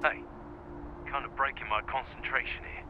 Hey, kind of breaking my concentration here.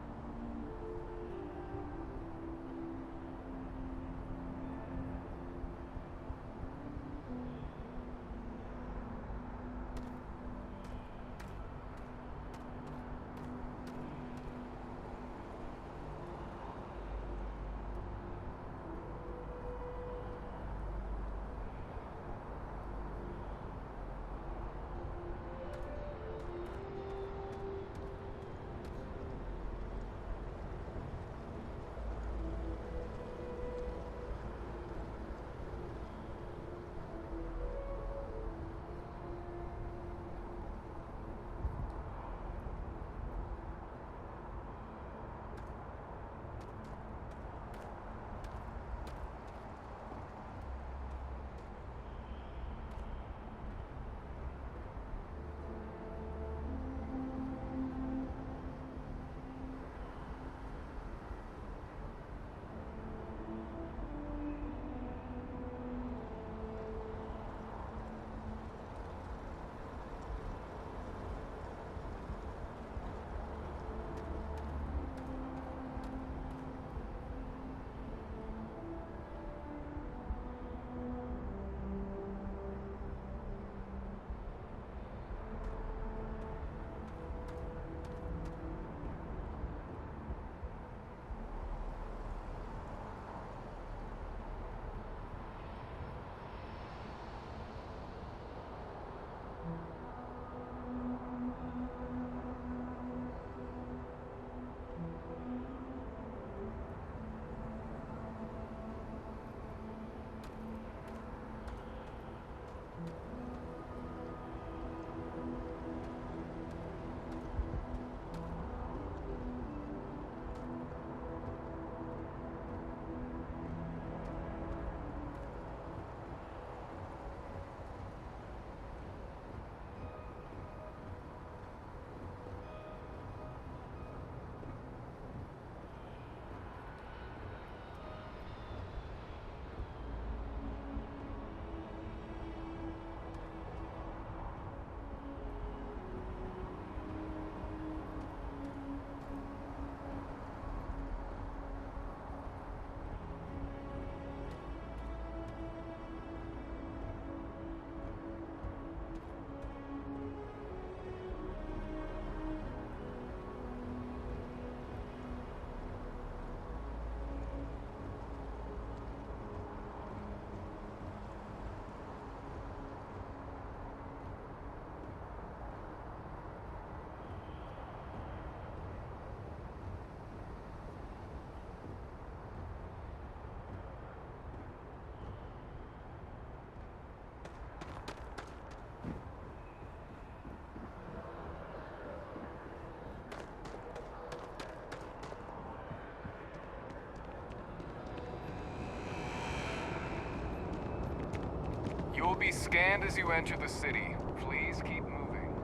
You'll be scanned as you enter the city. Please keep moving.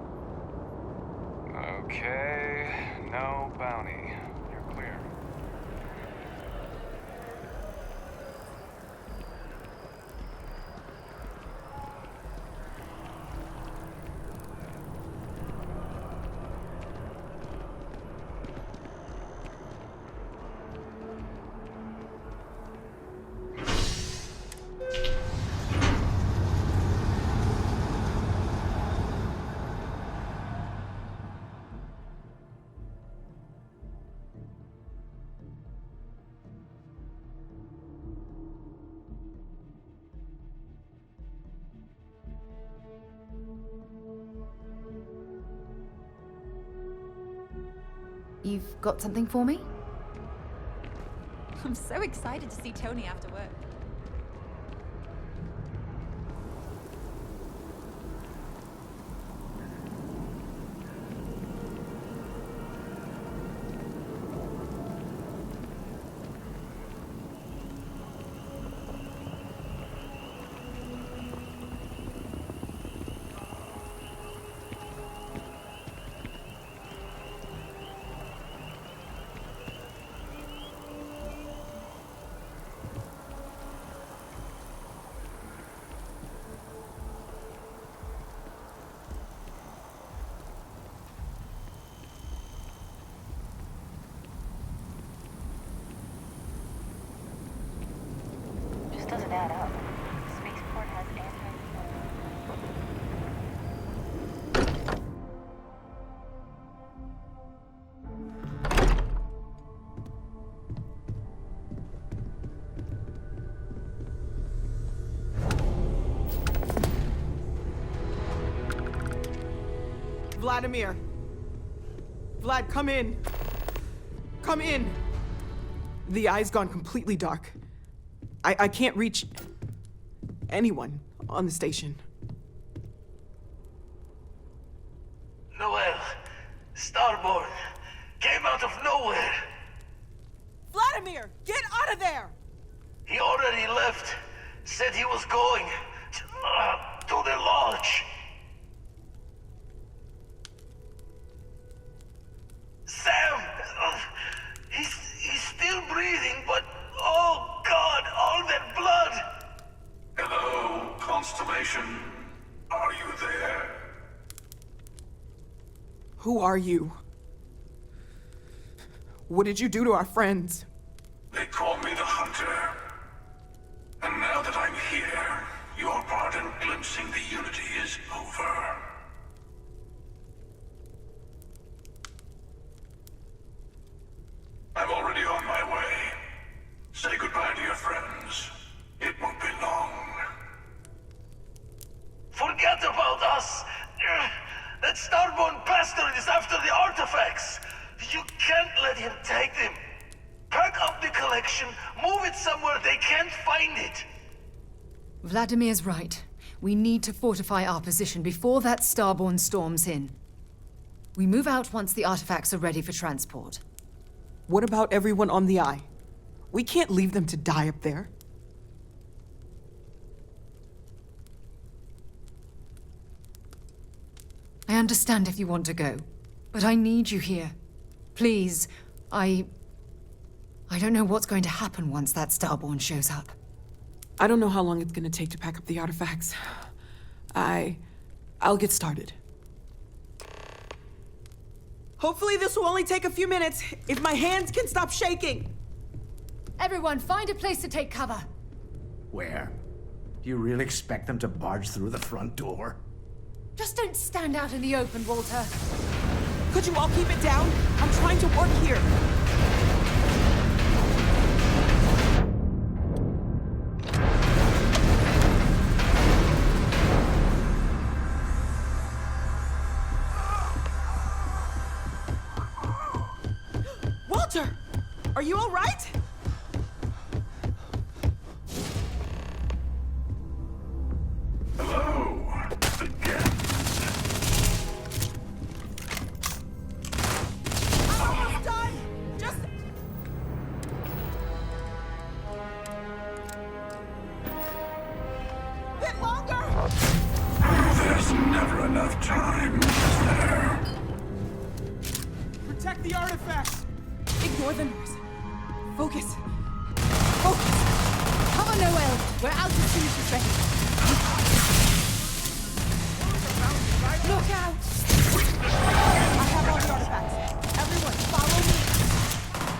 Okay, no bounty. You're clear. You've got something for me? I'm so excited to see Tony after work. Vladimir! Vlad, come in! Come in! The eye's gone completely dark. I can't reach anyone on the station. Noel, Starborn, came out of nowhere. Vladimir, get out of there! He already left. Said he was going to the lodge. Sam! He's still breathing, but oh God, all that blood! Hello, Constellation. Are you there? Who are you? What did you do to our friends? They call me the Hunter. And now that I'm here, your part in glimpsing the Unity is over. I'm already on my way. Say goodbye to your friends. It won't be long. Forget about us! That Starborn bastard is after the artifacts! You can't let him take them! Pack up the collection, move it somewhere they can't find it! Vladimir's right. We need to fortify our position before that Starborn storms in. We move out once the artifacts are ready for transport. What about everyone on the Eye? We can't leave them to die up there. I understand if you want to go, but I need you here. Please, I don't know what's going to happen once that Starborn shows up. I don't know how long it's gonna take to pack up the artifacts. I'll get started. Hopefully this will only take a few minutes, if my hands can stop shaking. Everyone, find a place to take cover. Where? Do you really expect them to barge through the front door? Just don't stand out in the open, Walter. Could you all keep it down? I'm trying to work here. Walter! Are you all right? Hello, again. I'm almost done! Just... bit longer! There's never enough time, is there? Protect the artifacts! Ignore the noise. Focus. Focus! Come on, Noel. We're out as soon as she's ready. Look out! I have all the artifacts. Everyone, follow me.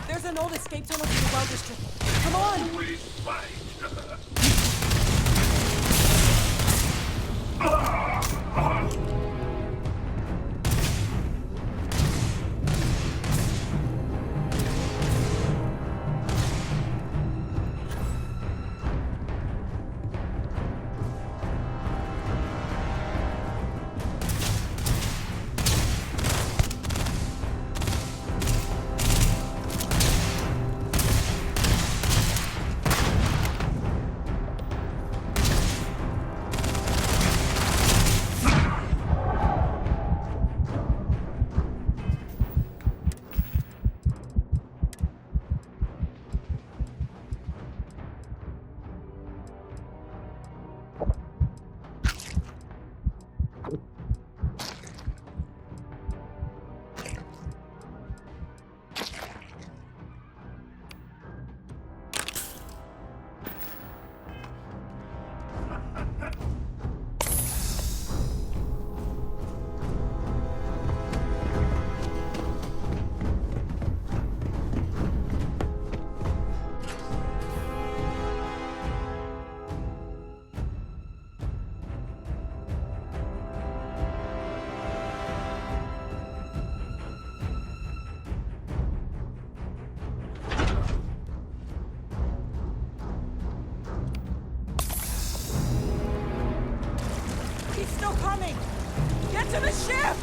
There's an old escape tunnel to the well district. Come on! We fight. He's still coming! Get to the ship!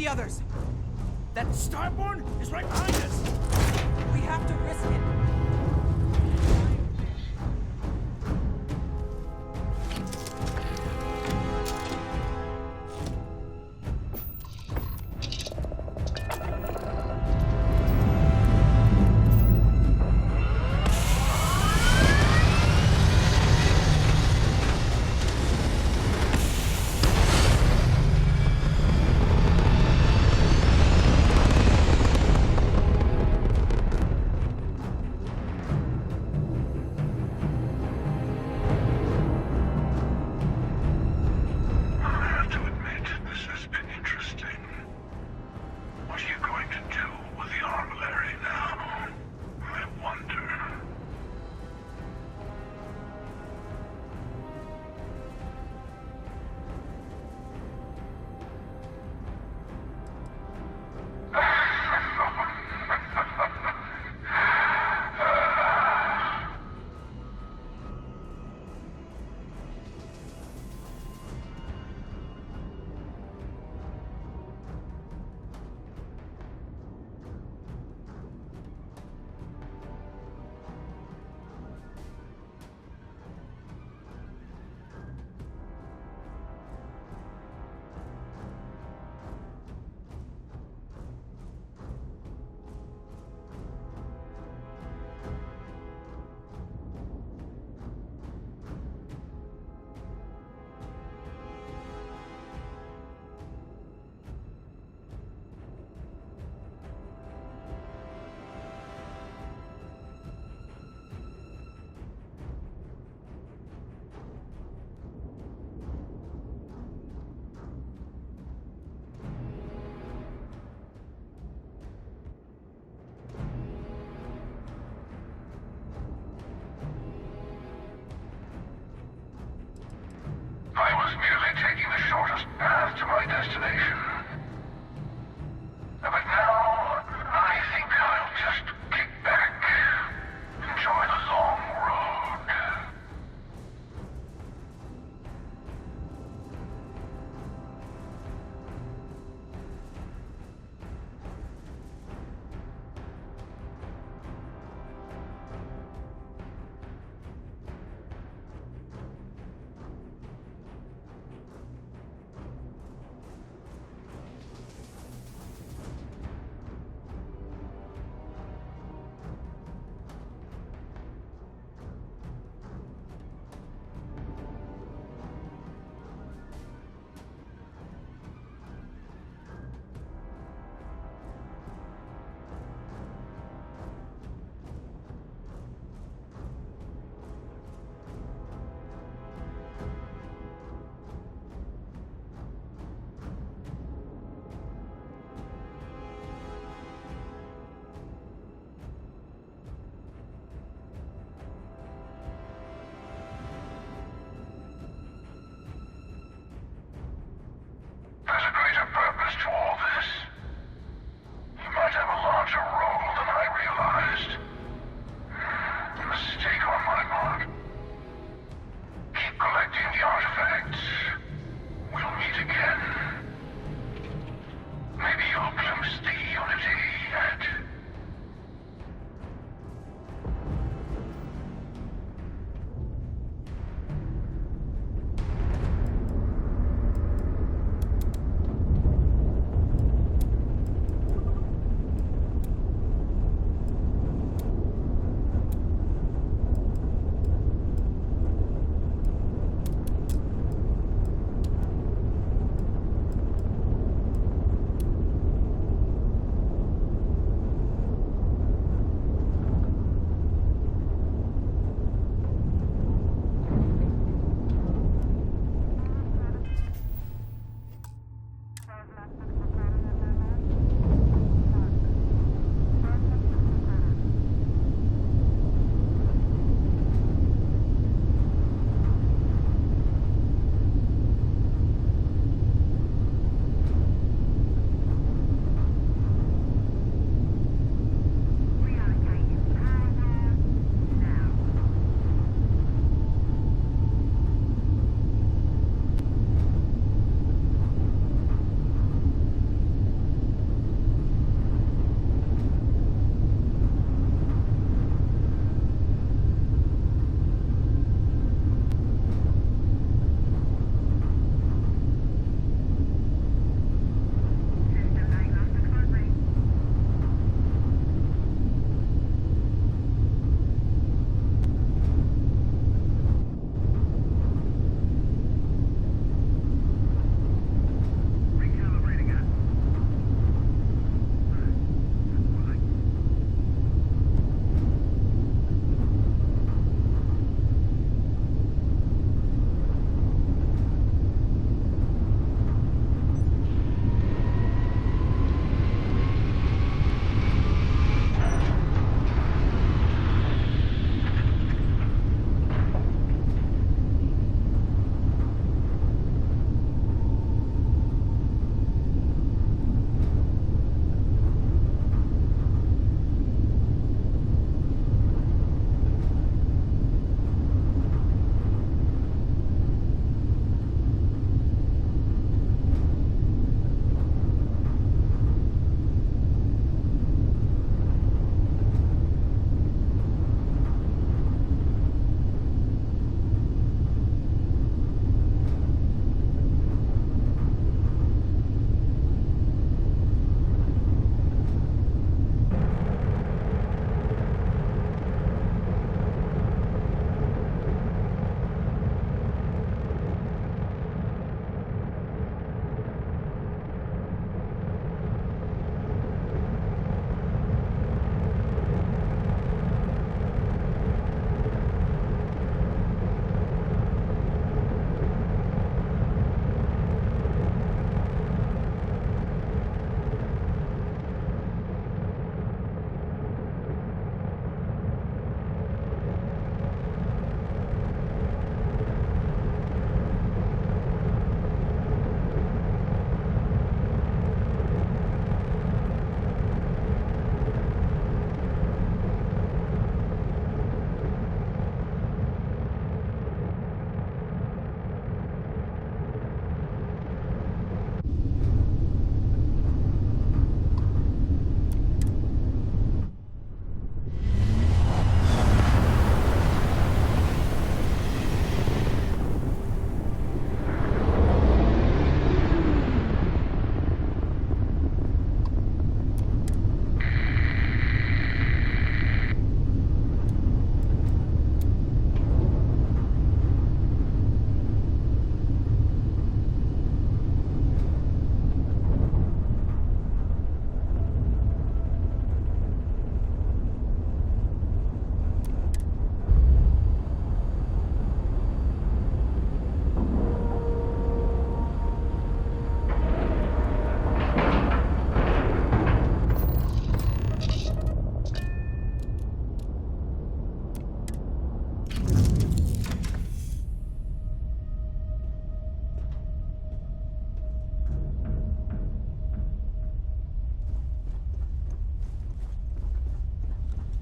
the others. That Starborn is right behind us! We have to risk it.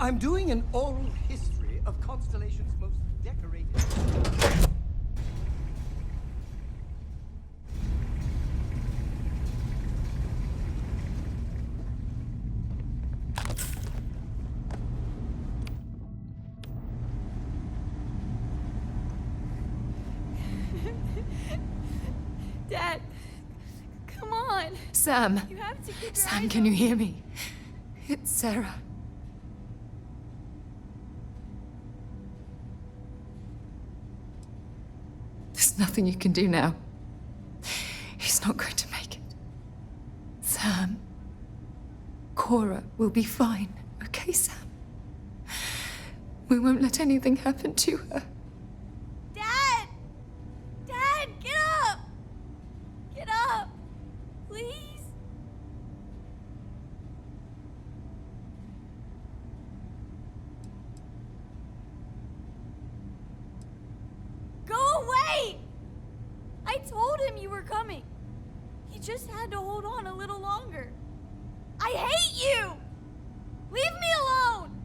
I'm doing an oral history of Constellation's most decorated... Dad, come on. Sam. You have to keep your Sam, eyes can you open. hear me? It's Sarah. There's nothing you can do now. He's not going to make it. Sam. Cora will be fine, okay, Sam? We won't let anything happen to her. Dad! Dad, get up! Get up! Please? Go away! I told him you were coming. He just had to hold on a little longer. I hate you! Leave me alone!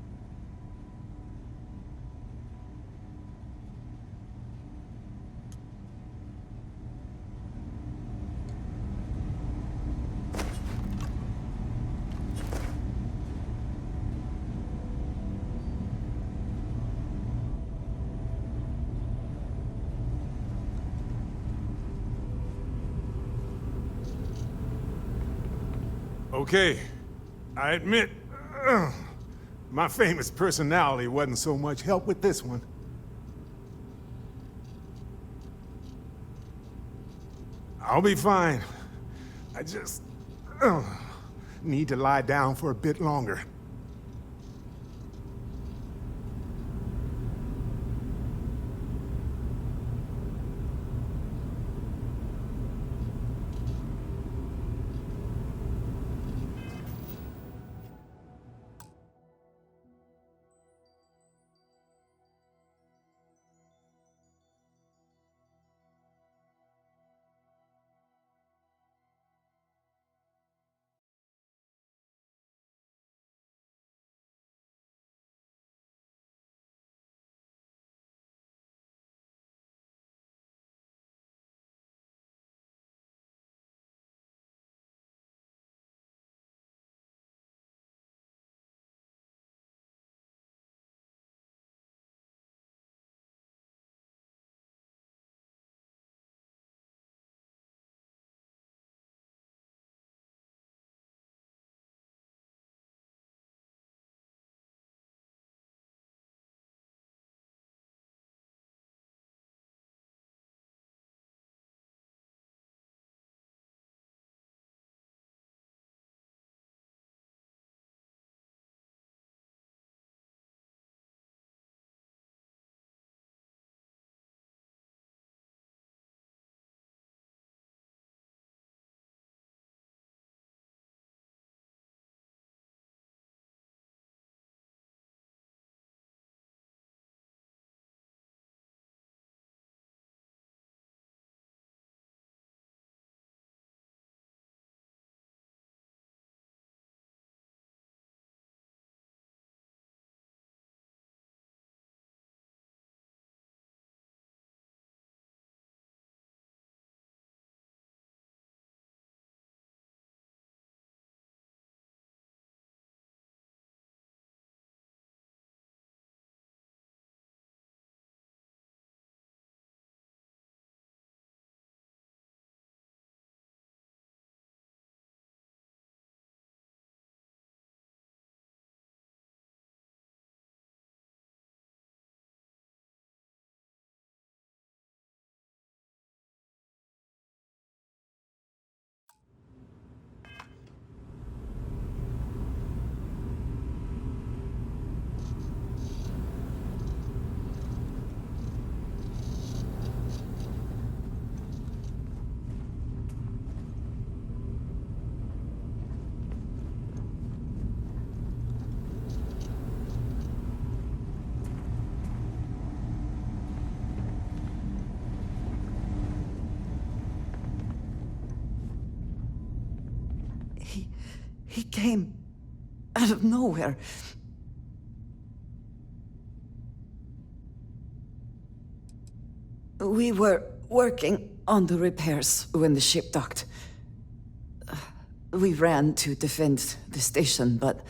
Okay, I admit, my famous personality wasn't so much help with this one. I'll be fine. I just need to lie down for a bit longer. He came out of nowhere. We were working on the repairs when the ship docked. We ran to defend the station, but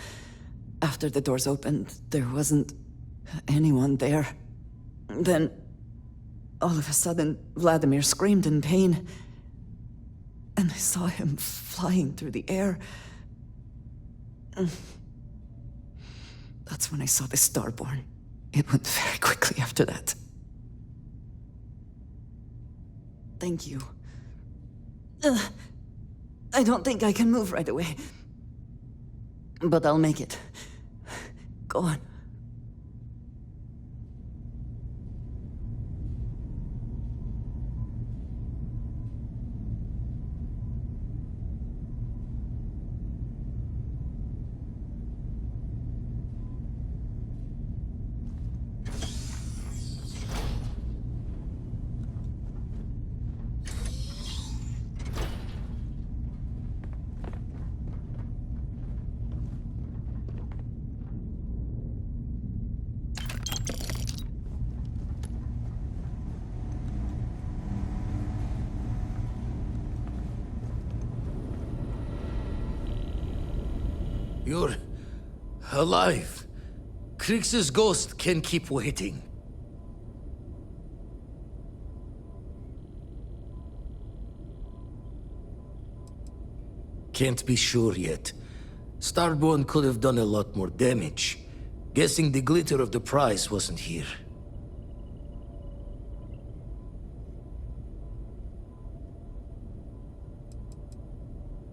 after the doors opened, there wasn't anyone there. Then, all of a sudden, Vladimir screamed in pain, and I saw him flying through the air. That's when I saw the Starborn. It went very quickly after that. Thank you. I don't think I can move right away. But I'll make it. Go on. You're alive. Krix's ghost can keep waiting. Can't be sure yet. Starborn could have done a lot more damage. Guessing the glitter of the prize wasn't here.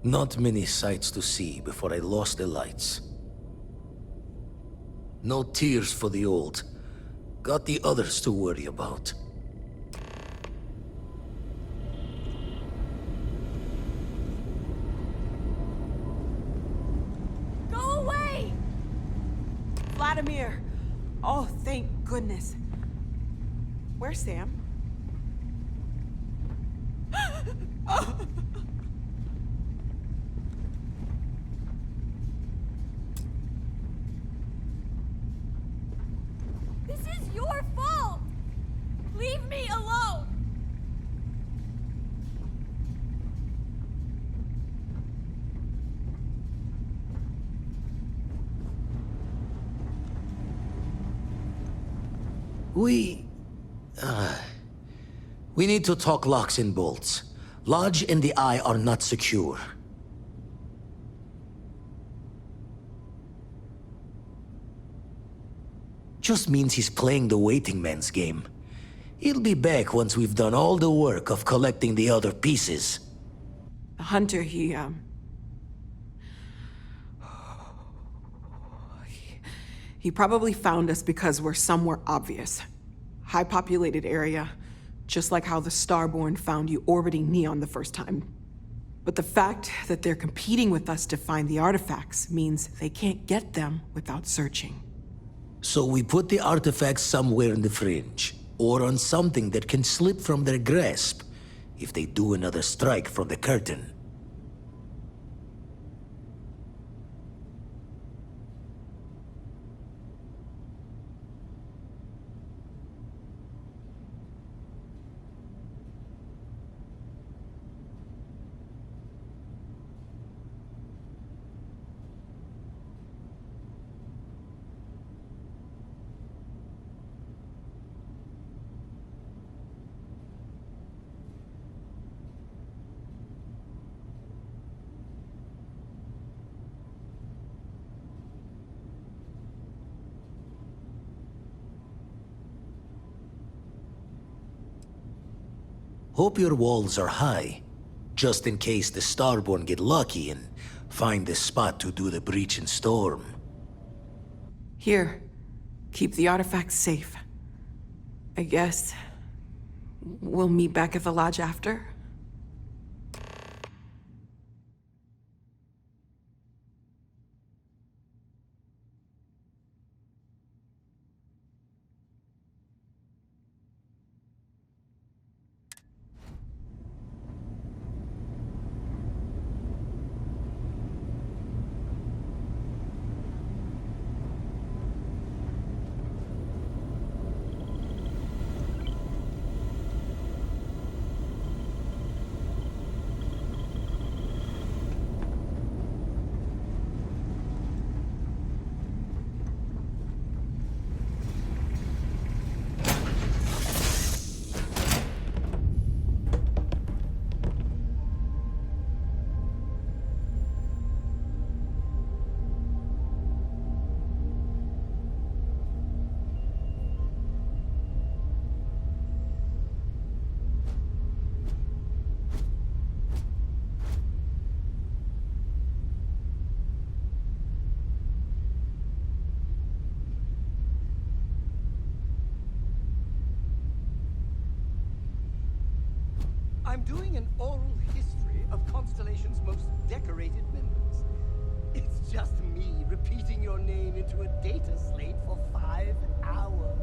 Not many sights to see before I lost the lights. No tears for the old. Got the others to worry about. Go away! Vladimir! Oh, thank goodness. Where's Sam? Oh. This is your fault! Leave me alone! We need to talk locks and bolts. Lodge and the Eye are not secure. Just means he's playing the waiting man's game. He'll be back once we've done all the work of collecting the other pieces. The hunter, he probably found us because we're somewhere obvious. High-populated area, just like how the Starborn found you orbiting Neon the first time. But the fact that they're competing with us to find the artifacts means they can't get them without searching. So we put the artifacts somewhere in the fringe, or on something that can slip from their grasp if they do another strike from the curtain. Hope your walls are high, just in case the Starborn get lucky and find the spot to do the breach and storm. Here, keep the artifacts safe. I guess we'll meet back at the lodge after? I'm doing an oral history of Constellation's most decorated members. It's just me repeating your name into a data slate for 5 hours.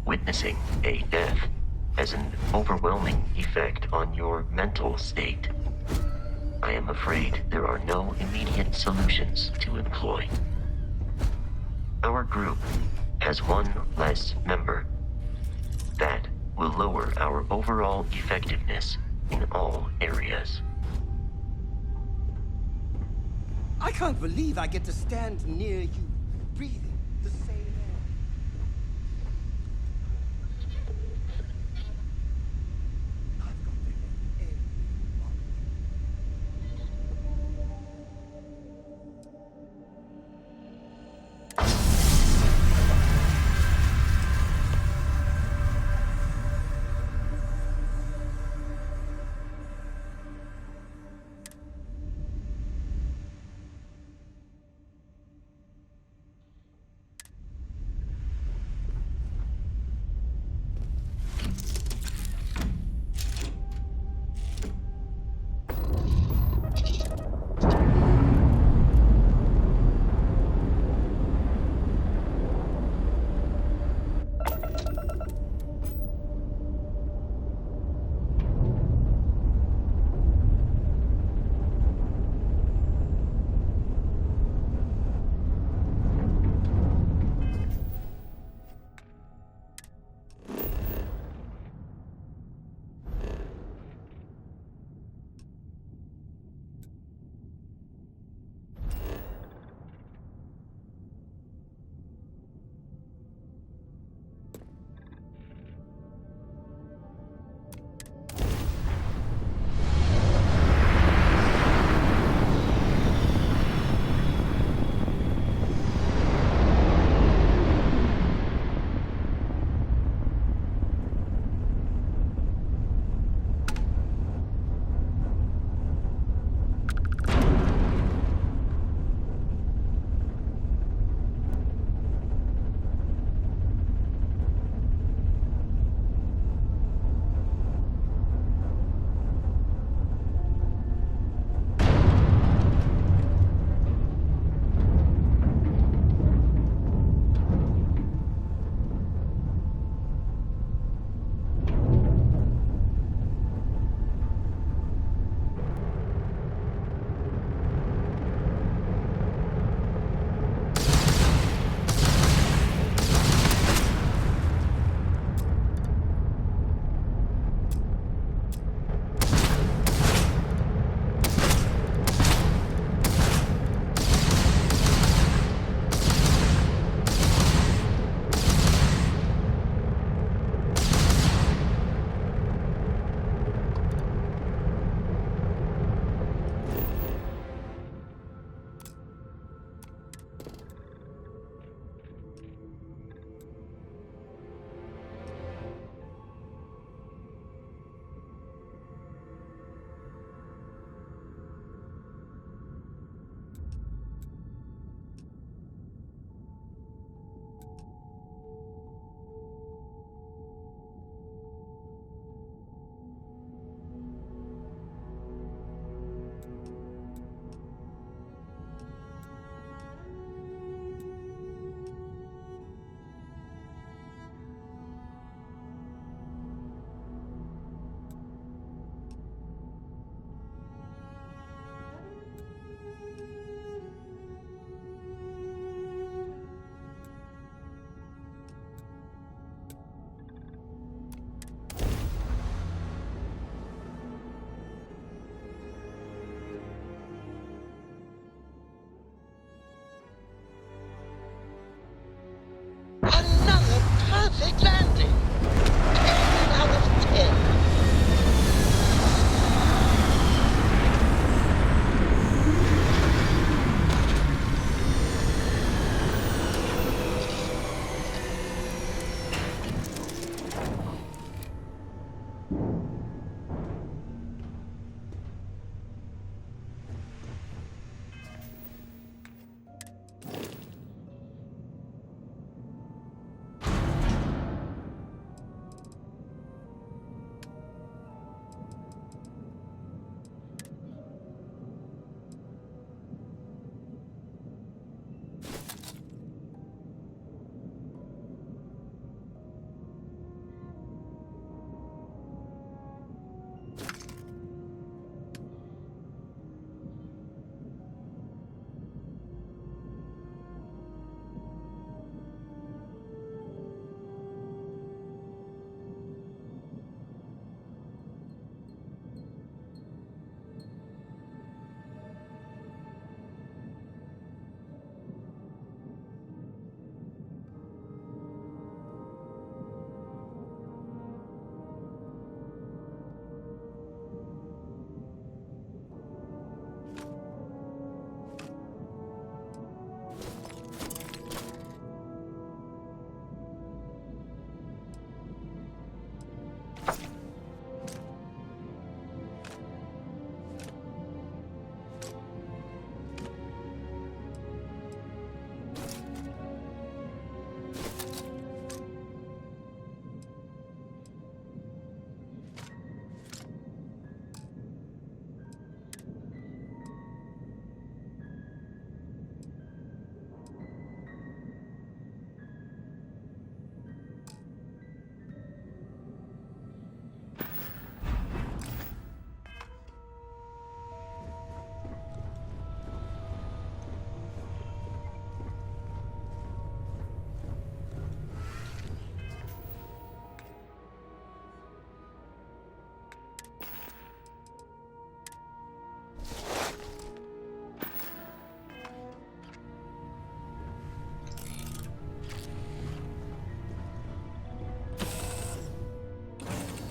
Witnessing a death has an overwhelming effect on your mental state. I am afraid there are no immediate solutions to employ. Our group has one less member. That will lower our overall effectiveness in all areas. I can't believe I get to stand near you, breathing the same air.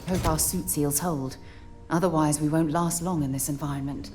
Hope our suit seals hold. Otherwise, we won't last long in this environment.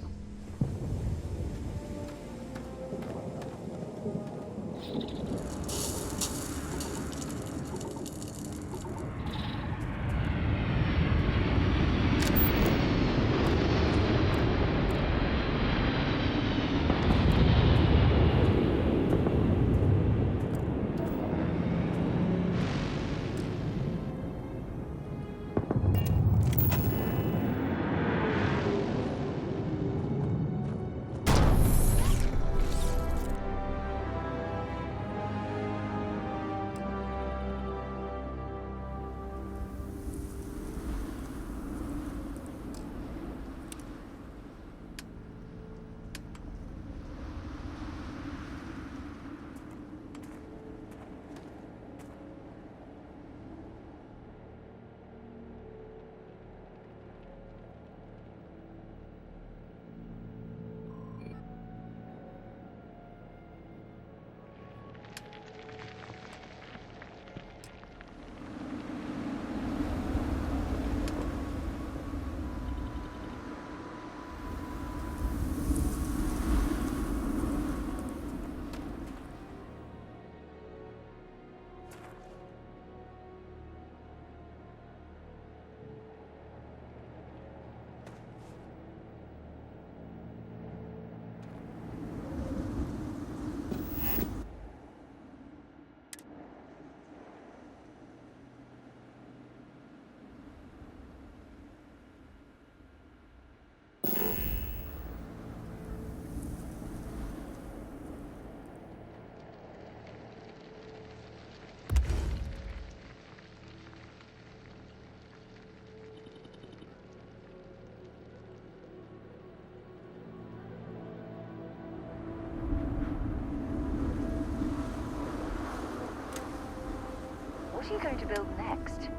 What are you going to build next?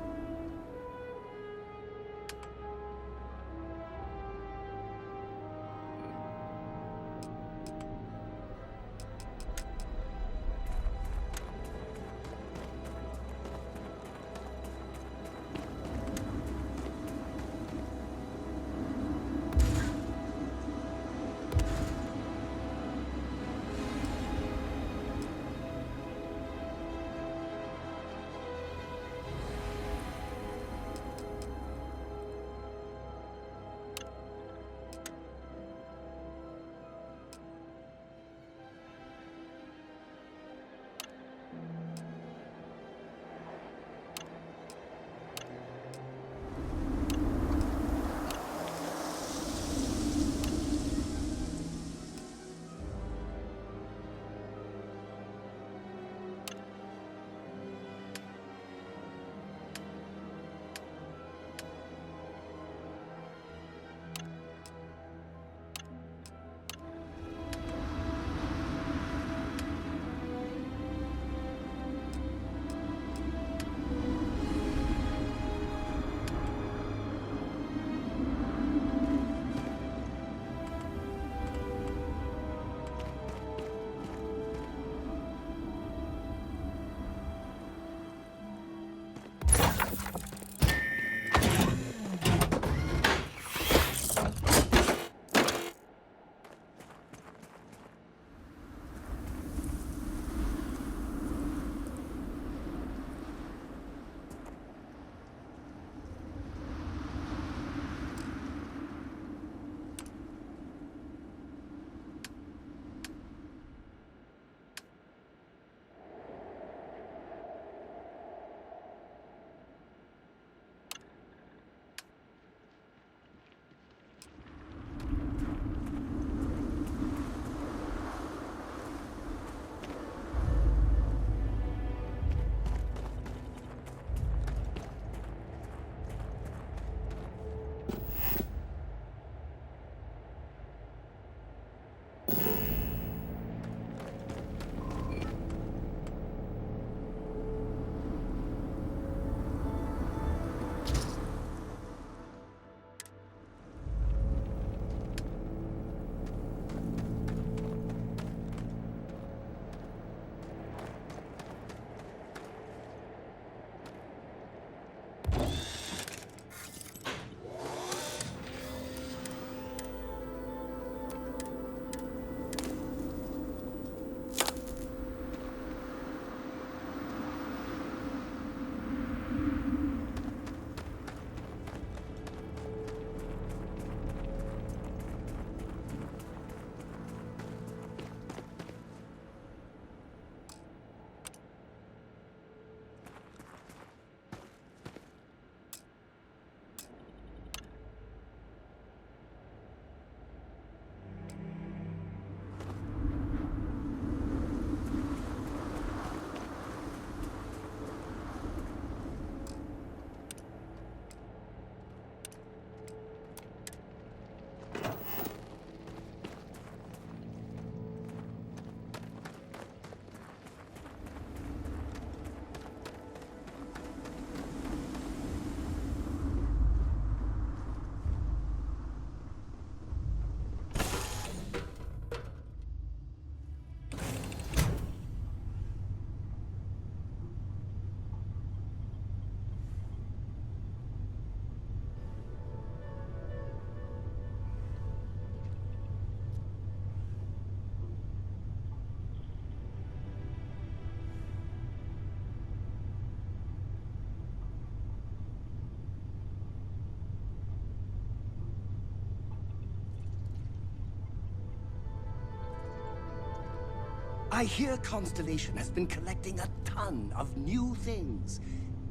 I hear Constellation has been collecting a ton of new things.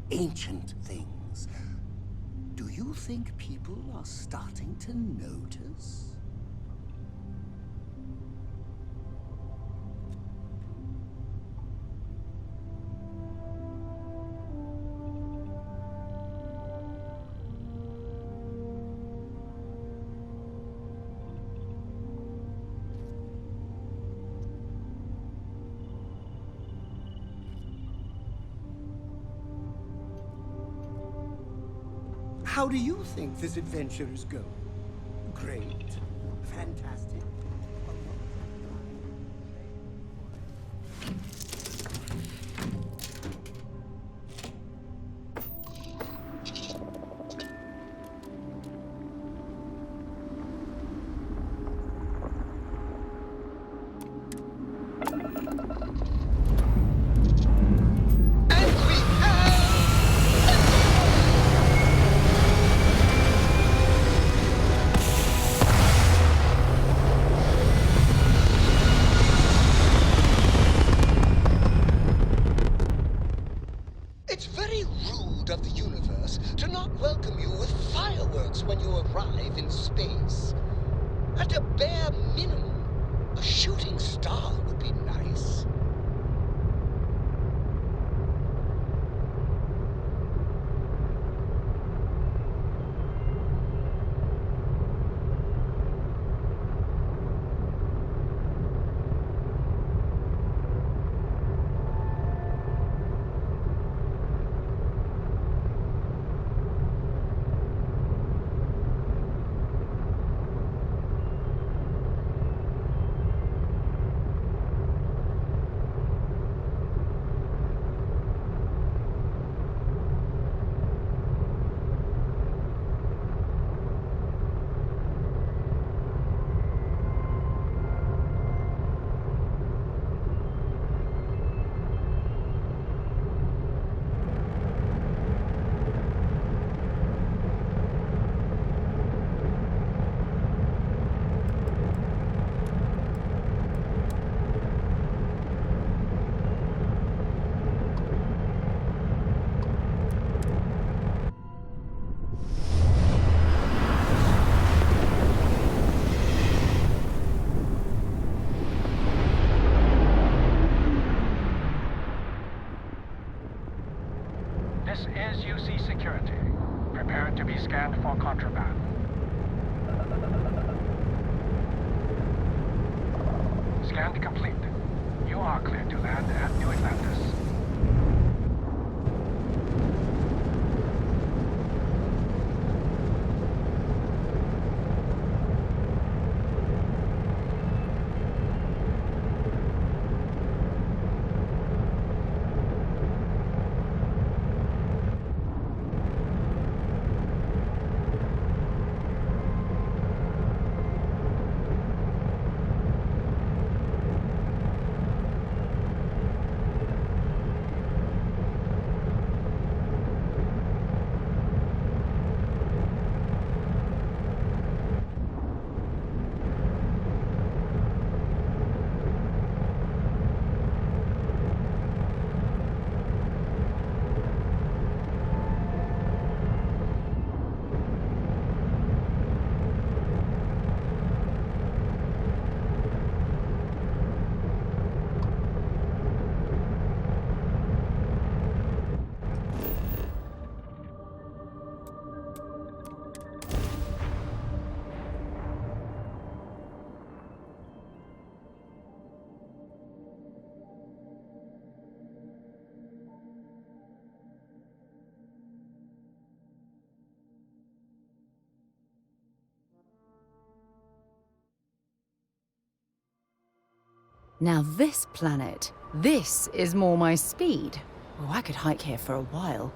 Ancient things. Do you think people are starting to notice? How do you think this adventure is going? Great? Fantastic? It's very rude of the universe to not welcome you with fireworks when you arrive in space. At a bare minimum, a shooting star would be nice. This is UC Security. Prepare to be scanned for contraband. Scan complete. You are cleared to land at New Atlantis. Now this planet, this is more my speed. Oh, I could hike here for a while.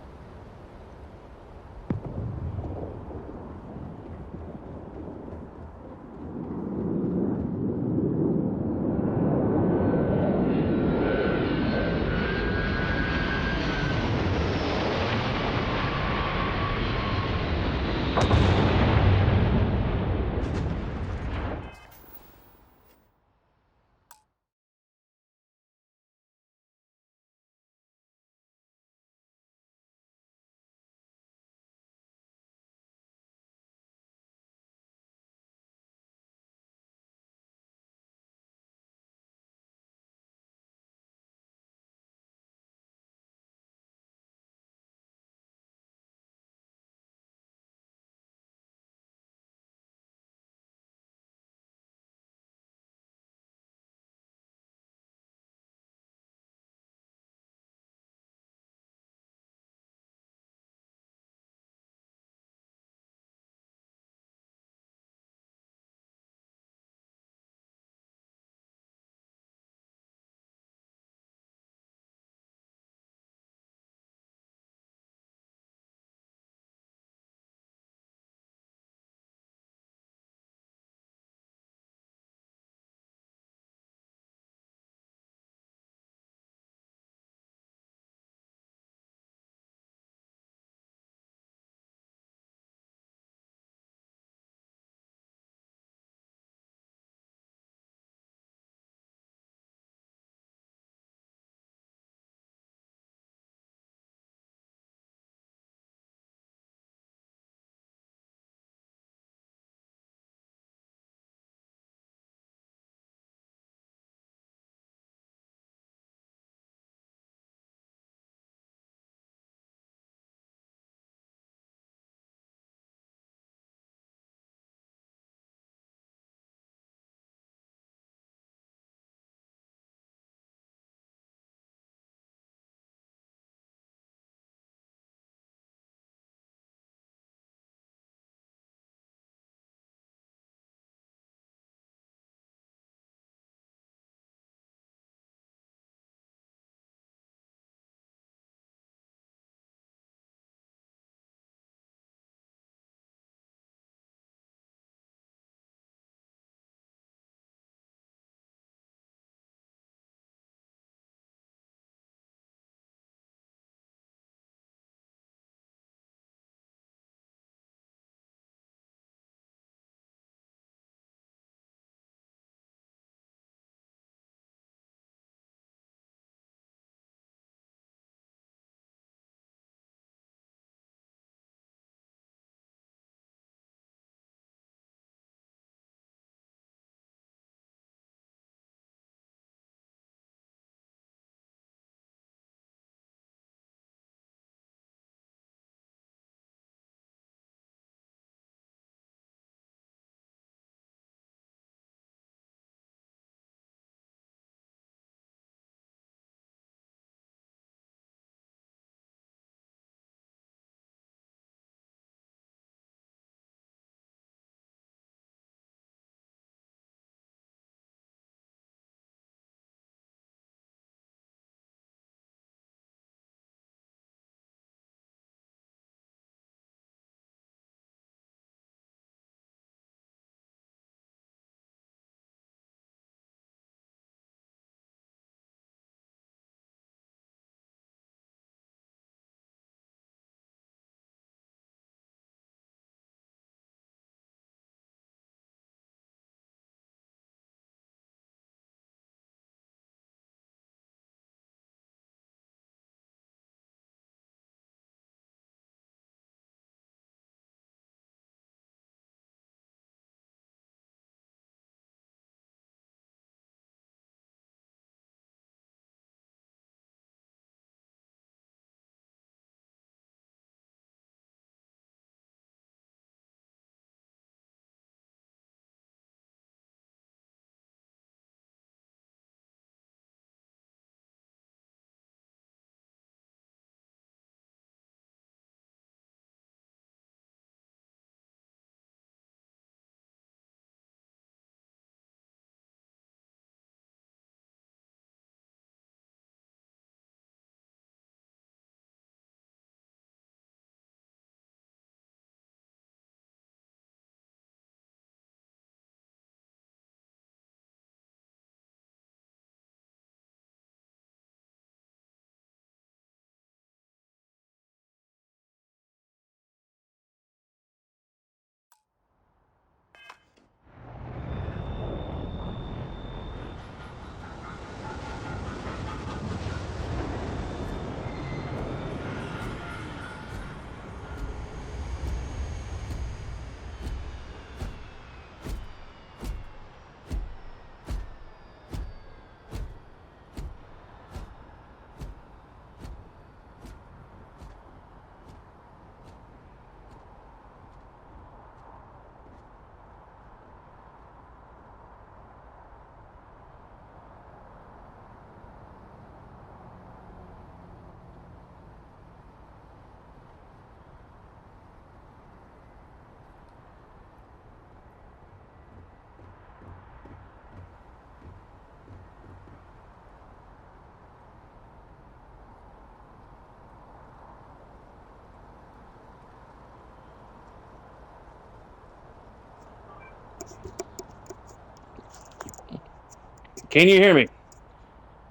Can you hear me?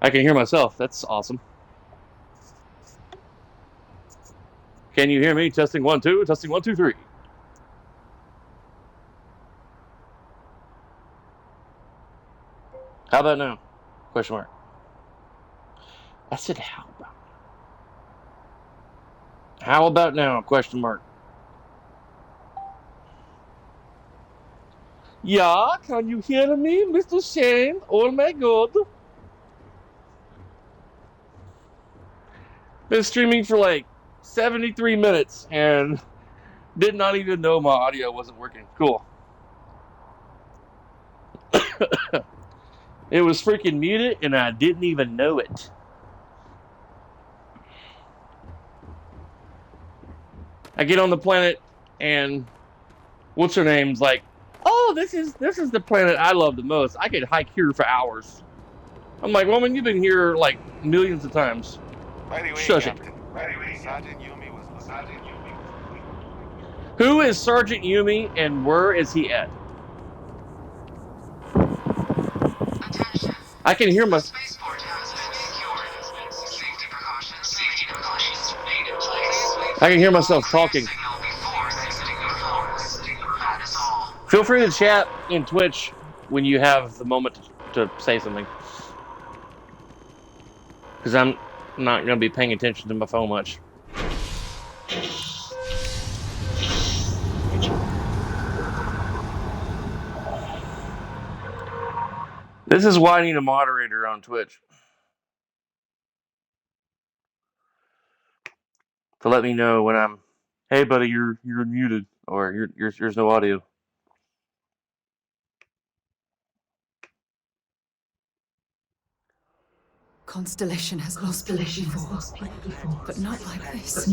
I can hear myself. That's awesome. Can you hear me? Testing 1 2. Testing 1 2 3. How about now? Question mark. I said how about now? How about now? Question mark. Yeah, can you hear me, Mr. Shane? Oh my god. Been streaming for like 73 minutes and did not even know my audio wasn't working. Cool. It was freaking muted and I didn't even know it. I get on the planet and what's her name's like, oh, this is the planet I love the most. I could hike here for hours. I'm like, woman, you've been here like millions of times. Shush it. Sergeant Yumi was Sergeant Yumi. Who is Sergeant Yumi and where is he at? I can hear my. I can hear myself talking. Feel free to chat in Twitch when you have the moment to say something. Because I'm not going to be paying attention to my phone much. This is why I need a moderator on Twitch. To let me know when I'm, hey buddy, you're muted, or there's no audio. Constellation has lost before, but not like this.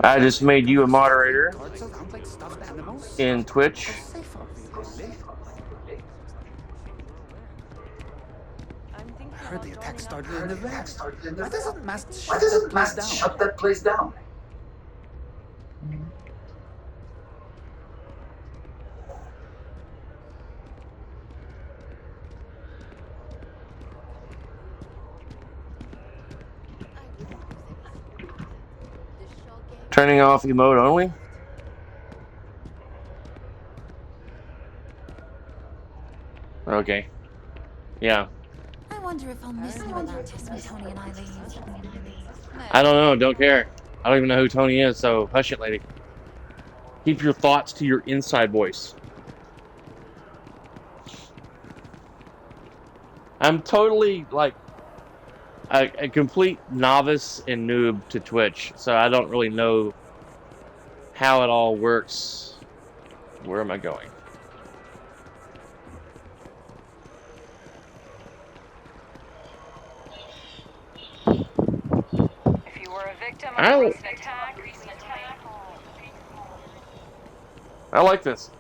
I just made you a moderator in Twitch. I heard the attack started in the van. Why doesn't Mast shut that place down? Turning off emote only? Okay. Yeah. I wonder if I'll miss you about this when Tony and I leave. I don't know. Don't care. I don't even know who Tony is, so hush it, lady. Keep your thoughts to your inside voice. I'm totally, like, a complete novice and noob to Twitch, so I don't really know how it all works. Where am I going? If you were a victim of a recent attack, I like this.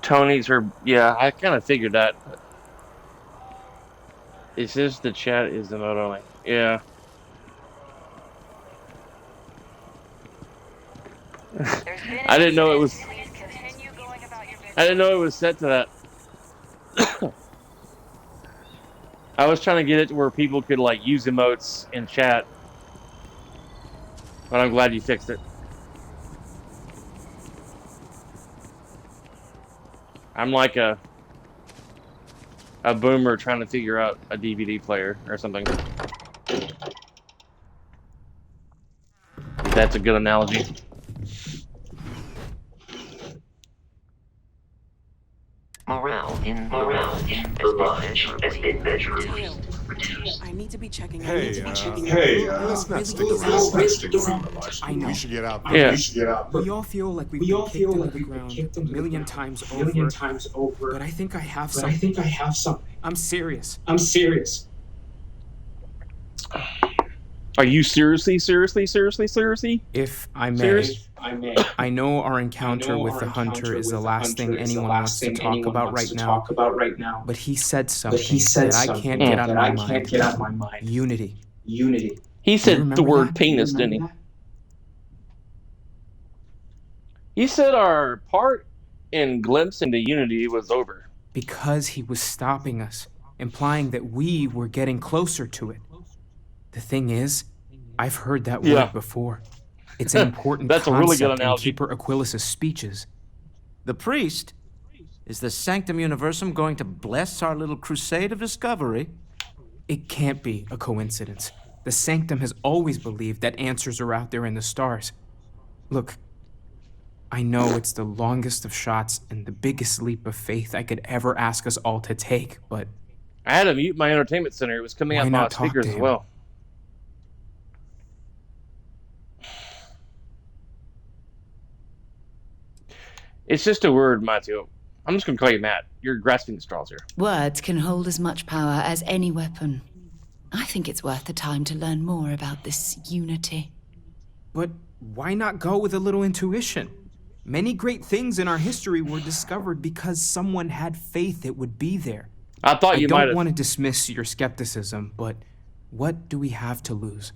Tony's her. Yeah, I kind of figured that. It says the chat is the mode only. Yeah. I didn't know it was. I didn't know it was set to that. I was trying to get it to where people could like use emotes in chat, but I'm glad you fixed it. I'm like a boomer trying to figure out a DVD player or something. That's a good analogy. Morale in the lodge has been measured. I need to be checking. Hey, let's not stick around. I know. We should get out there. Yeah. We all feel like we've been kicked in the ground a million times over. But I think I have something. I'm serious. Are you seriously? If I may, Serious? I know our encounter with the hunter is the last thing anyone wants to talk about right now. But he said something that I can't get out of my mind. Unity. He said the word penis, didn't he? He said our part in glimpsing the Unity was over. Because he was stopping us, implying that we were getting closer to it. The thing is, I've heard that word before. It's an important That's a really good concept in analogy. Keeper Aquilas's speeches. The priest? Is the Sanctum Universum going to bless our little crusade of discovery? It can't be a coincidence. The Sanctum has always believed that answers are out there in the stars. Look, I know it's the longest of shots and the biggest leap of faith I could ever ask us all to take, but... I had to mute my entertainment center. It was coming out my speakers as well. It's just a word, Matthew. I'm just going to call you Matt. You're grasping the straws here. Words can hold as much power as any weapon. I think it's worth the time to learn more about this Unity. But why not go with a little intuition? Many great things in our history were discovered because someone had faith it would be there. I thought you might have. I don't want to dismiss your skepticism, but what do we have to lose?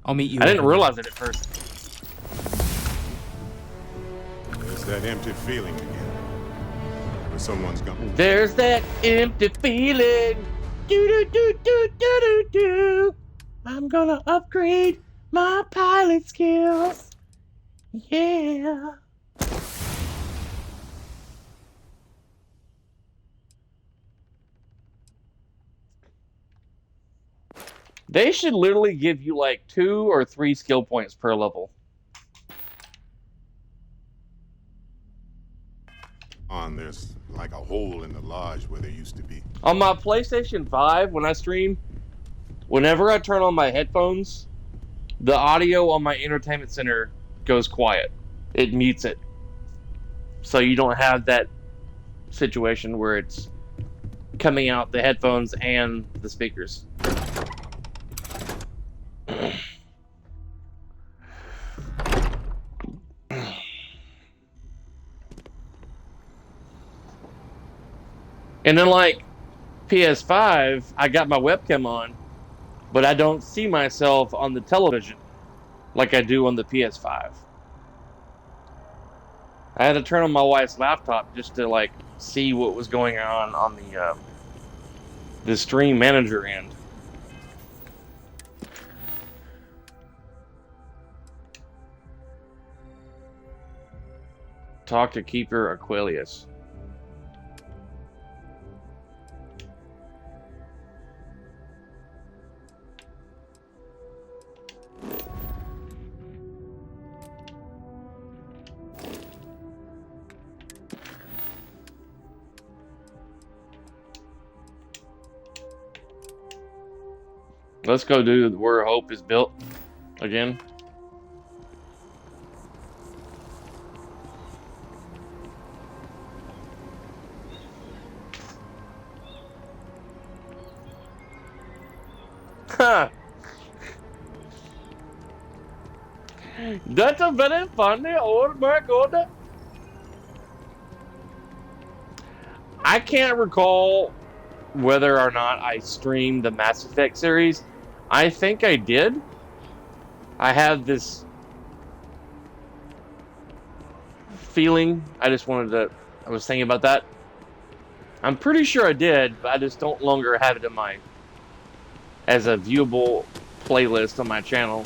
I'll meet you. I didn't realize it at first. There's that empty feeling again. Where someone's gone. There's that empty feeling. Do do do do do do do. I'm gonna upgrade my pilot skills. Yeah. They should literally give you like 2 or 3 skill points per level. There's like a hole in the lodge where there used to be. On my PlayStation 5, when I stream, whenever I turn on my headphones, the audio on my entertainment center goes quiet. It mutes it. So you don't have that situation where it's coming out the headphones and the speakers. And then, like, PS5, I got my webcam on, but I don't see myself on the television like I do on the PS5. I had to turn on my wife's laptop just to, like, see what was going on the stream manager end. Talk to Keeper Aquilius. Let's go do where hope is built again. Huh. That's a very funny old my God. I can't recall whether or not I streamed the Mass Effect series. I think I did. I have this feeling. I was thinking about that. I'm pretty sure I did, but I just don't longer have it in as a viewable playlist on my channel.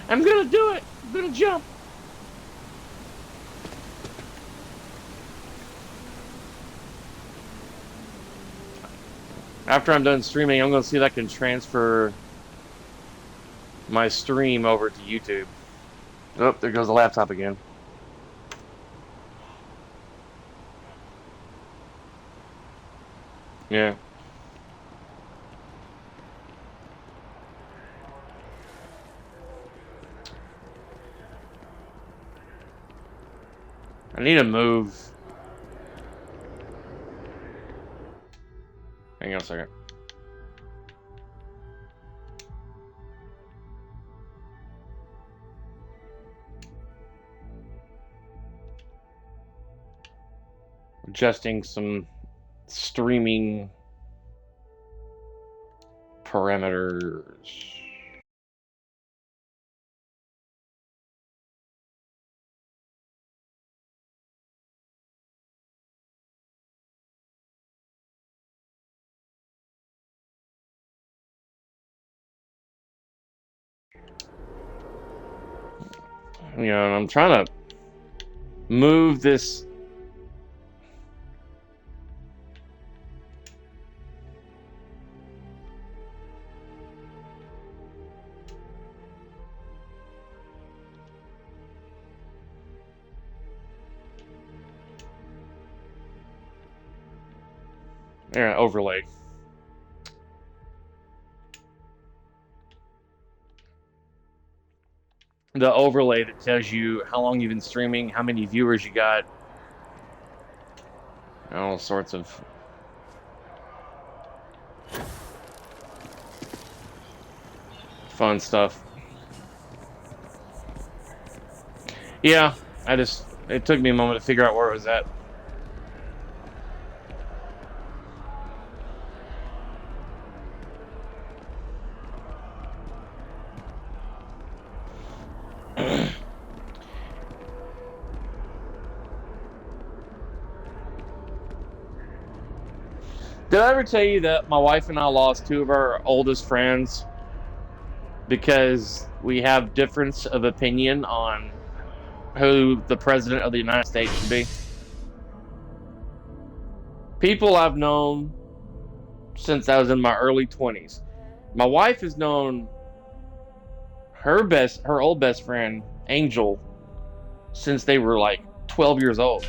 I'm gonna do it! I'm gonna jump! After I'm done streaming, I'm gonna see if I can transfer my stream over to YouTube. Oh, there goes the laptop again. Yeah. I need to move. Hang on a second. Adjusting some streaming Parameters. You know, and I'm trying to move this. There, overlay. The overlay that tells you how long you've been streaming, how many viewers you got, all sorts of fun stuff. Yeah, it took me a moment to figure out where it was at. Did I ever tell you that my wife and I lost two of our oldest friends because we have difference of opinion on who the president of the United States should be? People I've known since I was in my early 20s. My wife has known her old best friend, Angel, since they were like 12 years old.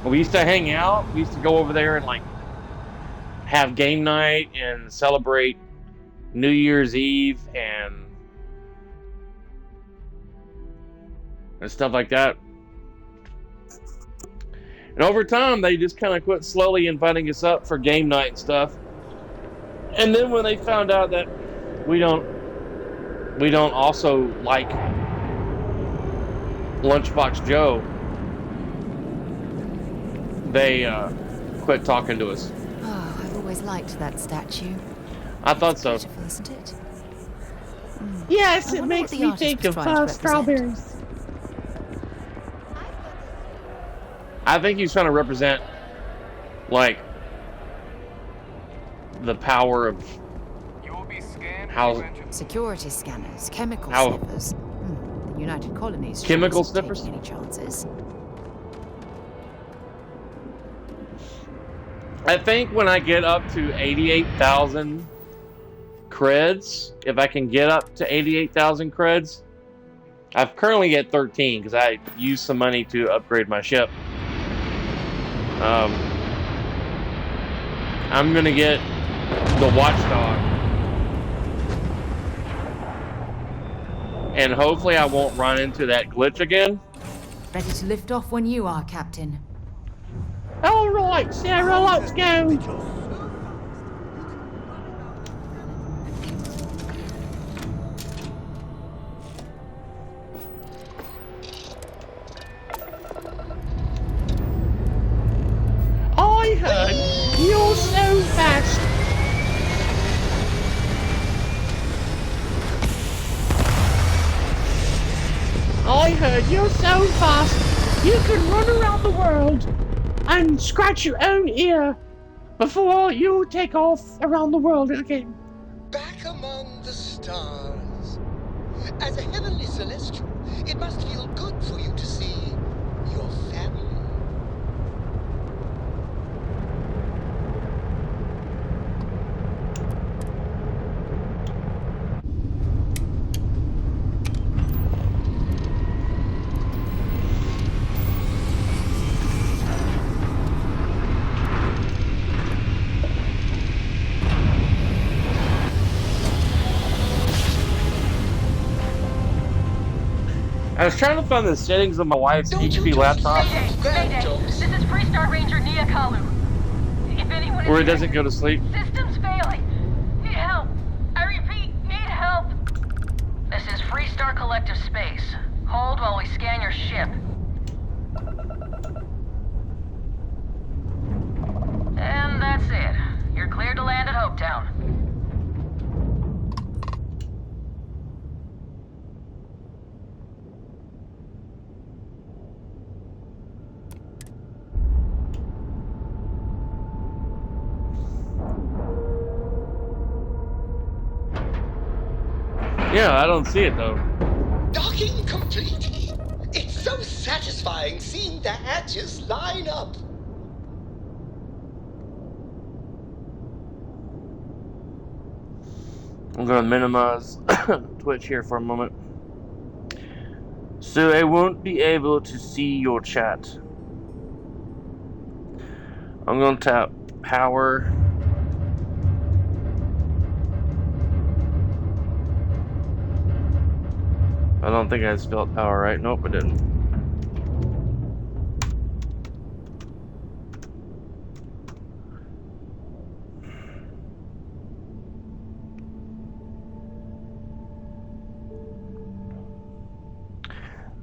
We used to hang out. We used to go over there and like have game night and celebrate New Year's Eve and stuff like that. And over time, they just kind of quit slowly inviting us up for game night and stuff. And then when they found out that we don't also like Lunchbox Joe, they quit talking to us. Oh, I've always liked that statue. I thought so. Beautiful, isn't it? Yes, it makes me think of strawberries. I think he's trying to represent, like, the power of how security scanners, chemical how sniffers. The United Colonies. Chemical isn't sniffers? taking any chances. I think when I get up to 88,000 creds, if I can get up to 88,000 creds, I've currently at 13 because I used some money to upgrade my ship. I'm gonna get the Watchdog, and hopefully I won't run into that glitch again. Ready to lift off when you are, Captain. All right, Sarah, let's go. I heard you're so fast. I heard you're so fast, you can run around the world and scratch your own ear before you take off around the world again. Back among the stars. As a heavenly celestial, it must feel good for you to see your family. I was trying to find the settings of my wife's HP laptop Mayday. This is Freestar Ranger Nia Kalu. If anyone is where it doesn't go to sleep. Systems failing. Need help. I repeat, need help. This is Freestar Collective Space. Hold while we scan your ship. And that's it. You're cleared to land at Hopetown. Yeah, I don't see it though. Docking complete. It's so satisfying seeing the hatches line up. I'm gonna minimize Twitch here for a moment. So I won't be able to see your chat. I'm gonna tap power. I don't think I spelled power right. Nope, I didn't.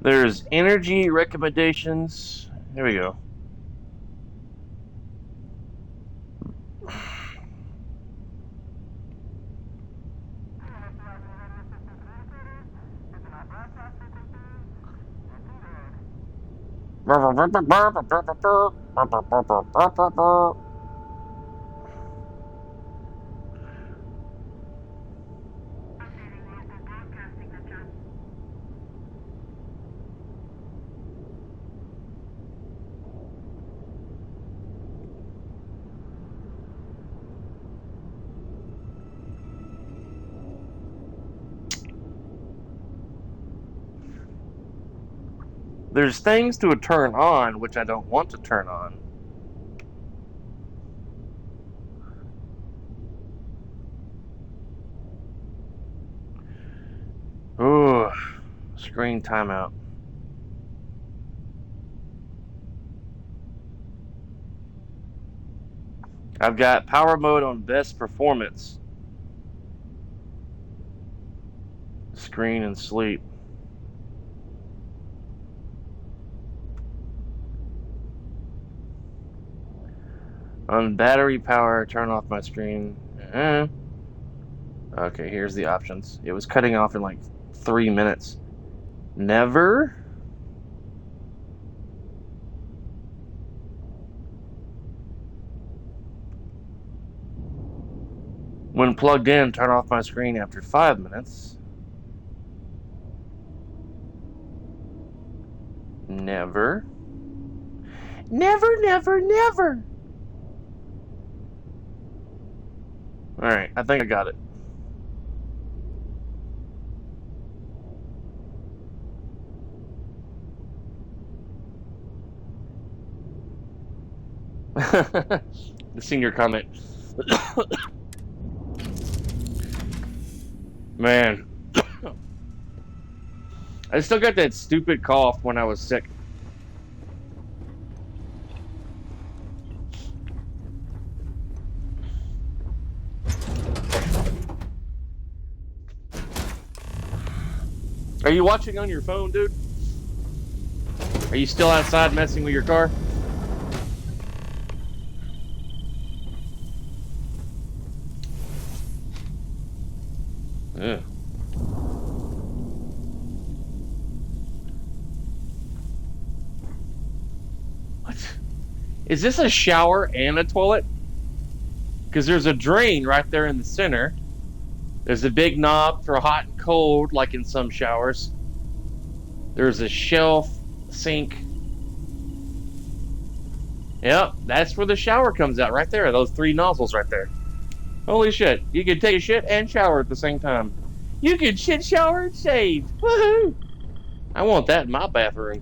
There's energy recommendations. Here we go. There's things to turn on, which I don't want to turn on. Ooh, screen timeout. I've got power mode on best performance. Screen and sleep. On battery power, turn off my screen. Okay, here's the options. It was cutting off in like 3 minutes. Never? When plugged in, turn off my screen after 5 minutes. Never. Never, never, never! Alright, I think I got it. The senior comment. Man. I still got that stupid cough when I was sick. Are you watching on your phone, dude? Are you still outside messing with your car? Yeah. What? Is this a shower and a toilet? Because there's a drain right there in the center. There's a big knob for hot and cold, like in some showers. There's a shelf, sink. Yep, that's where the shower comes out, right there. Those 3 nozzles right there. Holy shit, you can take a shit and shower at the same time. You can shit, shower, and shave. Woohoo! I want that in my bathroom.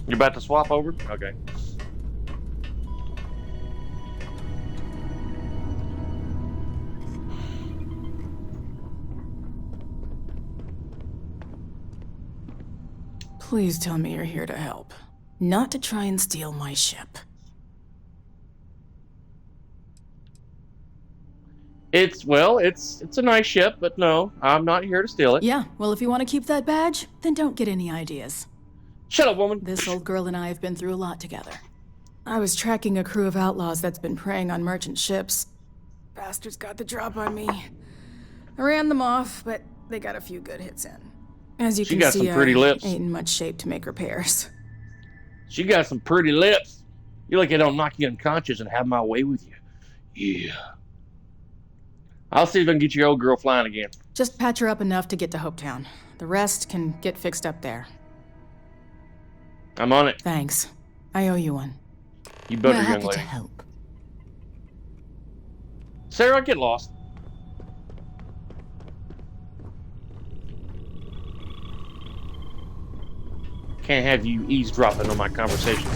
You about to swap over? Okay. Please tell me you're here to help, not to try and steal my ship. It's a nice ship, but no, I'm not here to steal it. Yeah, well, if you want to keep that badge, then don't get any ideas. Shut up, woman. This old girl and I have been through a lot together. I was tracking a crew of outlaws that's been preying on merchant ships. Bastards got the drop on me. I ran them off, but they got a few good hits in. As you can see, some pretty lips. Ain't in much shape to make repairs. She got some pretty lips. You're like I don't knock you unconscious and have my way with you. Yeah. I'll see if I can get your old girl flying again. Just patch her up enough to get to Hopetown. The rest can get fixed up there. I'm on it. Thanks. I owe you one. You better, We're young happy lady. to help. Sarah, get lost. Can't have you eavesdropping on my conversations.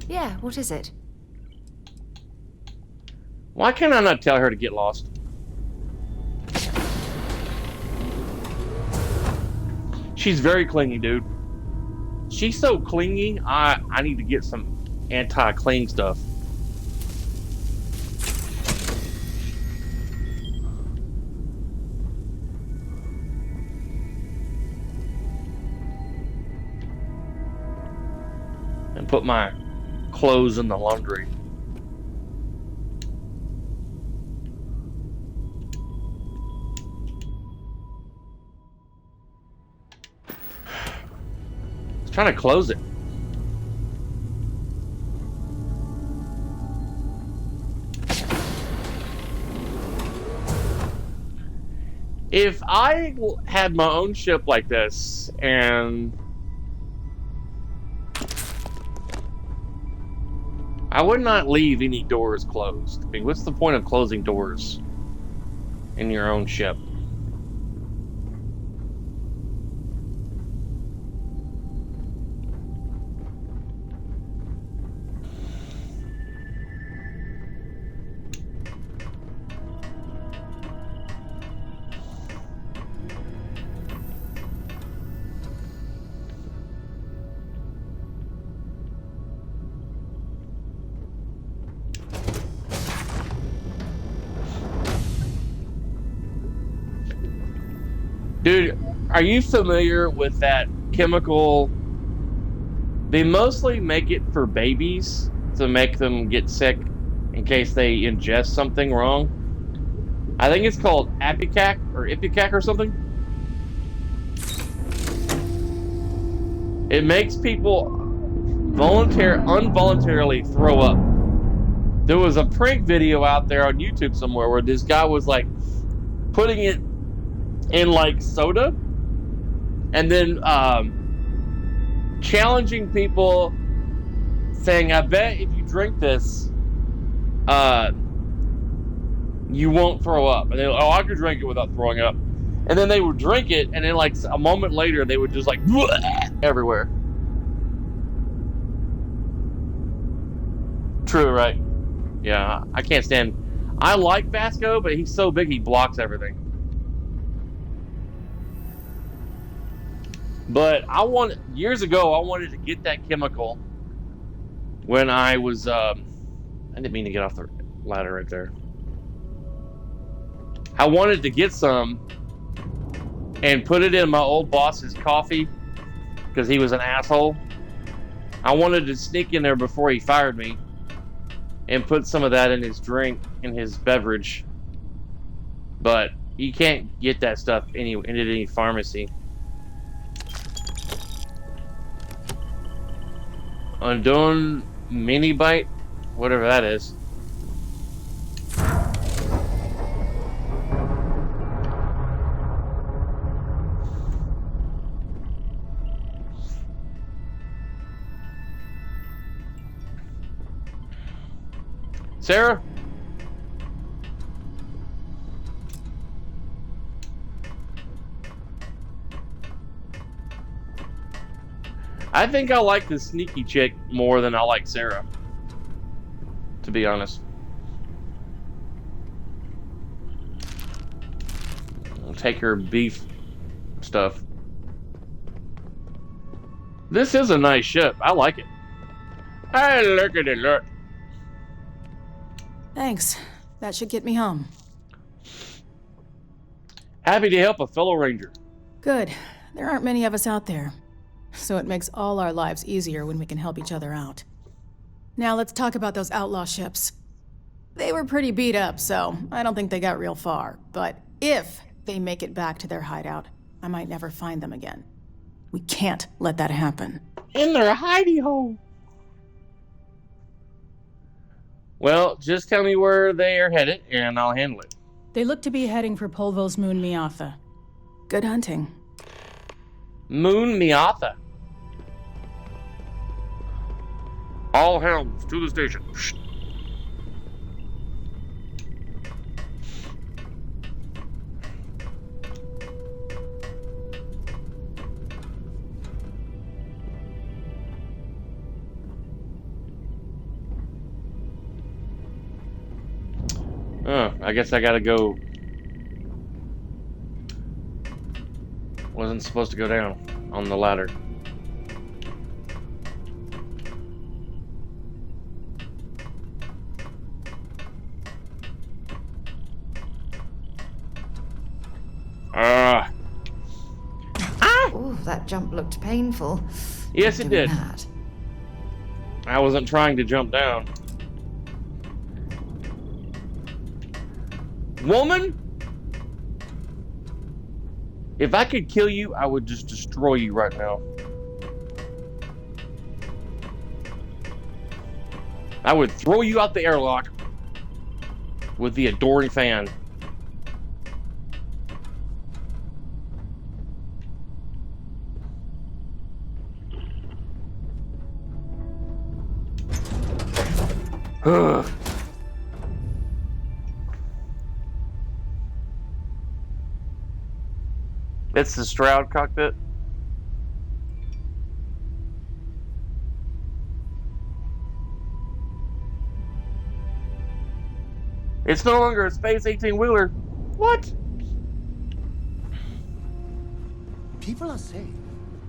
Yeah, what is it? Why can't I not tell her to get lost? She's very clingy, dude. She's so clingy, I need to get some anti-cling stuff. And put my clothes in the laundry. Trying to close it. If I had my own ship like this and I would not leave any doors closed. I mean, what's the point of closing doors in your own ship? Dude, are you familiar with that chemical? They mostly make it for babies to make them get sick in case they ingest something wrong. I think it's called Ipecac or something. It makes people involuntarily throw up. There was a prank video out there on YouTube somewhere where this guy was like putting it in like soda and then challenging people, saying, I bet if you drink this you won't throw up. And they're like, oh, I could drink it without throwing up. And then they would drink it, and then like a moment later they would just like everywhere. True, right? Yeah, I can't stand. I like Vasco, but he's so big he blocks everything. But years ago, I wanted to get that chemical when I was, I didn't mean to get off the ladder right there. I wanted to get some and put it in my old boss's coffee because he was an asshole. I wanted to sneak in there before he fired me and put some of that in his drink, in his beverage. But you can't get that stuff in any pharmacy. Undoing mini bite, whatever that is. Sarah? I think I like the sneaky chick more than I like Sarah, to be honest. I'll take her beef stuff. This is a nice ship. I like it. Hey, look at it, look. Thanks. That should get me home. Happy to help a fellow ranger. Good. There aren't many of us out there, so it makes all our lives easier when we can help each other out. Now let's talk about those outlaw ships. They were pretty beat up, so I don't think they got real far. But if they make it back to their hideout, I might never find them again. We can't let that happen. In their hidey hole. Well, just tell me where they are headed, and I'll handle it. They look to be heading for Polvo's moon Miatha. Good hunting. Moon Miatha. All helms to the station. Shh. I guess I gotta go. Wasn't supposed to go down on the ladder. Ooh, that jump looked painful. Yes, it did. That. I wasn't trying to jump down. Woman? If I could kill you, I would just destroy you right now. I would throw you out the airlock with the adoring fan. Ugh. It's the Stroud cockpit. It's no longer a Space 18-wheeler. What? People are saying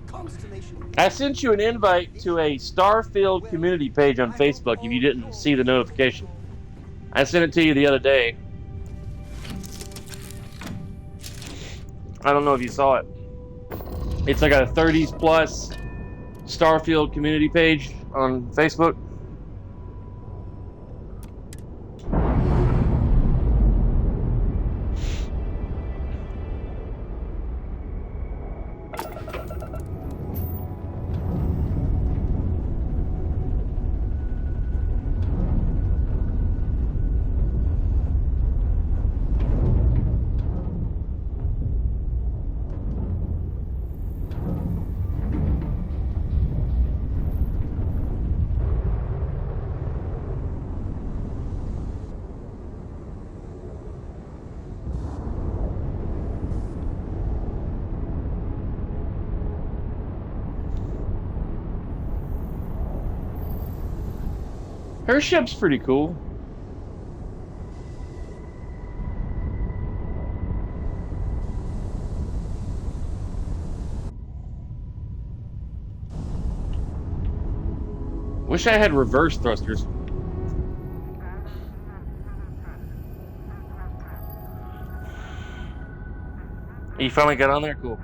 Constellation. I sent you an invite to a StarField community page on Facebook if you didn't see the notification. I sent it to you the other day. I don't know if you saw it. It's like a 30s plus StarField community page on Facebook. Her ship's pretty cool. Wish I had reverse thrusters. You finally got on there? Cool.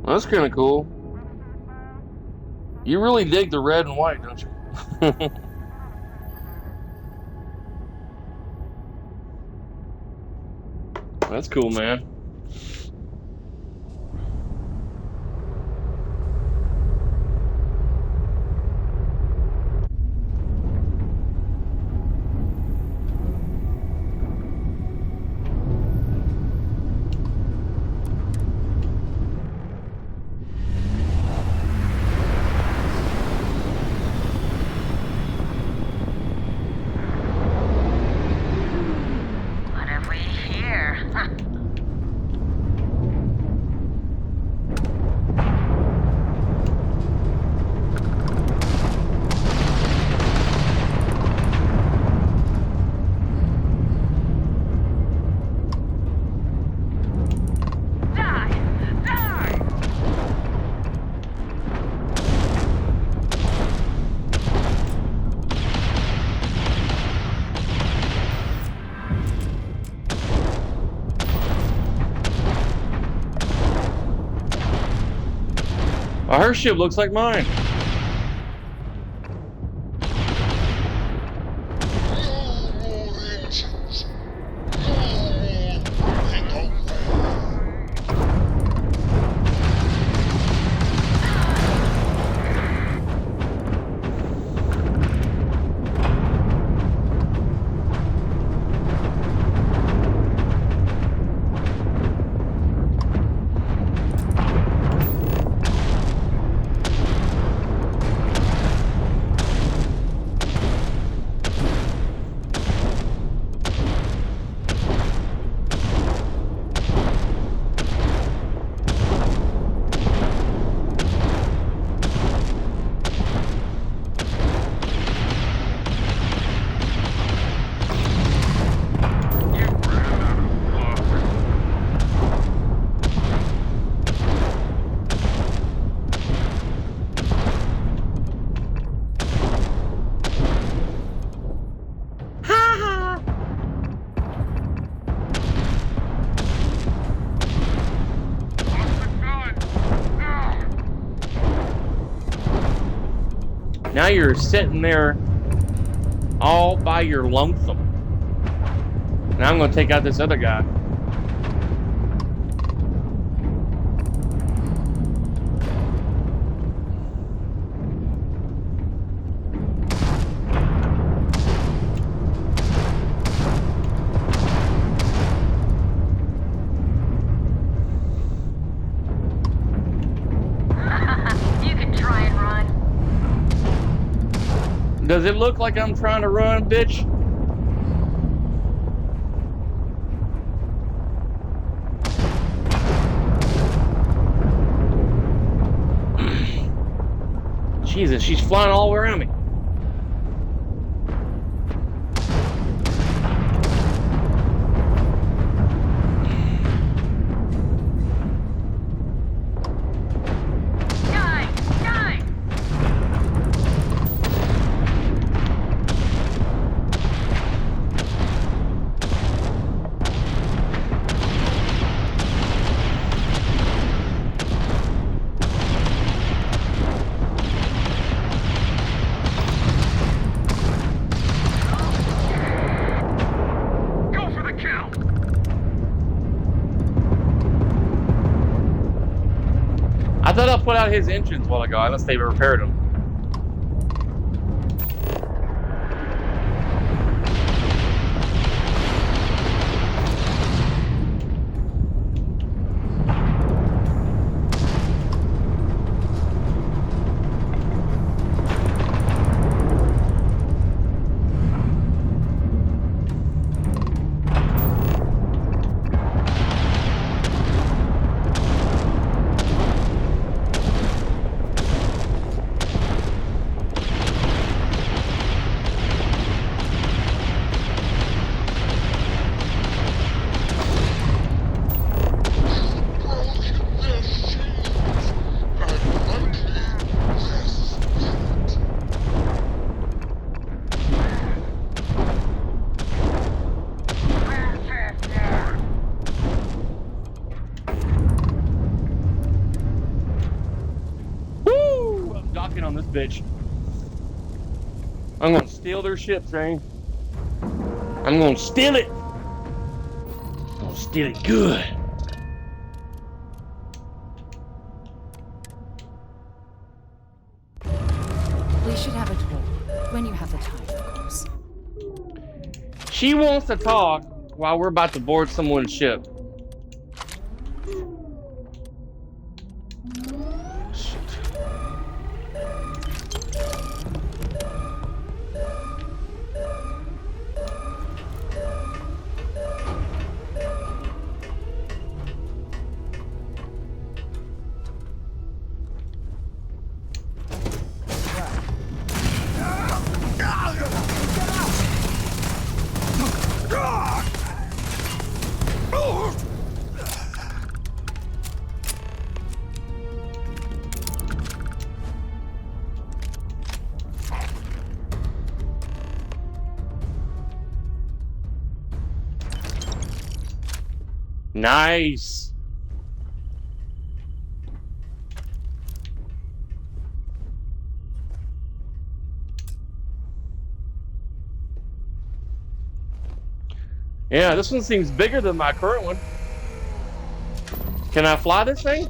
Well, that's kind of cool. You really dig the red and white, don't you? That's cool, man. Her ship looks like mine. Now you're sitting there all by your lonesome. Now I'm going to take out this other guy. Does it look like I'm trying to run, bitch? Jesus, she's flying all around me. I thought I put out his engines a while ago, unless they repaired them. On this bitch. I'm gonna steal their ship train. I'm gonna steal it. I'm gonna steal it good. We should have a talk when you have the time, of course. She wants to talk while we're about to board someone's ship. Nice. Yeah, this one seems bigger than my current one. Can I fly this thing?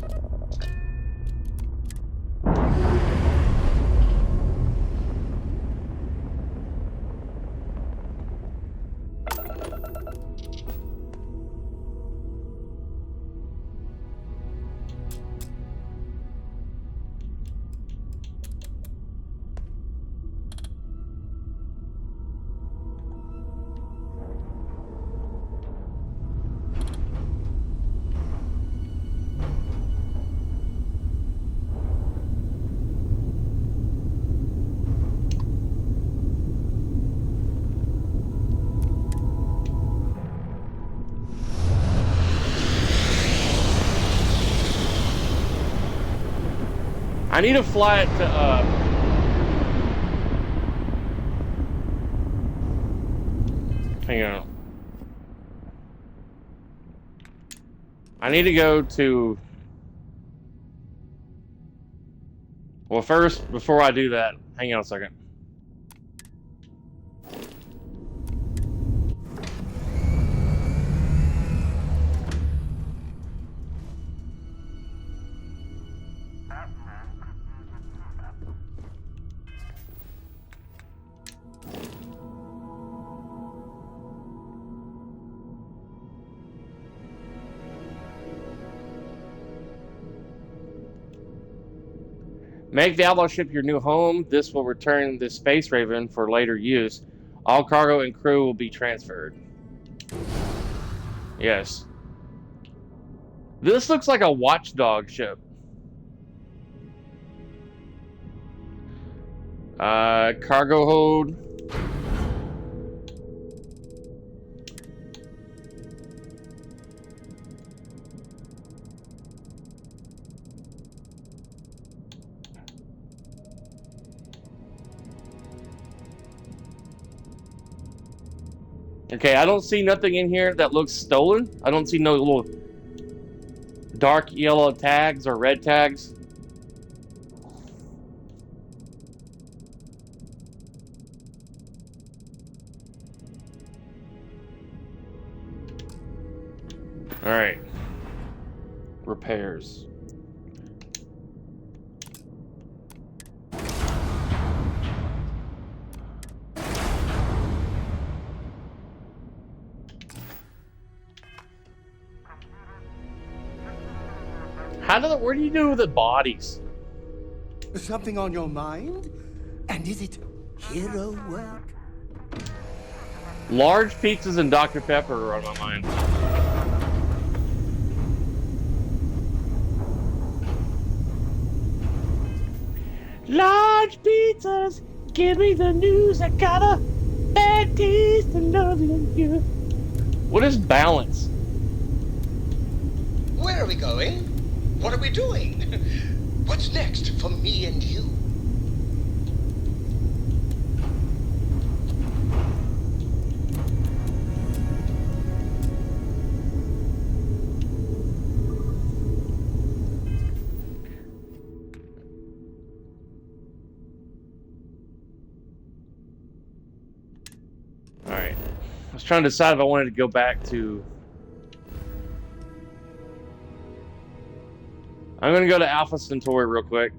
I need to fly it to, hang on. I need to go to, well, first, before I do that, hang on a second. Make the Outlaw ship your new home. This will return the Space Raven for later use. All cargo and crew will be transferred. Yes. This looks like a watchdog ship. Cargo hold. Okay, I don't see nothing in here that looks stolen. I don't see no little dark yellow tags or red tags. All right. Repairs. Where do you do with the bodies? Something on your mind? And is it hero work? Large pizzas and Dr. Pepper are on my mind. Large pizzas, give me the news. I got a bad taste of loving you. What is balance? Where are we going? What are we doing? What's next for me and you? All right. I was trying to decide if I wanted to go back to... I'm going to go to Alpha Centauri real quick.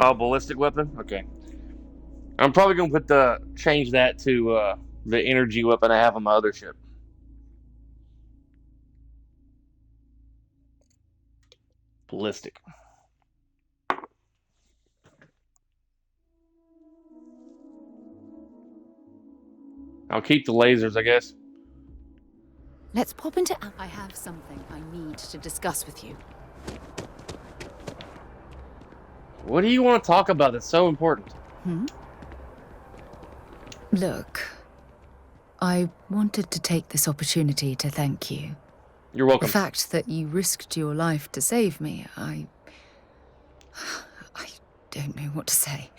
Oh, ballistic weapon? Okay. I'm probably going to change that to the energy weapon I have on my other ship. Ballistic. I'll keep the lasers, I guess. Let's pop into... I have something I need to discuss with you. What do you want to talk about that's so important? Look, I wanted to take this opportunity to thank you. You're welcome. The fact that you risked your life to save me, I don't know what to say.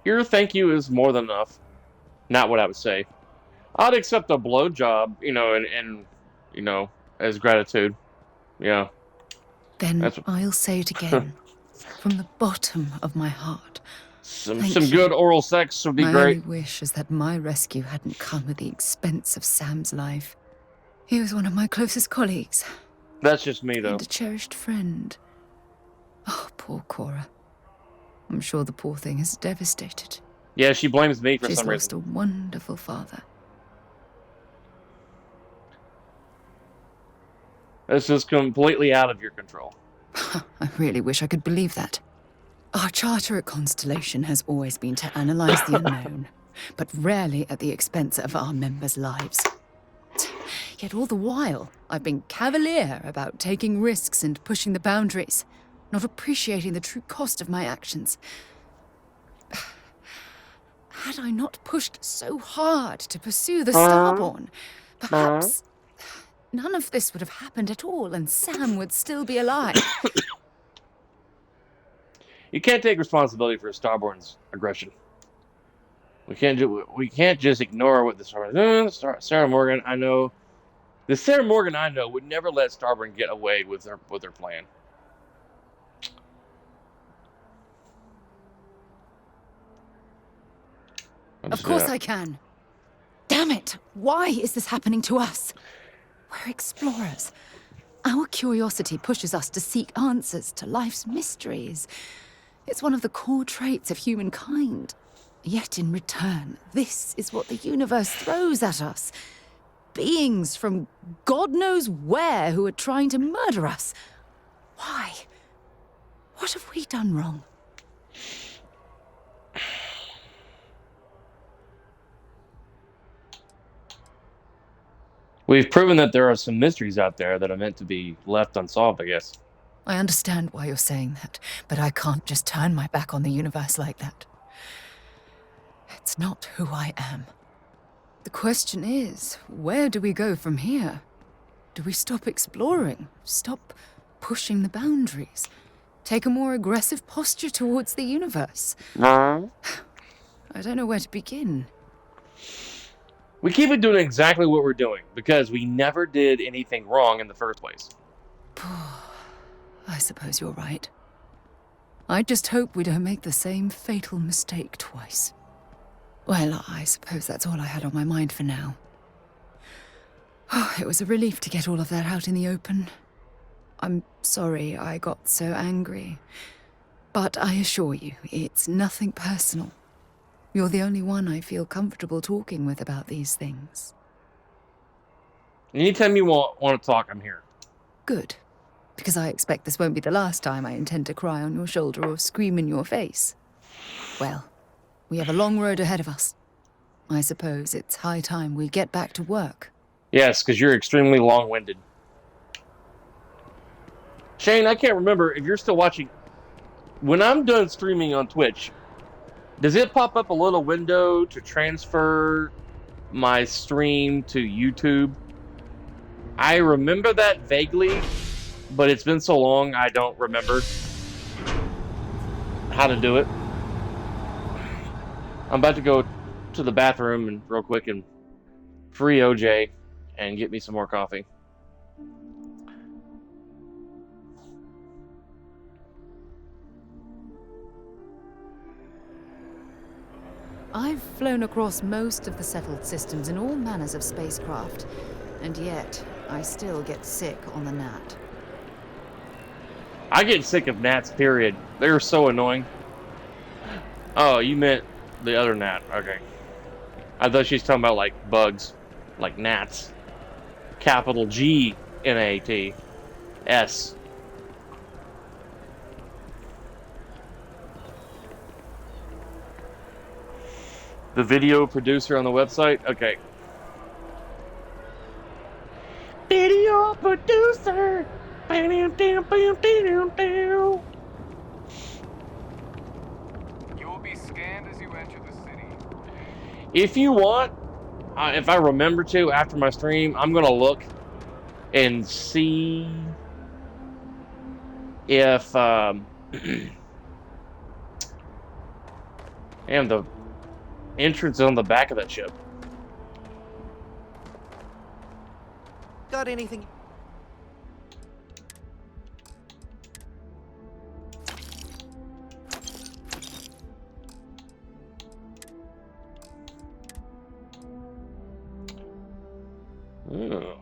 Your thank you is more than enough. Not what I would say. I'd accept a blowjob, and as gratitude. Yeah. Then I'll say it again, from the bottom of my heart. Some good oral sex would be My great. only wish is that my rescue hadn't come at the expense of Sam's life. He was one of my closest colleagues. That's just me, though. And a cherished friend. Oh, poor Cora. I'm sure the poor thing is devastated. Yeah, she blames me for She's some lost reason. a wonderful father. This is completely out of your control. I really wish I could believe that. Our charter at Constellation has always been to analyze the unknown, but rarely at the expense of our members' lives. Yet all the while, I've been cavalier about taking risks and pushing the boundaries. not appreciating the true cost of my actions. Had I not pushed so hard to pursue the Starborn, perhaps none of this would have happened at all, and Sam would still be alive. You can't take responsibility for Starborn's aggression. We can't just ignore what the Sarah Morgan I know. The Sarah Morgan I know would never let Starborn get away with her plan. Of course I can. Damn it! Why is this happening to us? We're explorers. Our curiosity pushes us to seek answers to life's mysteries. It's one of the core traits of humankind. Yet in return, this is what the universe throws at us. Beings from God knows where who are trying to murder us. Why? What have we done wrong? We've proven that there are some mysteries out there that are meant to be left unsolved, I guess. I understand why you're saying that, but I can't just turn my back on the universe like that. It's not who I am. The question is, where do we go from here? Do we stop exploring? Stop pushing the boundaries? Take a more aggressive posture towards the universe? I don't know where to begin. We keep it doing exactly what we're doing, because we never did anything wrong in the first place. I suppose you're right. I just hope we don't make the same fatal mistake twice. Well, I suppose that's all I had on my mind for now. It was a relief to get all of that out in the open. I'm sorry I got so angry. But I assure you, it's nothing personal. You're the only one I feel comfortable talking with about these things. Anytime you want to talk, I'm here. Good. Because I expect this won't be the last time I intend to cry on your shoulder or scream in your face. Well, we have a long road ahead of us. I suppose it's high time we get back to work. Yes, because you're extremely long-winded. Shane, I can't remember if you're still watching. When I'm done streaming on Twitch, does it pop up a little window to transfer my stream to YouTube? I remember that vaguely, but it's been so long I don't remember how to do it. I'm about to go to the bathroom and real quick and free OJ and get me some more coffee. I've flown across most of the settled systems in all manners of spacecraft, and yet I still get sick on the gnat. I get sick of gnats, period. They're so annoying. Oh, you meant the other gnat. Okay. I thought she was talking about, like, bugs. Like gnats. Capital G-N-A-T-S. The video producer on the website? Okay. Video producer! You will be scanned as you enter the city. If you want, if I remember to after my stream, I'm going to look and see if and the entrance on the back of that ship. Got anything? Oh.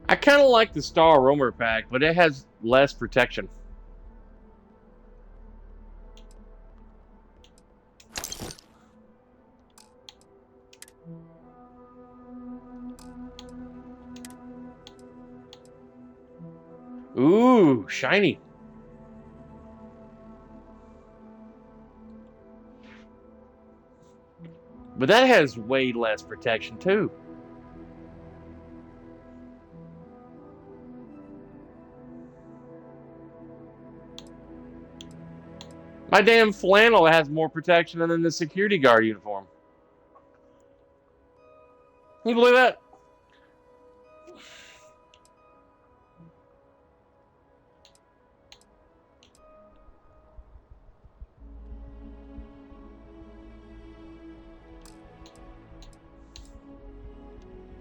I kind of like the Star Roamer pack, but it has less protection. Ooh, shiny. But that has way less protection too. My damn flannel has more protection than the security guard uniform. Can you believe that?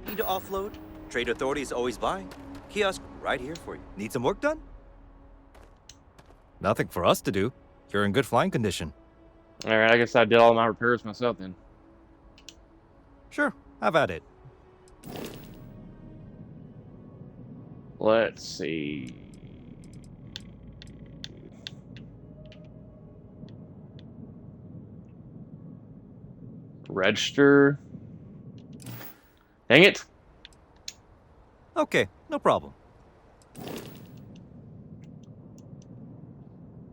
Need to offload? Trade Authority is always buying. Kiosk right here for you. Need some work done? Nothing for us to do. You're in good flying condition. Alright, I guess I did all my repairs myself then. Sure, have at it. Let's see. Register. Dang it. Okay, no problem.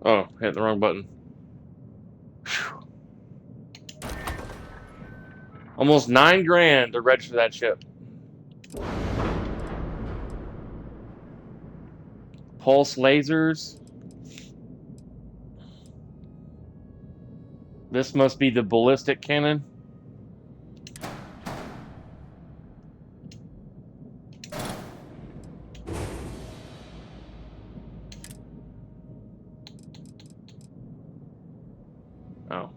Oh, hit the wrong button. Whew. Almost $9 grand to register that ship. Pulse lasers. This must be the ballistic cannon. Oh.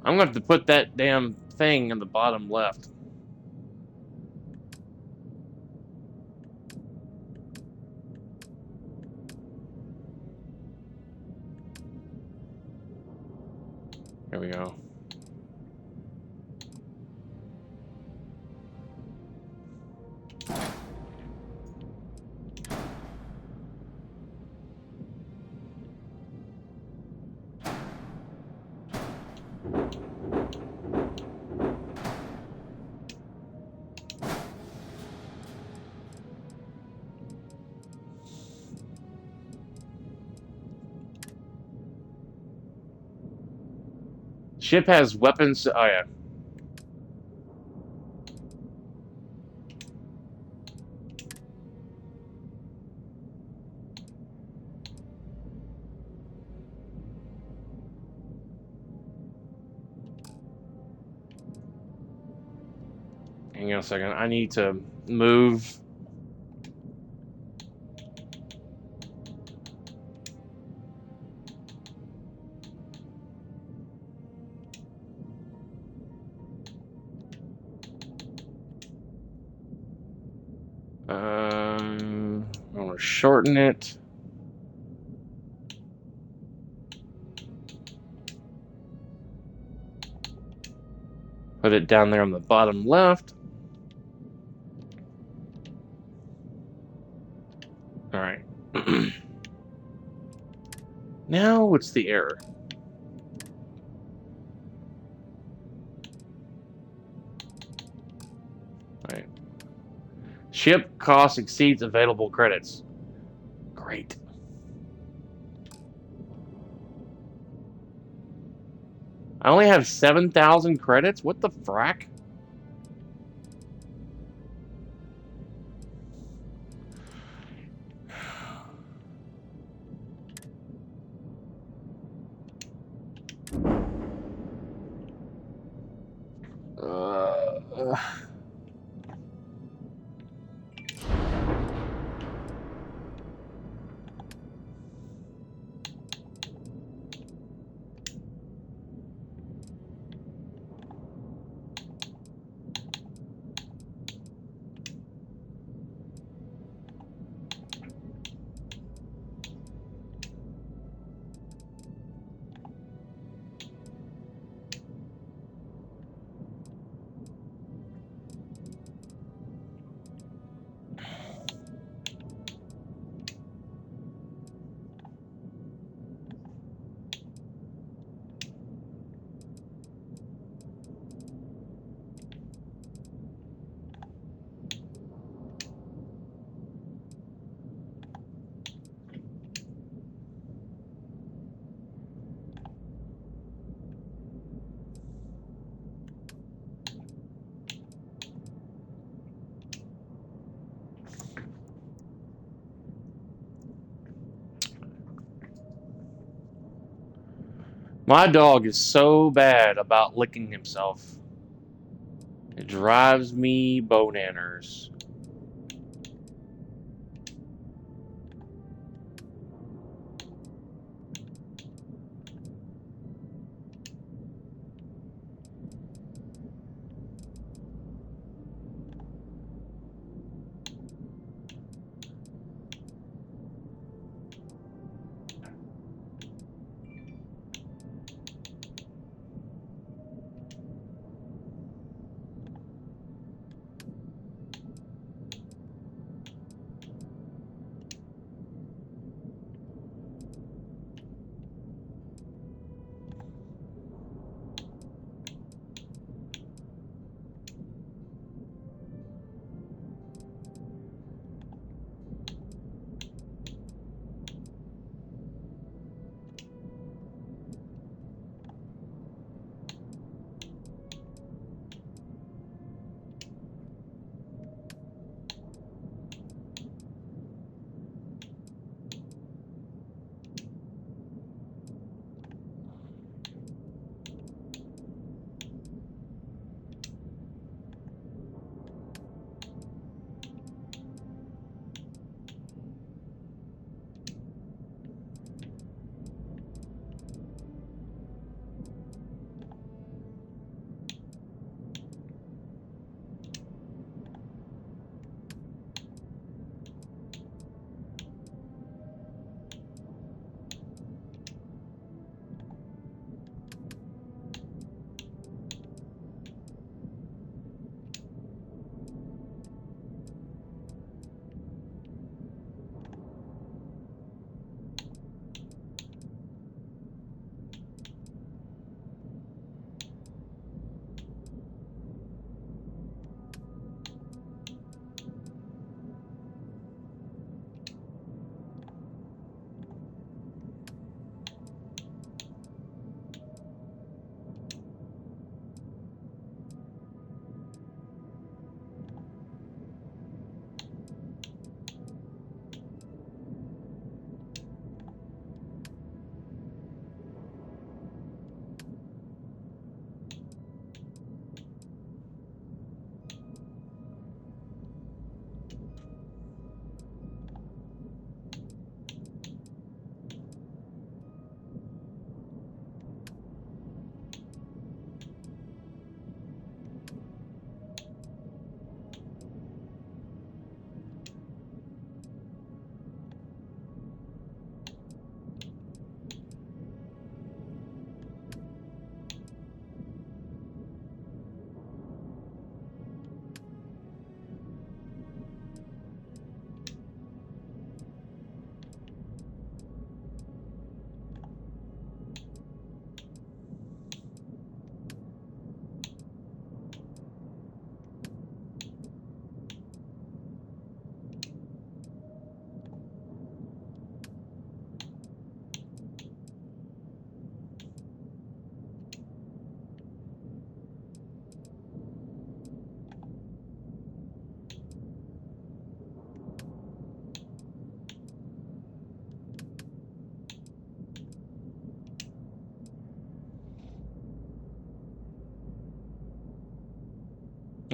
I'm going to have to put that damn thing in the bottom left. Here we go. Ship has weapons. Oh, yeah. Hang on a second. I need to move. I'm going to shorten it. Put it down there on the bottom left. All right. Now, what's the error? All right. Ship cost exceeds available credits. Great. I only have 7,000 credits? What the frack? My dog is so bad about licking himself. It drives me bonanners.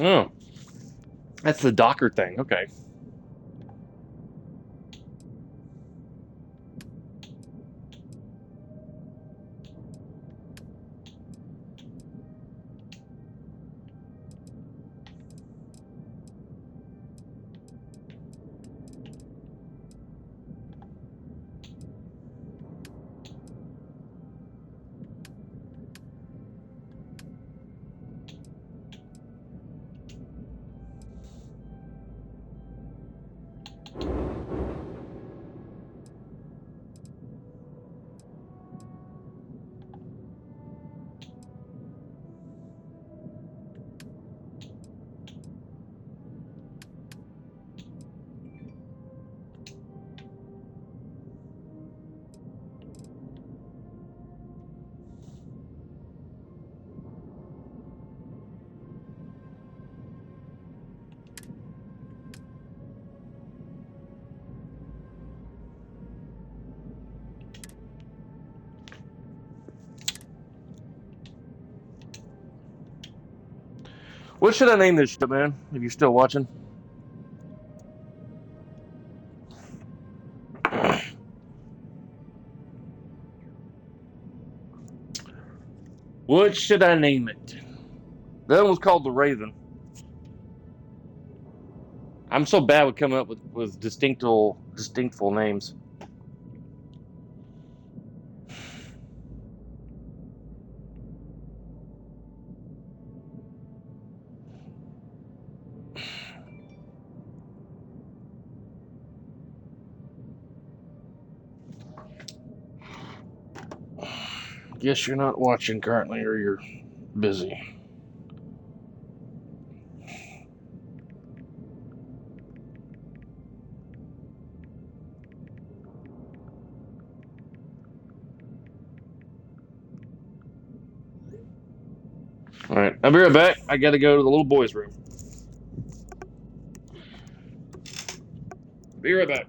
Oh, that's the Docker thing. Okay. What should I name this ship, man? If you're still watching. What should I name it? That one was called the Raven. I'm so bad with coming up with distinctful names. Guess you're not watching currently, or you're busy. All right, I'll be right back. I got to go to the little boy's room. Be right back.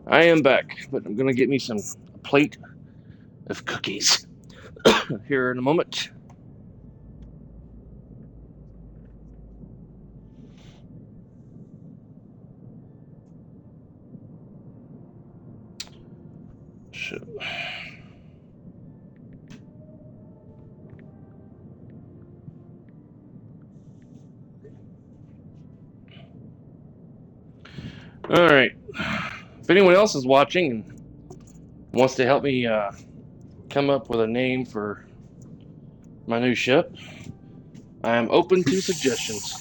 I am back, but I'm gonna get me some plate of cookies here in a moment. So. All right. If anyone else is watching and wants to help me come up with a name for my new ship, I am open to suggestions.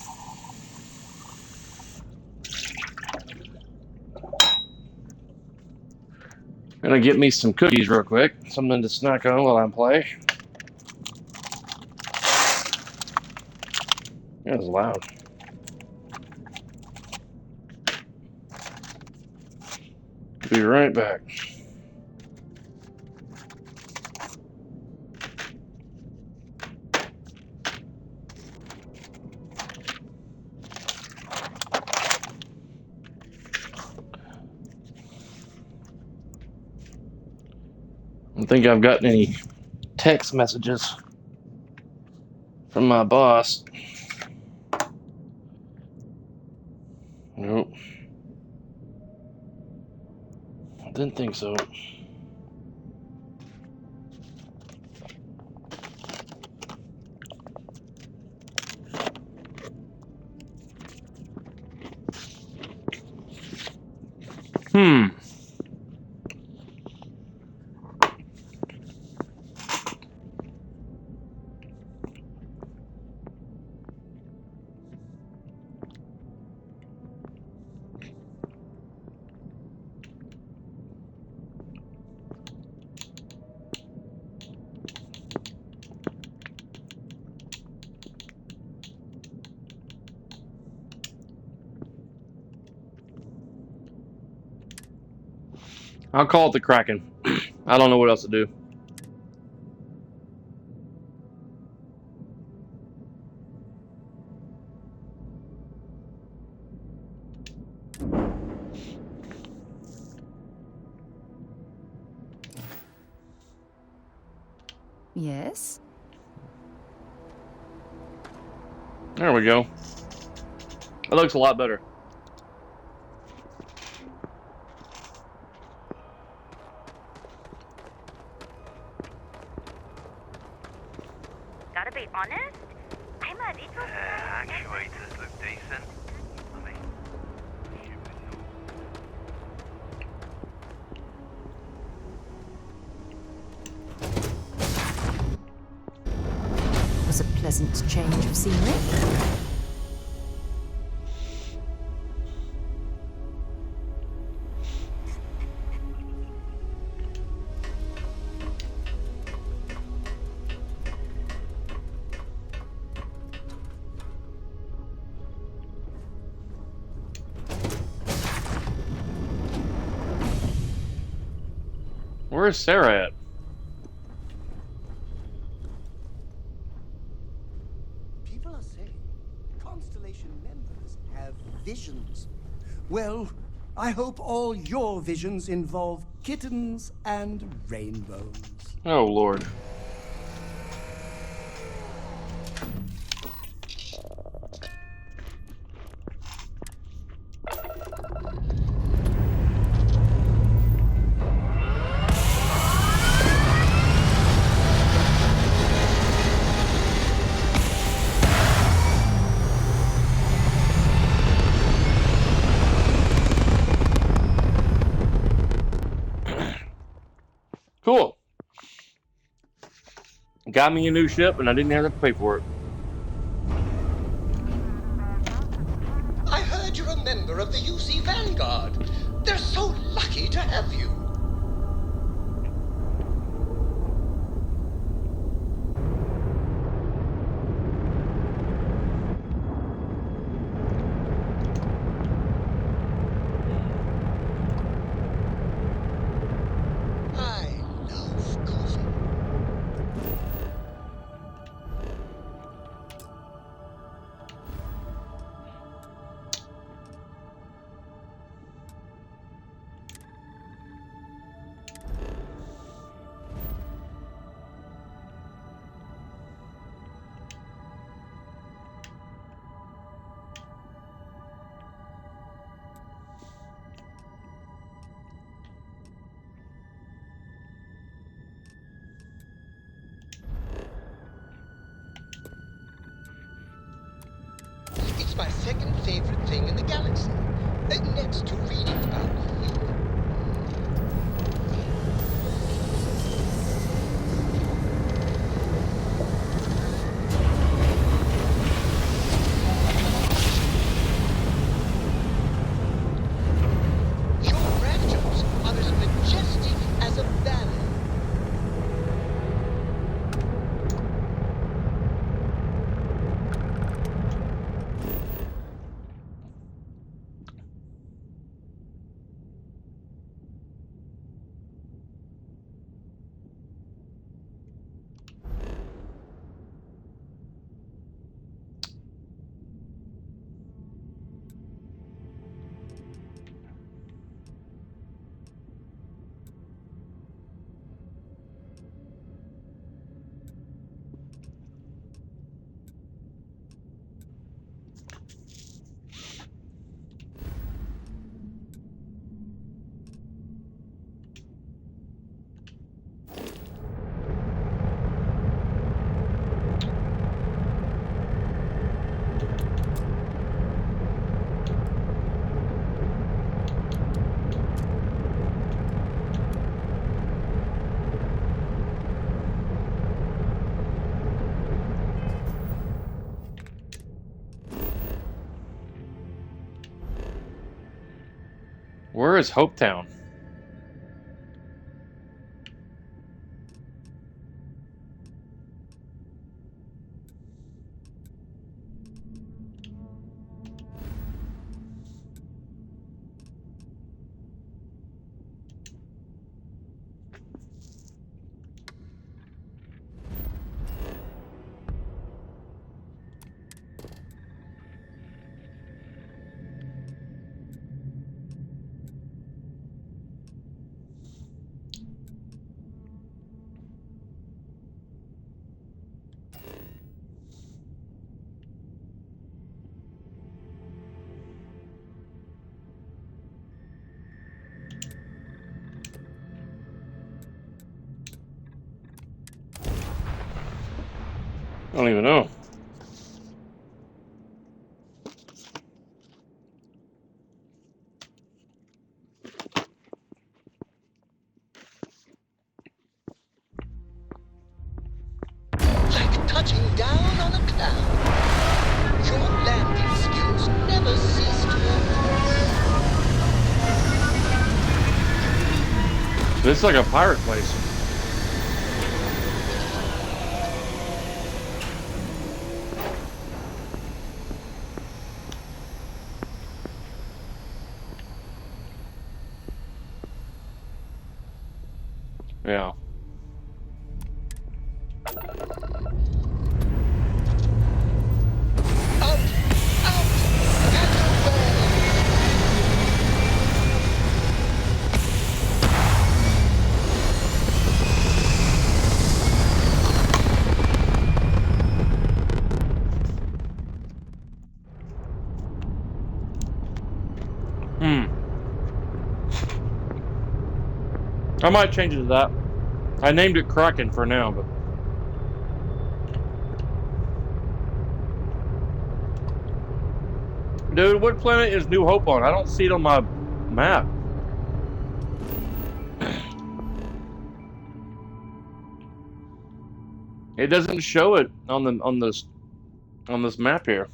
Gonna get me some cookies real quick, something to snack on while I play. That was loud. Be right back. I don't think I've gotten any text messages from my boss. Nope. I didn't think so. I'll call it the Kraken. I don't know what else to do. Yes? There we go. That looks a lot better. Gotta be honest, I'm a little... Actuators look decent. I mean, Was a pleasant change of scenery. Where's Sarah at? People are saying Constellation members have visions. Well, I hope all your visions involve kittens and rainbows. Oh, Lord. Cool. Got me a new ship, and I didn't have to pay for it. I heard you're a member of the UC Vanguard. They're so lucky to have you. I love coffee. It's my second favorite thing in the galaxy, next to reading about you. Your raptors are as majestic as a ballet. Where is Hopetown? I don't even know. Like touching down on a cloud. Your landing skills never cease to amaze. This is like a pirate place. Yeah. I might change it to that. I named it Kraken for now, but dude, what planet is New Hope on? I don't see it on my map. It doesn't show it on this map here.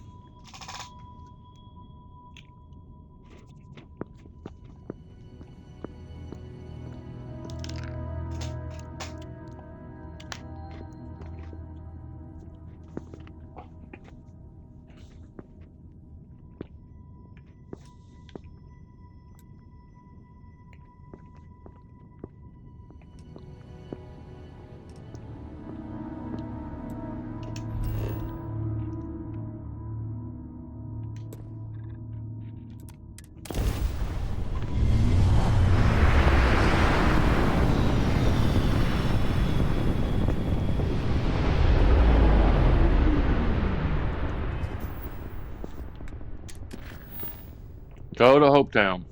Go to Hopetown.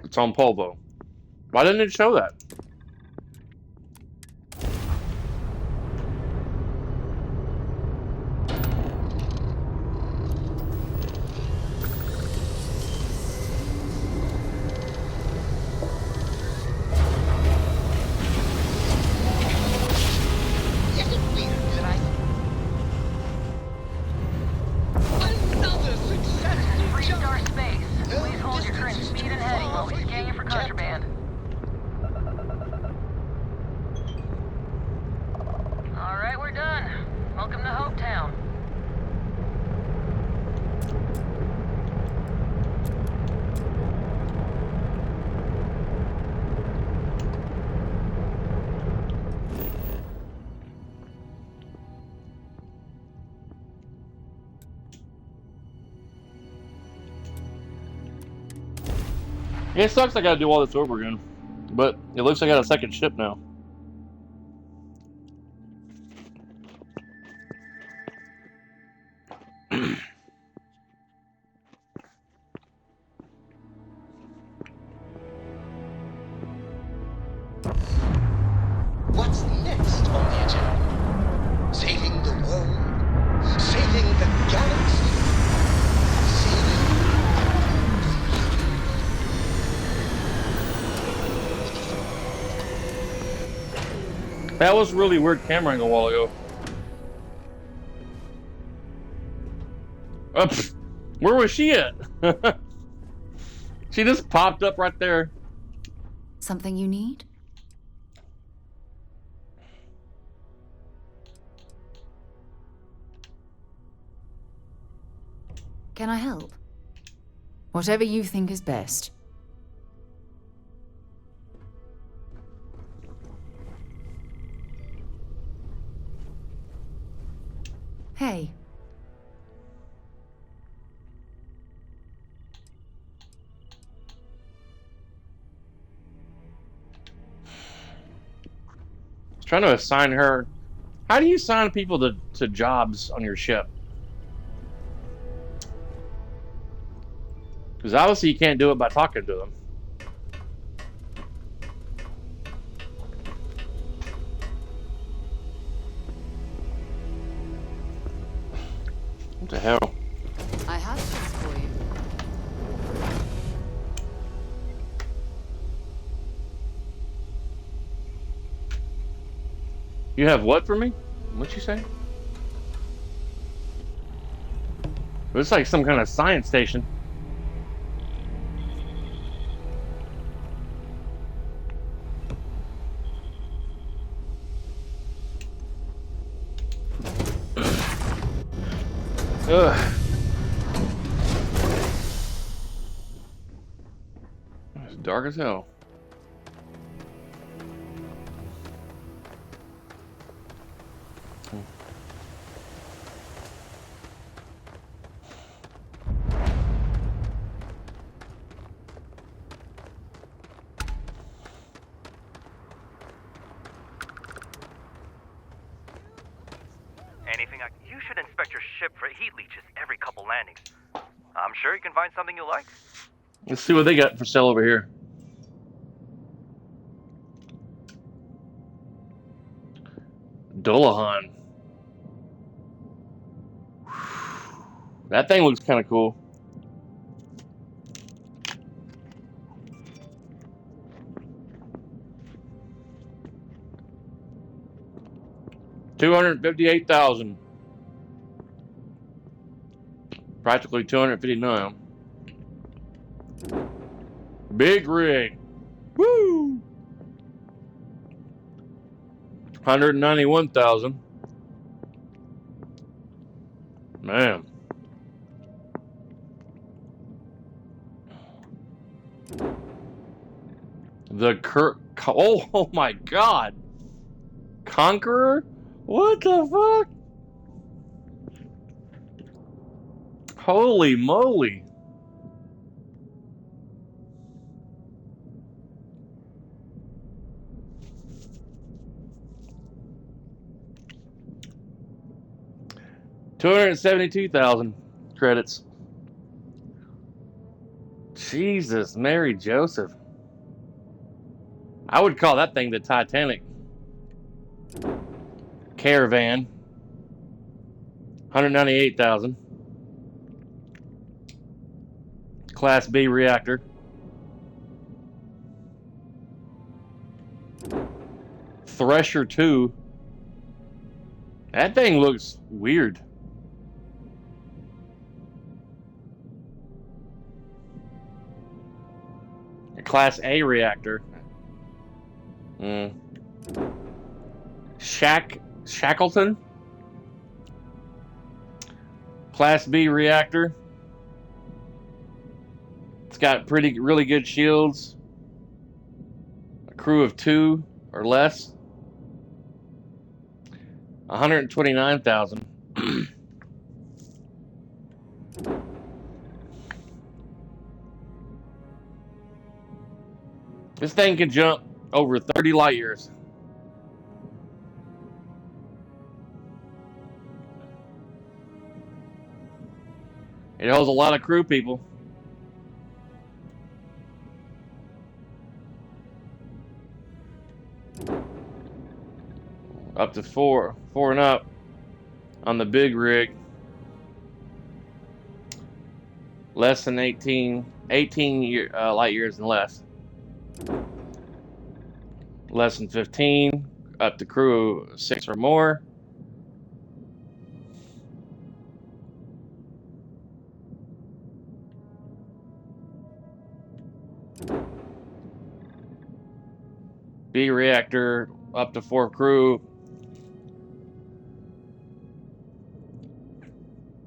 It's on Polvo. Why didn't it show that? It sucks I gotta do all this over again. But it looks like I got a second ship now. What's next on the agenda? Saving the world? Saving the galaxy? That was really weird camera angle a while ago. Where was she at? She just popped up right there. Something you need? Can I help? Whatever you think is best. Hey. I was trying to assign her. How do you assign people to jobs on your ship? Because obviously you can't do it by talking to them. What the hell? I have this for you. You have what for me? What'd you say? It's like some kind of science station. Ugh. It's dark as hell. Anything you should inspect your ship for heat leeches every couple landings. I'm sure you can find something you like. Let's see what they got for sale over here. Dullahan. That thing looks kind of cool. $258,000. Practically 259. Big rig. Woo! 191,000. Man. The oh my God. Conqueror? What the fuck? Holy moly. $272,000 credits. Jesus, Mary Joseph. I would call that thing the Titanic. Caravan. 198,000. Class B reactor. Thresher 2. That thing looks weird. A Class A reactor. Shackleton. Class B reactor. It's got really good shields. A crew of 2 or less. 129,000. This thing can jump over 30 light years. It holds a lot of crew people. Up to four and up on the big rig. Less than 18 light years and less. Less than 15, up to crew 6 or more. B reactor, up to 4 crew.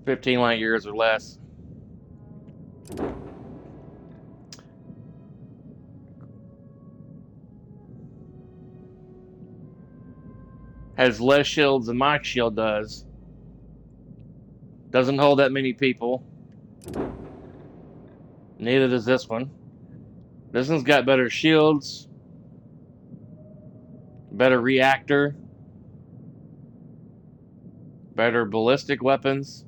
15 light years or less. Has less shields than my shield does. Doesn't hold that many people. Neither does this one. This one's got better shields. Better reactor. Better ballistic weapons.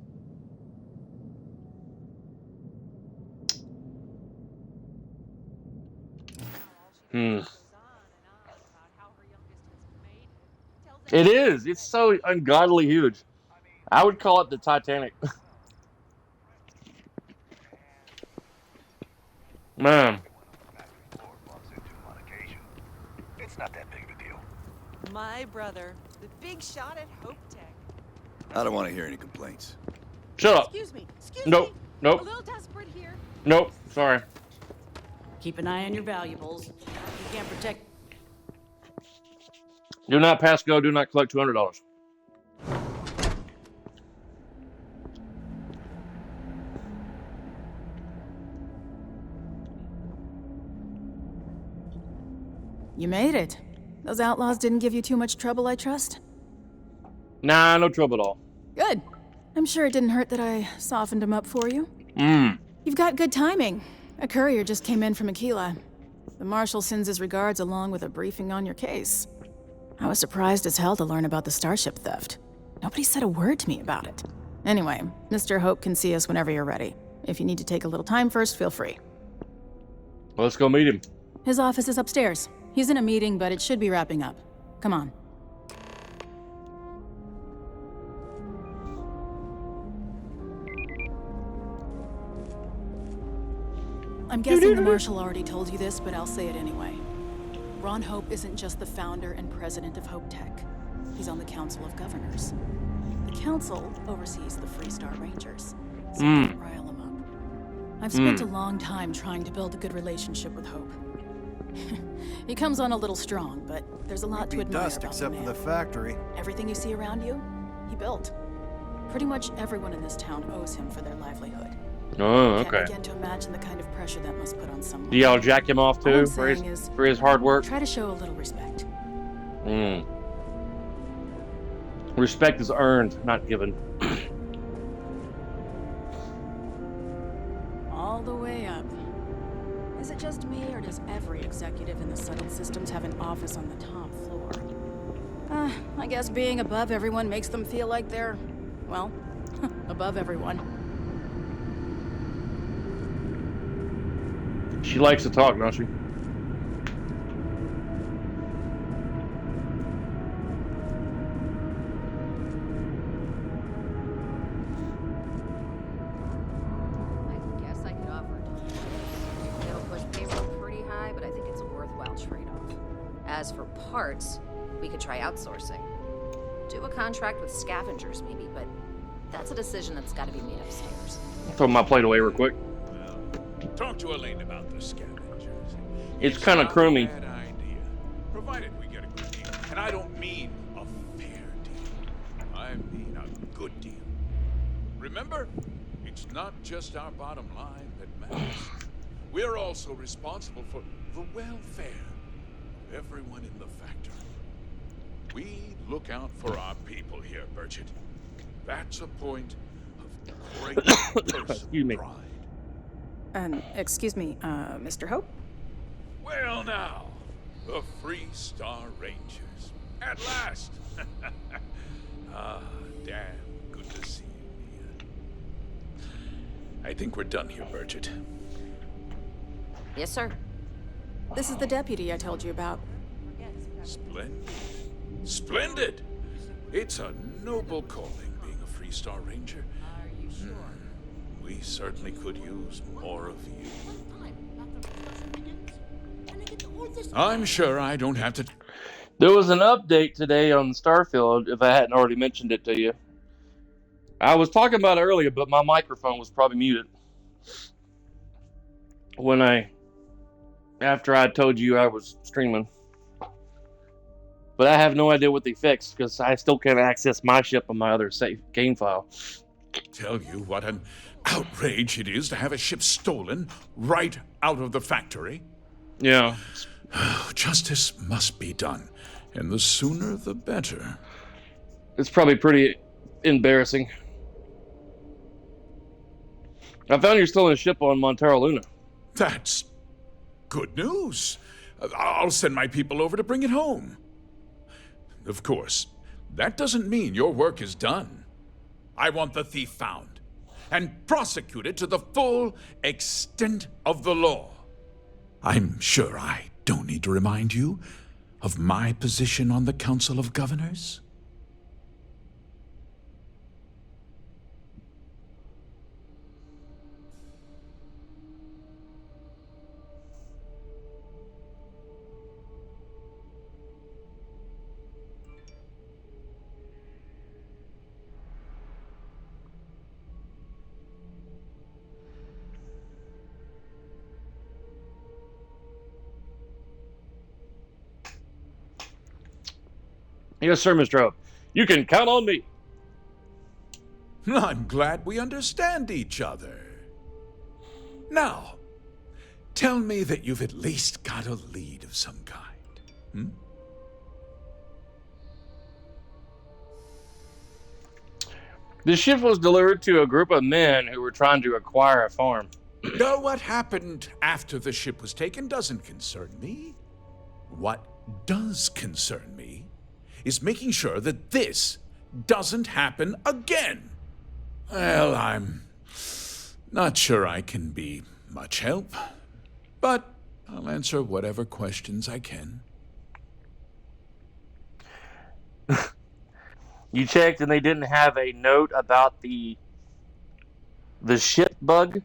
It is. It's so ungodly huge. I would call it the Titanic. Man. It's not that big of a deal. My brother, the big shot at Hope Tech. I don't want to hear any complaints. Shut up. Excuse me. Nope. A Nope. little desperate here. Nope. Sorry. Keep an eye on your valuables. You can't protect. Do not pass go. Do not collect $200. You made it. Those outlaws didn't give you too much trouble, I trust? Nah, no trouble at all. Good. I'm sure it didn't hurt that I softened them up for you. Mmm. You've got good timing. A courier just came in from Aquila. The Marshal sends his regards along with a briefing on your case. I was surprised as hell to learn about the starship theft. Nobody said a word to me about it. Anyway, Mr. Hope can see us whenever you're ready. If you need to take a little time first, feel free. Well, let's go meet him. His office is upstairs. He's in a meeting, but it should be wrapping up. Come on. I'm guessing the Marshal already told you this, but I'll say it anyway. Ron Hope isn't just the founder and president of Hope Tech. He's on the Council of Governors. The Council oversees the Freestar Rangers. So don't rile him up. I've spent a long time trying to build a good relationship with Hope. He comes on a little strong, but there's a lot to admire dust about except the for man. the factory. Everything you see around you, he built. Pretty much everyone in this town owes him for their livelihood. Oh, Can't okay. begin to imagine the kind of pressure that must put on someone. Do y'all jack him off All I'm too for saying his is, hard work? Try to show a little respect. Respect is earned, not given. All the way up. Is it just me, or does every executive in the settled systems have an office on the top floor? I guess being above everyone makes them feel like they're, well, above everyone. She likes to talk, don't she? I guess I could offer it. It'll push payroll pretty high, but I think it's a worthwhile trade-off. As for parts, we could try outsourcing. Do a contract with scavengers, maybe, but that's a decision that's got to be made upstairs. Throw my plate away real quick. Talk to Elaine about the scavengers. It's kind of croomy. Not a bad idea, provided we get a good deal. And I don't mean a fair deal. I mean a good deal. Remember, it's not just our bottom line that matters. We're also responsible for the welfare of everyone in the factory. We look out for our people here, Burchett. That's a point of great personal pride. Excuse me, Mr. Hope? Well now, the Freestar Rangers. At last! Ah, damn good to see you, Mia. I think we're done here, Burchett. Yes, sir. This is the deputy I told you about. Splendid. Splendid! It's a noble calling being a Freestar Ranger. We certainly could use more of you. I'm sure I don't have to... There was an update today on StarField, if I hadn't already mentioned it to you. I was talking about it earlier, but my microphone was probably muted. After I told you I was streaming. But I have no idea what they fixed, because I still can't access my ship on my other safe game file. Tell you what an outrage it is to have a ship stolen right out of the factory. Yeah. Justice must be done, and the sooner the better. It's probably pretty embarrassing. I found you're still in a ship on Montero Luna. That's good news. I'll send my people over to bring it home. Of course, that doesn't mean your work is done. I want the thief found and prosecuted to the full extent of the law. I'm sure I don't need to remind you of my position on the Council of Governors. Yes, sir, Mr. Hope. You can count on me. I'm glad we understand each other. Now, tell me that you've at least got a lead of some kind. Hmm? The ship was delivered to a group of men who were trying to acquire a farm. No, what happened after the ship was taken doesn't concern me. What does concern me is making sure that this doesn't happen again. Well, I'm not sure I can be much help, but I'll answer whatever questions I can. You checked and they didn't have a note about the ship bug?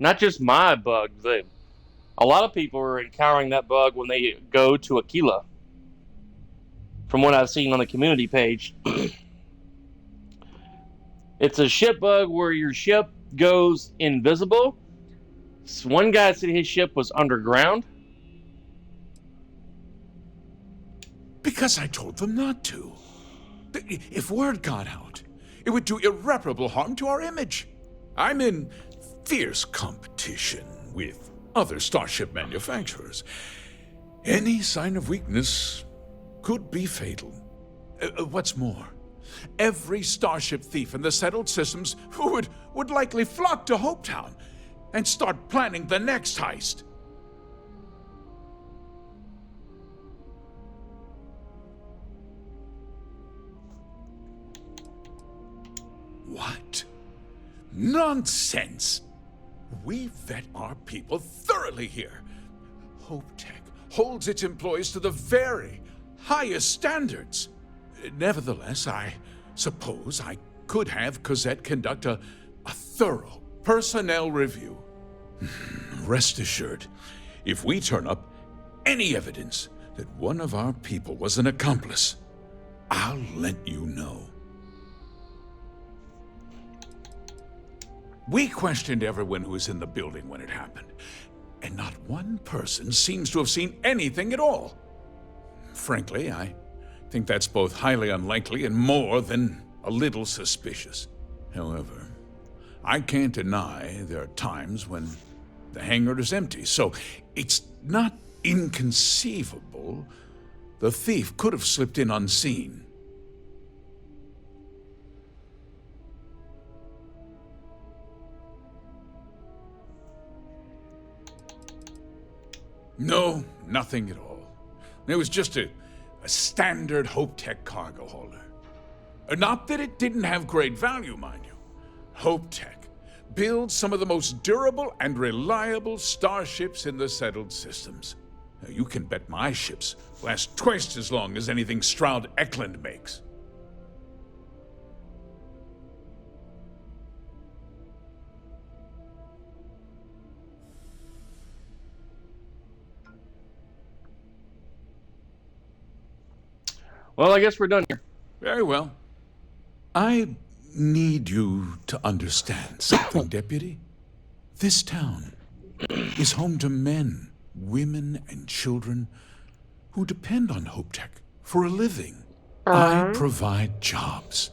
Not just my bug. A lot of people are encountering that bug when they go to Aquila. From what I've seen on the community page. It's a ship bug where your ship goes invisible. So one guy said his ship was underground. Because I told them not to. If word got out, it would do irreparable harm to our image. I'm in fierce competition with other starship manufacturers. Any sign of weakness could be fatal. What's more, every starship thief in the settled systems would likely flock to Hopetown and start planning the next heist. What? Nonsense! We vet our people thoroughly here. HopeTech holds its employees to the very highest standards. Nevertheless, I suppose I could have Cosette conduct a thorough personnel review. Rest assured, if we turn up any evidence that one of our people was an accomplice, I'll let you know. We questioned everyone who was in the building when it happened, and not one person seems to have seen anything at all. Frankly, I think that's both highly unlikely and more than a little suspicious. However, I can't deny there are times when the hangar is empty, so it's not inconceivable the thief could have slipped in unseen. No, nothing at all. It was just a standard HopeTech cargo holder. Not that it didn't have great value, mind you. HopeTech builds some of the most durable and reliable starships in the settled systems. Now, you can bet my ships last twice as long as anything Stroud Eklund makes. Well, I guess we're done here. Very well. I need you to understand something, Deputy. This town is home to men, women, and children who depend on HopeTech for a living. I provide jobs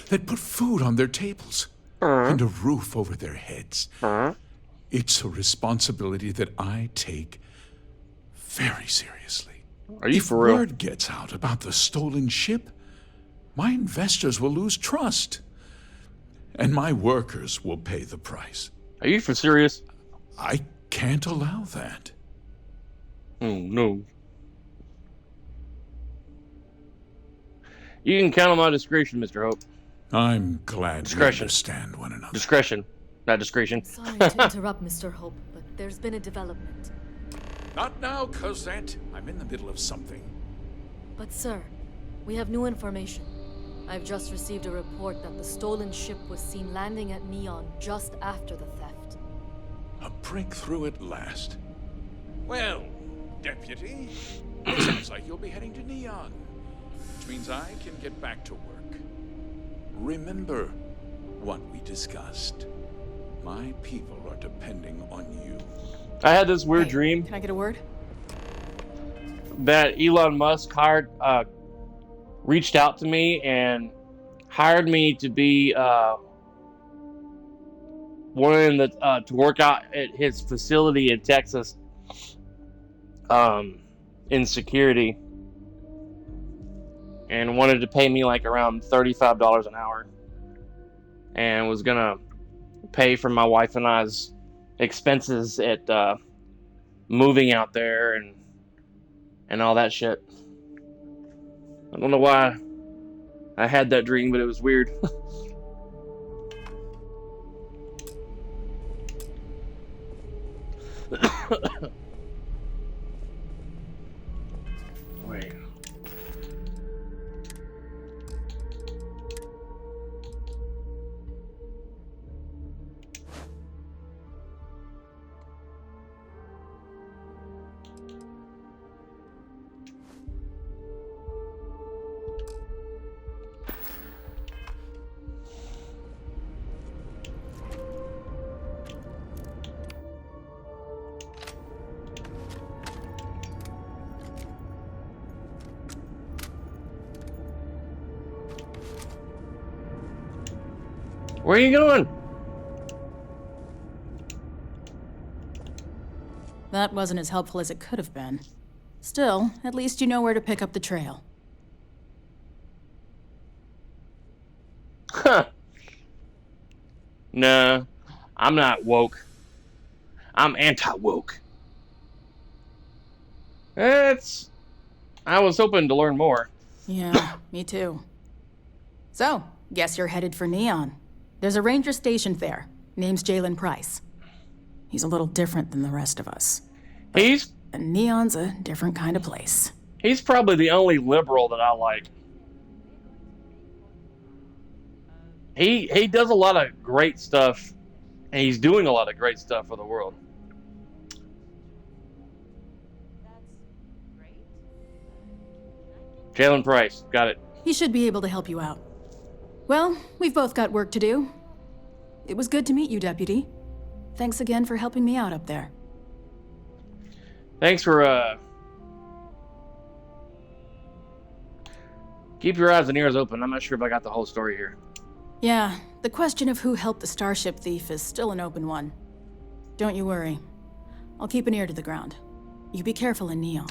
that put food on their tables and a roof over their heads. It's a responsibility that I take very seriously. Are you for real? If word gets out about the stolen ship, my investors will lose trust, and my workers will pay the price. Are you for serious? I can't allow that. Oh, no. You can count on my discretion, Mr. Hope. I'm glad we understand one another. Discretion, not discretion. Sorry to interrupt, Mr. Hope, but there's been a development. Not now, Cosette. I'm in the middle of something. But sir, we have new information. I've just received a report that the stolen ship was seen landing at Neon just after the theft. A breakthrough at last. Well, Deputy, it sounds like you'll be heading to Neon, which means I can get back to work. Remember what we discussed. My people are depending on you. I had this weird dream. Can I get a word? That Elon Musk hired reached out to me and hired me to be one of the to work out at his facility in Texas, in security, and wanted to pay me like around $35 an hour, and was gonna pay for my wife and I's expenses at moving out there and all that shit. I don't know why I had that dream, but it was weird. Wait. Where are you going? That wasn't as helpful as it could have been. Still, at least you know where to pick up the trail. Huh. Nah, I'm not woke. I'm anti-woke. I was hoping to learn more. Yeah, me too. So, guess you're headed for Neon. There's a ranger stationed there. Name's Jalen Price. He's a little different than the rest of us. And Neon's a different kind of place. He's probably the only liberal that I like. He does a lot of great stuff, and he's doing a lot of great stuff for the world. Jalen Price, got it. He should be able to help you out. Well, we've both got work to do. It was good to meet you, Deputy. Thanks again for helping me out up there. Thanks for, keep your eyes and ears open. I'm not sure if I got the whole story here. Yeah, the question of who helped the Starship thief is still an open one. Don't you worry. I'll keep an ear to the ground. You be careful in Neon.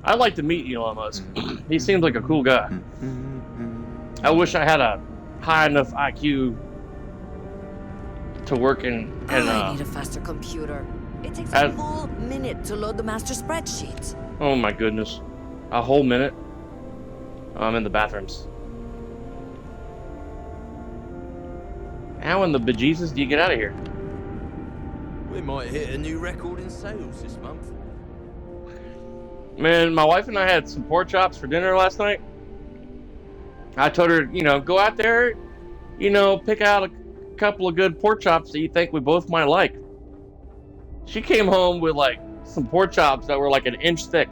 I'd like to meet Elon Musk. He seems like a cool guy. I wish I had a high enough IQ to work in. I need a faster computer. It takes a full minute to load the master spreadsheet. Oh my goodness. A whole minute? I'm in the bathrooms. How in the bejesus do you get out of here? We might hit a new record in sales this month. Man, my wife and I had some pork chops for dinner last night. I told her, go out there, pick out a couple of good pork chops that you think we both might like. She came home with like some pork chops that were like an inch thick.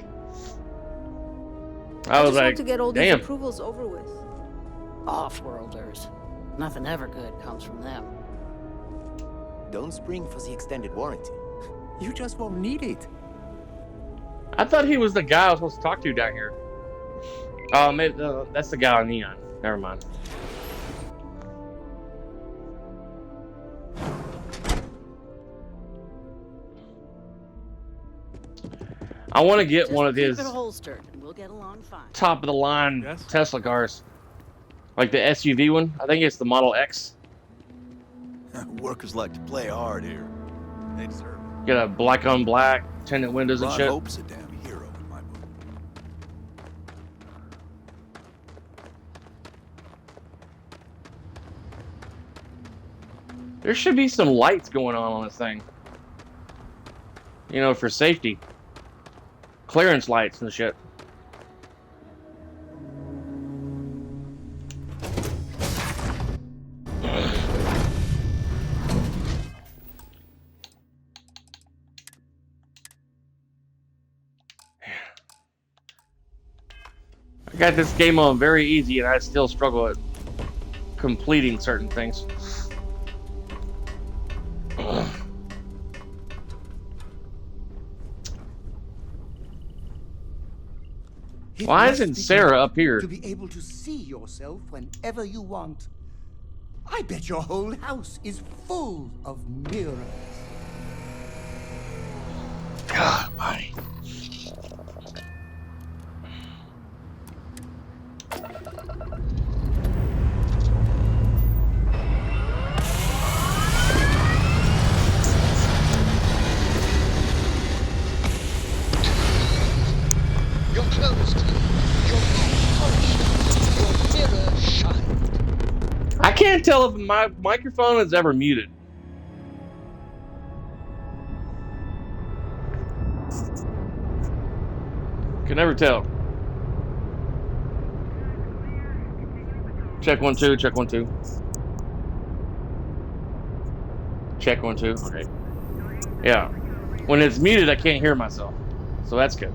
I was just like, want to get all these damn. approvals over with. Off-worlders. Nothing ever good comes from them. Don't spring for the extended warranty. You just won't need it. I thought he was the guy I was supposed to talk to down here. Oh, maybe that's the guy on Neon. Never mind. I want to get one of his Keep it holstered, and we'll get along fine. top of the line Tesla cars, like the SUV one. I think it's the Model X. Workers like to play hard here. They deserve it. Get a black on black, tinted windows and Ron shit. Hope's a damn hero in my book. There should be some lights going on this thing. For safety. Clearance lights and shit. I got this game on very easy, and I still struggle at completing certain things. Why must isn't be Sarah good up here? to be able to see yourself whenever you want. I bet your whole house is full of mirrors. God, my. Your clothes clean, your boots polished, your mirror shined. I can't tell if my microphone is ever muted. Can never tell. Check 1 2, check 1 2. Check 1 2. Okay. Yeah. When it's muted, I can't hear myself. So that's good.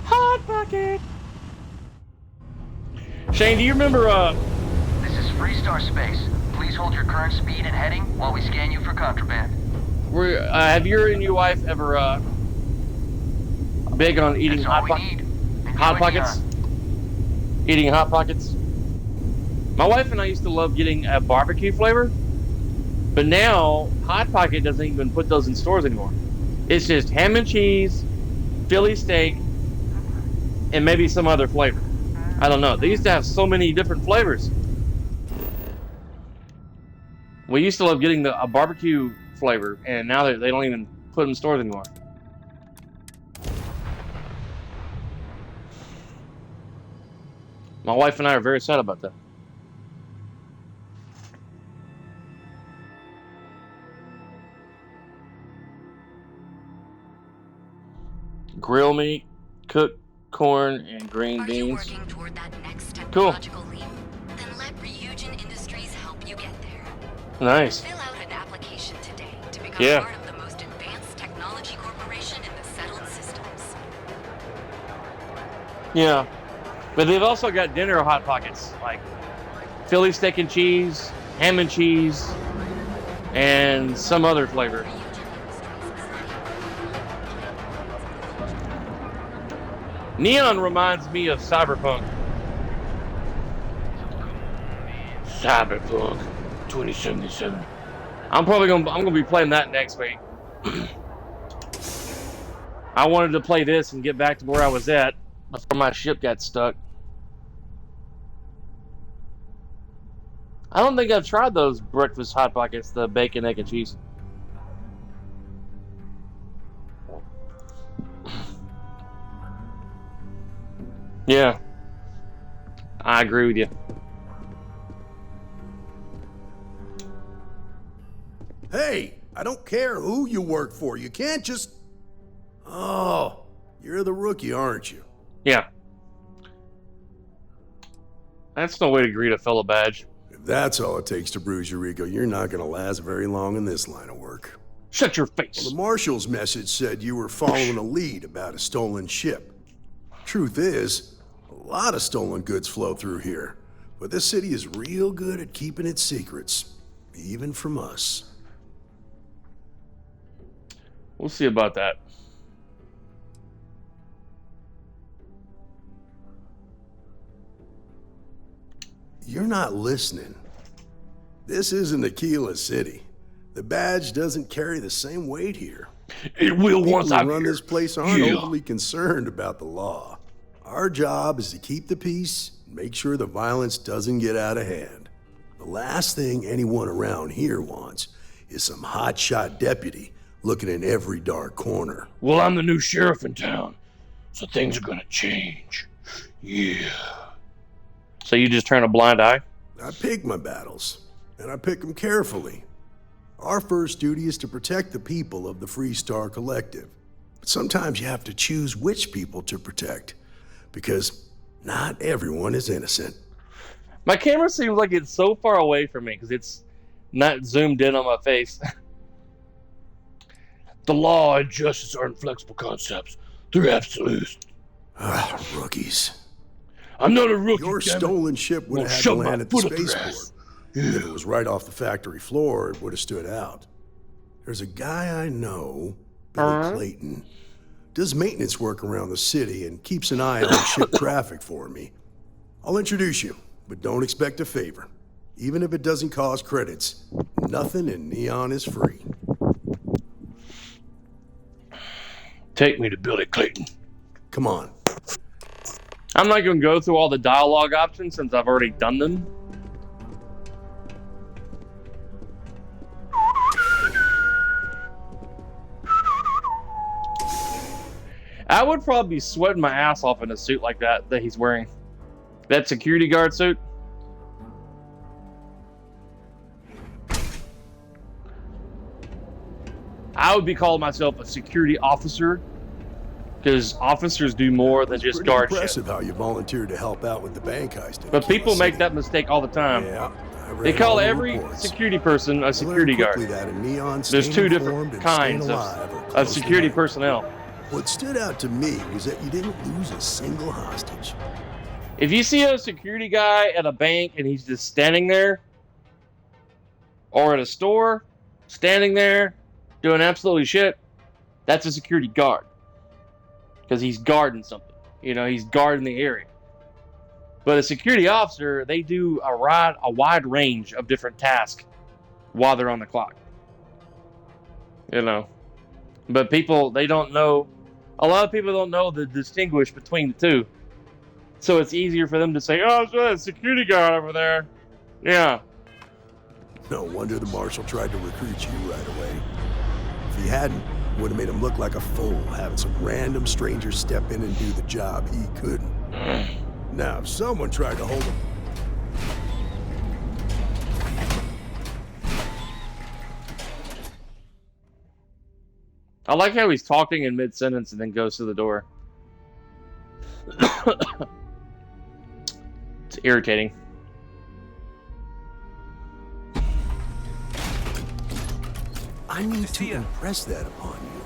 Hot Pocket! Shane, do you remember, This is Freestar Space. Please hold your current speed and heading while we scan you for contraband. have you and your wife ever, big on eating Hot Pockets? Eating Hot Pockets? My wife and I used to love getting a barbecue flavor, but now Hot Pocket doesn't even put those in stores anymore. It's just ham and cheese, Philly steak, and maybe some other flavor. I don't know. They used to have so many different flavors. We used to love getting a barbecue flavor, and now they don't even put them in stores anymore. My wife and I are very sad about that. Grill meat, cooked corn, and green beans. Are you working toward that next Cool. technological leap? Then let Ryujin Industries help you get there. Nice. Fill out an application today to become Yeah. part of the most advanced technology corporation in the settled systems. Yeah. But they've also got dinner Hot Pockets, like Philly steak and cheese, ham and cheese, and some other flavor. Neon reminds me of Cyberpunk. Cyberpunk 2077. I'm gonna be playing that next week. I wanted to play this and get back to where I was at before my ship got stuck. I don't think I've tried those breakfast Hot Pockets, the bacon, egg, and cheese. Yeah, I agree with you. Hey, I don't care who you work for. You can't just... Oh, you're the rookie, aren't you? Yeah. That's no way to greet a fellow badge. If that's all it takes to bruise your ego, you're not going to last very long in this line of work. Shut your face. Well, the Marshal's message said you were following a lead about a stolen ship. Truth is, a lot of stolen goods flow through here, but this city is real good at keeping its secrets, even from us. We'll see about that. You're not listening. This isn't Aquila City. The badge doesn't carry the same weight here. It will People once who I run hear. this place aren't Yeah. overly concerned about the law. Our job is to keep the peace and make sure the violence doesn't get out of hand. The last thing anyone around here wants is some hotshot deputy looking in every dark corner. Well, I'm the new sheriff in town, so things are gonna change. Yeah. So you just turn a blind eye? I pick my battles, and I pick them carefully. Our first duty is to protect the people of the Freestar Collective. But sometimes you have to choose which people to protect, because not everyone is innocent. My camera seems like it's so far away from me because it's not zoomed in on my face. The law and justice are inflexible concepts. They're absolute. Ah, rookies. I'm not a rookie. Your stolen ship would have had to land at the spaceport. If it was right off the factory floor, it would have stood out. There's a guy I know, Billy Clayton. Does maintenance work around the city and keeps an eye on ship traffic for me. I'll introduce you, but don't expect a favor. Even if it doesn't cause credits, nothing in Neon is free. Take me to Billy Clayton. Come on. I'm not going to go through all the dialogue options since I've already done them. I would probably be sweating my ass off in a suit like that he's wearing. That security guard suit. I would be calling myself a security officer, because officers do more than just guard shit. Impressive how you volunteered to help out with the bank heist. But people make that mistake all the time. Yeah, they call every security person a security guard. There's two different kinds of security personnel. What stood out to me was that you didn't lose a single hostage. If you see a security guy at a bank and he's just standing there, or at a store, standing there, doing absolutely shit, that's a security guard. Because he's guarding something. You know, he's guarding the area. But a security officer, they do a wide range of different tasks while they're on the clock. You know. But people, they don't know. A lot of people don't know the distinguish between the two. So it's easier for them to say, oh, it's a security guard over there. Yeah. No wonder the marshal tried to recruit you right away. If he hadn't, it would have made him look like a fool, having some random stranger step in and do the job he couldn't. Now, if someone tried to hold him... I like how he's talking in mid-sentence and then goes to the door. It's irritating. I need to impress that upon you.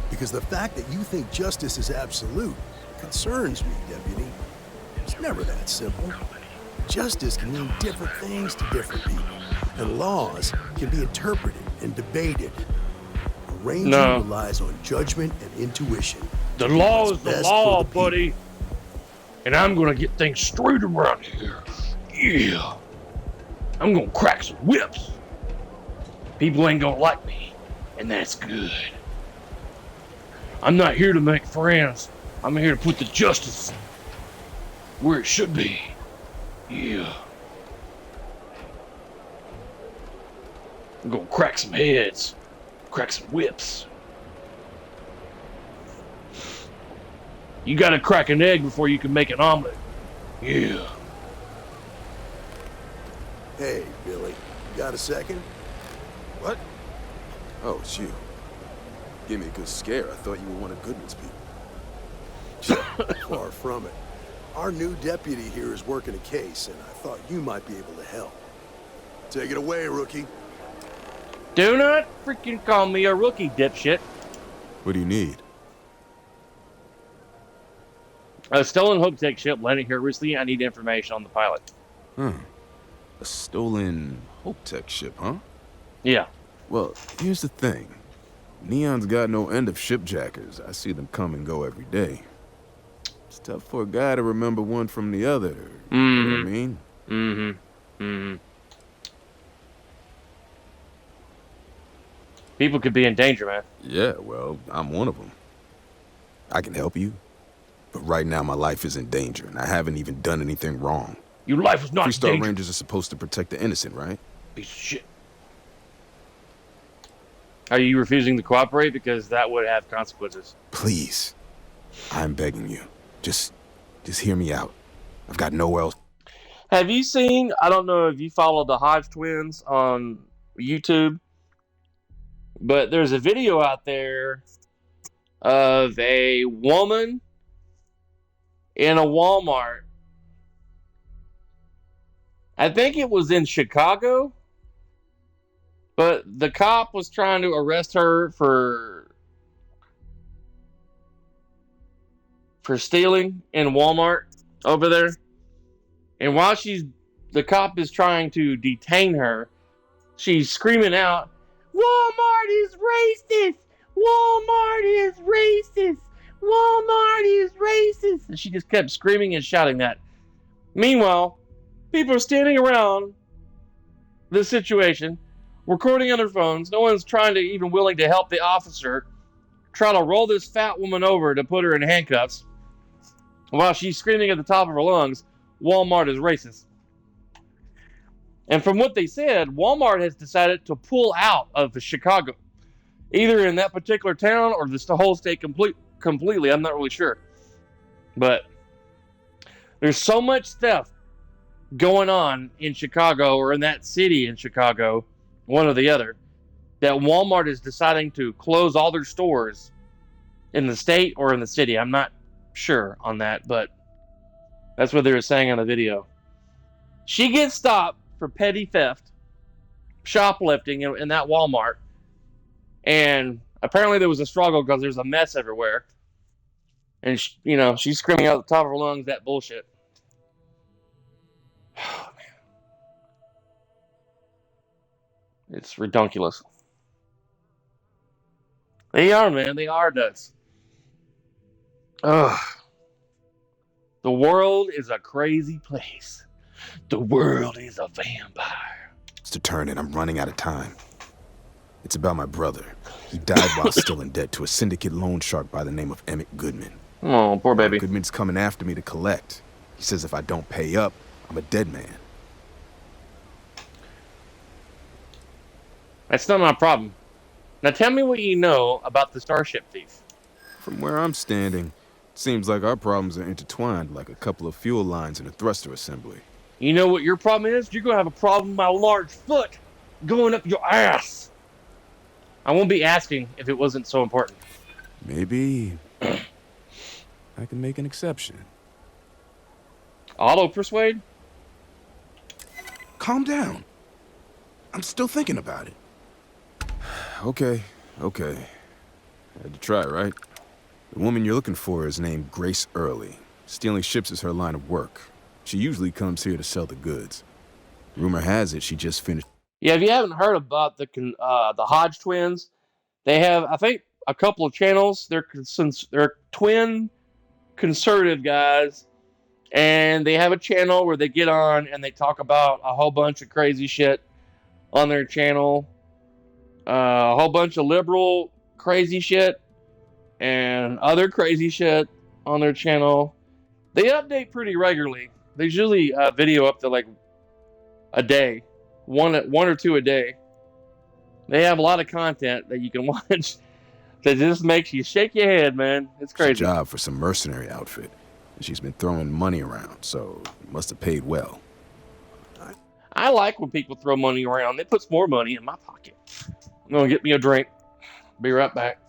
Because the fact that you think justice is absolute concerns me, Deputy. It's never that simple. Justice can mean different things to different people. And laws can be interpreted and debated. Arranging relies on judgment and intuition. The law is the law, buddy. And I'm gonna get things straight around here. Yeah. I'm gonna crack some whips. People ain't gonna like me, and that's good. I'm not here to make friends. I'm here to put the justice where it should be. Yeah. I'm gonna crack some heads, crack some whips. You gotta crack an egg before you can make an omelet. Yeah. Hey, Billy, got a second? What? Oh, it's you. Give me a good scare. I thought you were one of Goodman's people. Far from it. Our new deputy here is working a case, and I thought you might be able to help. Take it away, rookie. Do not freaking call me a rookie, dipshit. What do you need? A stolen Hope Tech ship landing here recently. I need information on the pilot. A stolen Hope Tech ship, huh? Yeah. Well, here's the thing. Neon's got no end of shipjackers. I see them come and go every day. It's tough for a guy to remember one from the other. You know what I mean? People could be in danger, man. Yeah, well, I'm one of them. I can help you. But right now, my life is in danger, and I haven't even done anything wrong. Your life is not in danger. Freestar Rangers are supposed to protect the innocent, right? Piece of shit. Are you refusing to cooperate? Because that would have consequences. Please. I'm begging you. Just Just hear me out. I've got nowhere else. Have you seen, I don't know if you follow the Hodge twins on YouTube, but there's a video out there of a woman in a Walmart. I think it was in Chicago, but the cop was trying to arrest her for stealing in Walmart over there. And while the cop is trying to detain her, she's screaming out, "Walmart is racist! Walmart is racist! Walmart is racist!" And she just kept screaming and shouting that. Meanwhile, people are standing around this situation, recording on their phones. No one's even willing to help the officer try to roll this fat woman over to put her in handcuffs while she's screaming at the top of her lungs, "Walmart is racist." And from what they said, Walmart has decided to pull out of Chicago, either in that particular town or just the whole state completely. I'm not really sure. But there's so much stuff going on in Chicago or in that city in Chicago, one or the other, that Walmart is deciding to close all their stores in the state or in the city. I'm not sure on that, but that's what they were saying on the video. She gets stopped for petty theft, shoplifting in that Walmart, and apparently there was a struggle because there's a mess everywhere, and she's screaming out the top of her lungs that bullshit. Oh, man. It's ridiculous. They are, man. They are nuts. Ugh. The world is a crazy place. The world is a vampire. Mr. Turner, I'm running out of time. It's about my brother. He died while still in debt to a syndicate loan shark by the name of Emmett Goodman. Oh, poor baby. Goodman's coming after me to collect. He says if I don't pay up, I'm a dead man. That's not my problem. Now tell me what you know about the Starship thief. From where I'm standing, it seems like our problems are intertwined like a couple of fuel lines in a thruster assembly. You know what your problem is? You're going to have a problem with my large foot going up your ass. I won't be asking if it wasn't so important. Maybe I can make an exception. Auto persuade? Calm down. I'm still thinking about it. Okay. Had to try, right? The woman you're looking for is named Grace Early. Stealing ships is her line of work. She usually comes here to sell the goods. Rumor has it she just finished. Yeah, if you haven't heard about the Hodge twins, they have, I think, a couple of channels. They're twin conservative guys, and they have a channel where they get on and they talk about a whole bunch of crazy shit on their channel. A whole bunch of liberal crazy shit and other crazy shit on their channel. They update pretty regularly. They usually video up to like a day, one or two a day. They have a lot of content that you can watch that just makes you shake your head, man. It's crazy. It's a job for some mercenary outfit, and she's been throwing money around, so it must have paid well. I like when people throw money around. It puts more money in my pocket. I'm gonna get me a drink. Be right back.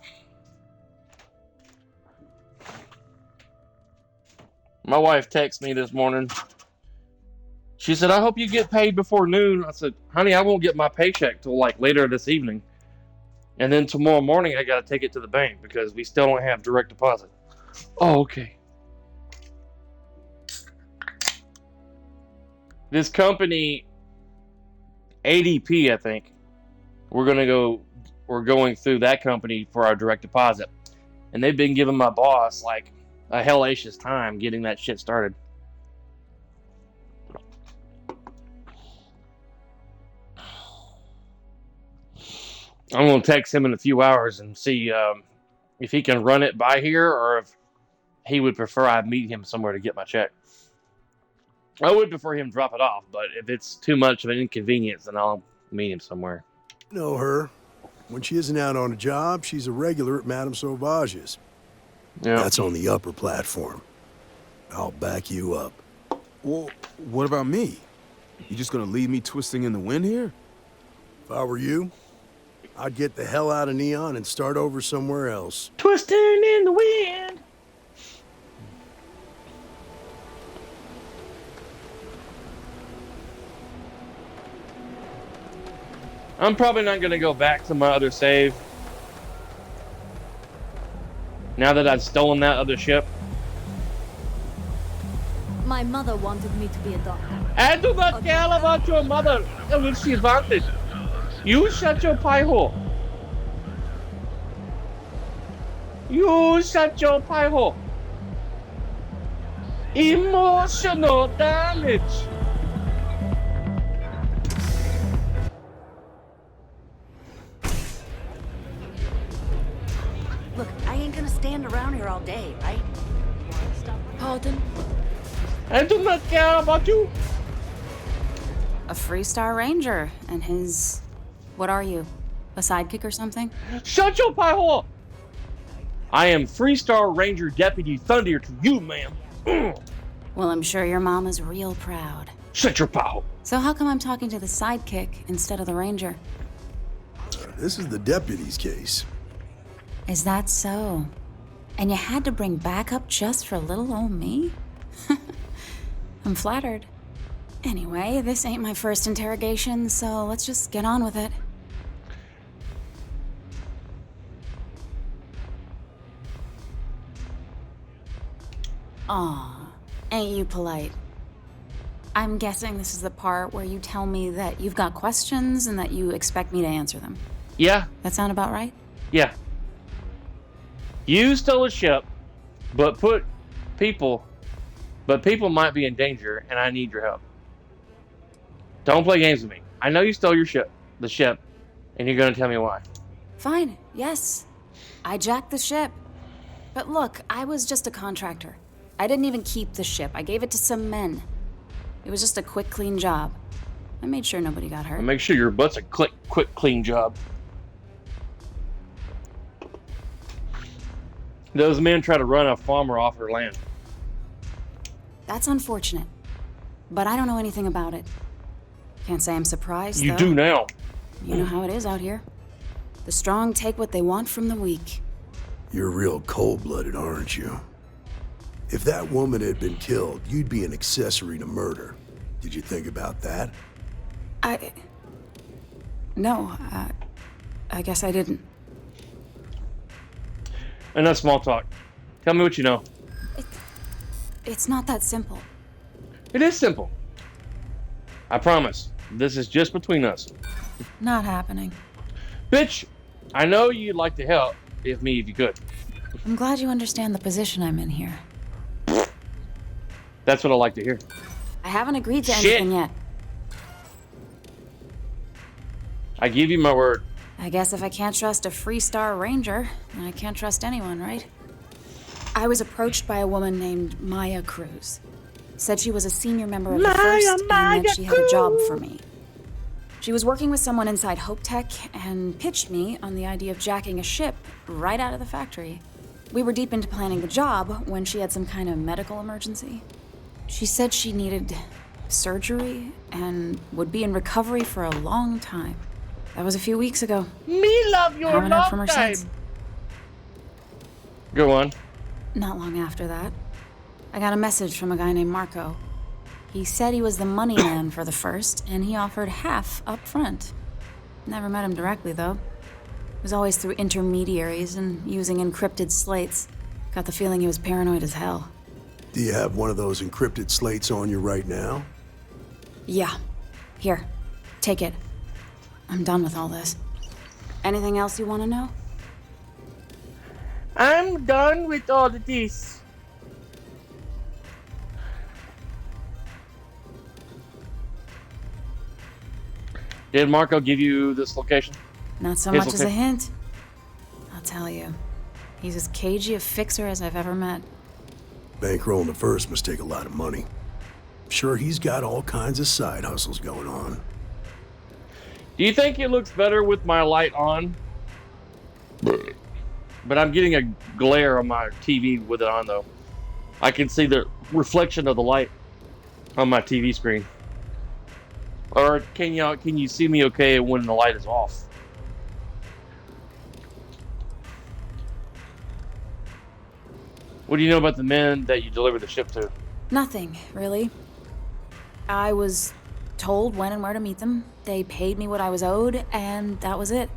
My wife texted me this morning. She said, "I hope you get paid before noon." I said, "Honey, I won't get my paycheck till like later this evening. And then tomorrow morning, I got to take it to the bank because we still don't have direct deposit." Oh, okay. This company, ADP, I think, we're going through that company for our direct deposit. And they've been giving my boss like a hellacious time getting that shit started. I'm going to text him in a few hours and see if he can run it by here or if he would prefer I meet him somewhere to get my check. I would prefer him drop it off, but if it's too much of an inconvenience, then I'll meet him somewhere. You know her. When she isn't out on a job, she's a regular at Madame Sauvage's. Yeah. That's on the upper platform. I'll back you up. Well, what about me? You just gonna leave me twisting in the wind here? If I were you, I'd get the hell out of Neon and start over somewhere else. Twisting in the wind. I'm probably not going to go back to my other save. Now that I've stolen that other ship. My mother wanted me to be a doctor. I do not care about your mother, which she wanted. You shut your pie hole. You shut your pie hole. Emotional damage. Look, I ain't gonna stand around here all day, right? Pardon? I do not care about you. A Freestar Ranger and his... What are you? A sidekick or something? Shut your pie hole. I am Freestar Ranger Deputy Thunder to you, ma'am. Well, I'm sure your mom is real proud. Shut your pie hole. So how come I'm talking to the sidekick instead of the ranger? This is the deputy's case. Is that so? And you had to bring backup just for little old me? I'm flattered. Anyway, this ain't my first interrogation, so let's just get on with it. Aw, ain't you polite? I'm guessing this is the part where you tell me that you've got questions and that you expect me to answer them. Yeah. That sound about right? Yeah. You stole a ship, but people might be in danger, and I need your help. Don't play games with me. I know you stole the ship, and you're gonna tell me why. Fine, yes. I jacked the ship. But look, I was just a contractor. I didn't even keep the ship. I gave it to some men. It was just a quick, clean job. I made sure nobody got hurt. And make sure your butt's a quick, clean job. Those men try to run a farmer off her land. That's unfortunate. But I don't know anything about it. Can't say I'm surprised, You though. do now. You know how it is out here. The strong take what they want from the weak. You're real cold-blooded, aren't you? If that woman had been killed, you'd be an accessory to murder. Did you think about that? No, I guess I didn't. Enough small talk. Tell me what you know. It's not that simple. It is simple. I promise. This is just between us. Not happening. Bitch, I know you'd like to help if you could. I'm glad you understand the position I'm in here. That's what I like to hear. I haven't agreed to Shit. anything yet. I give you my word. I guess if I can't trust a Freestar Ranger, then I can't trust anyone, right? I was approached by a woman named Maya Cruz. Said she was a senior member of the First and that she had a job for me. She was working with someone inside Hope Tech and pitched me on the idea of jacking a ship right out of the factory. We were deep into planning the job when she had some kind of medical emergency. She said she needed surgery and would be in recovery for a long time. That was a few weeks ago. Me love your Haven't heard long from her time. since. Go on. Not long after that, I got a message from a guy named Marco. He said he was the money man for the First, and he offered half up front. Never met him directly, though. It was always through intermediaries and using encrypted slates. Got the feeling he was paranoid as hell. Do you have one of those encrypted slates on you right now? Yeah. Here. Take it. I'm done with all this. Anything else you want to know? I'm done with all of this. Did Marco give you this location? Not so His much as a location? hint. I'll tell you. He's as cagey a fixer as I've ever met. Bankrolling the First must take a lot of money. Sure, he's got all kinds of side hustles going on. Do you think it looks better with my light on? But I'm getting a glare on my TV with it on, though. I can see the reflection of the light on my TV screen. Or can you see me okay when the light is off? What do you know about the men that you delivered the ship to? Nothing, really. I was told when and where to meet them. They paid me what I was owed, and that was it.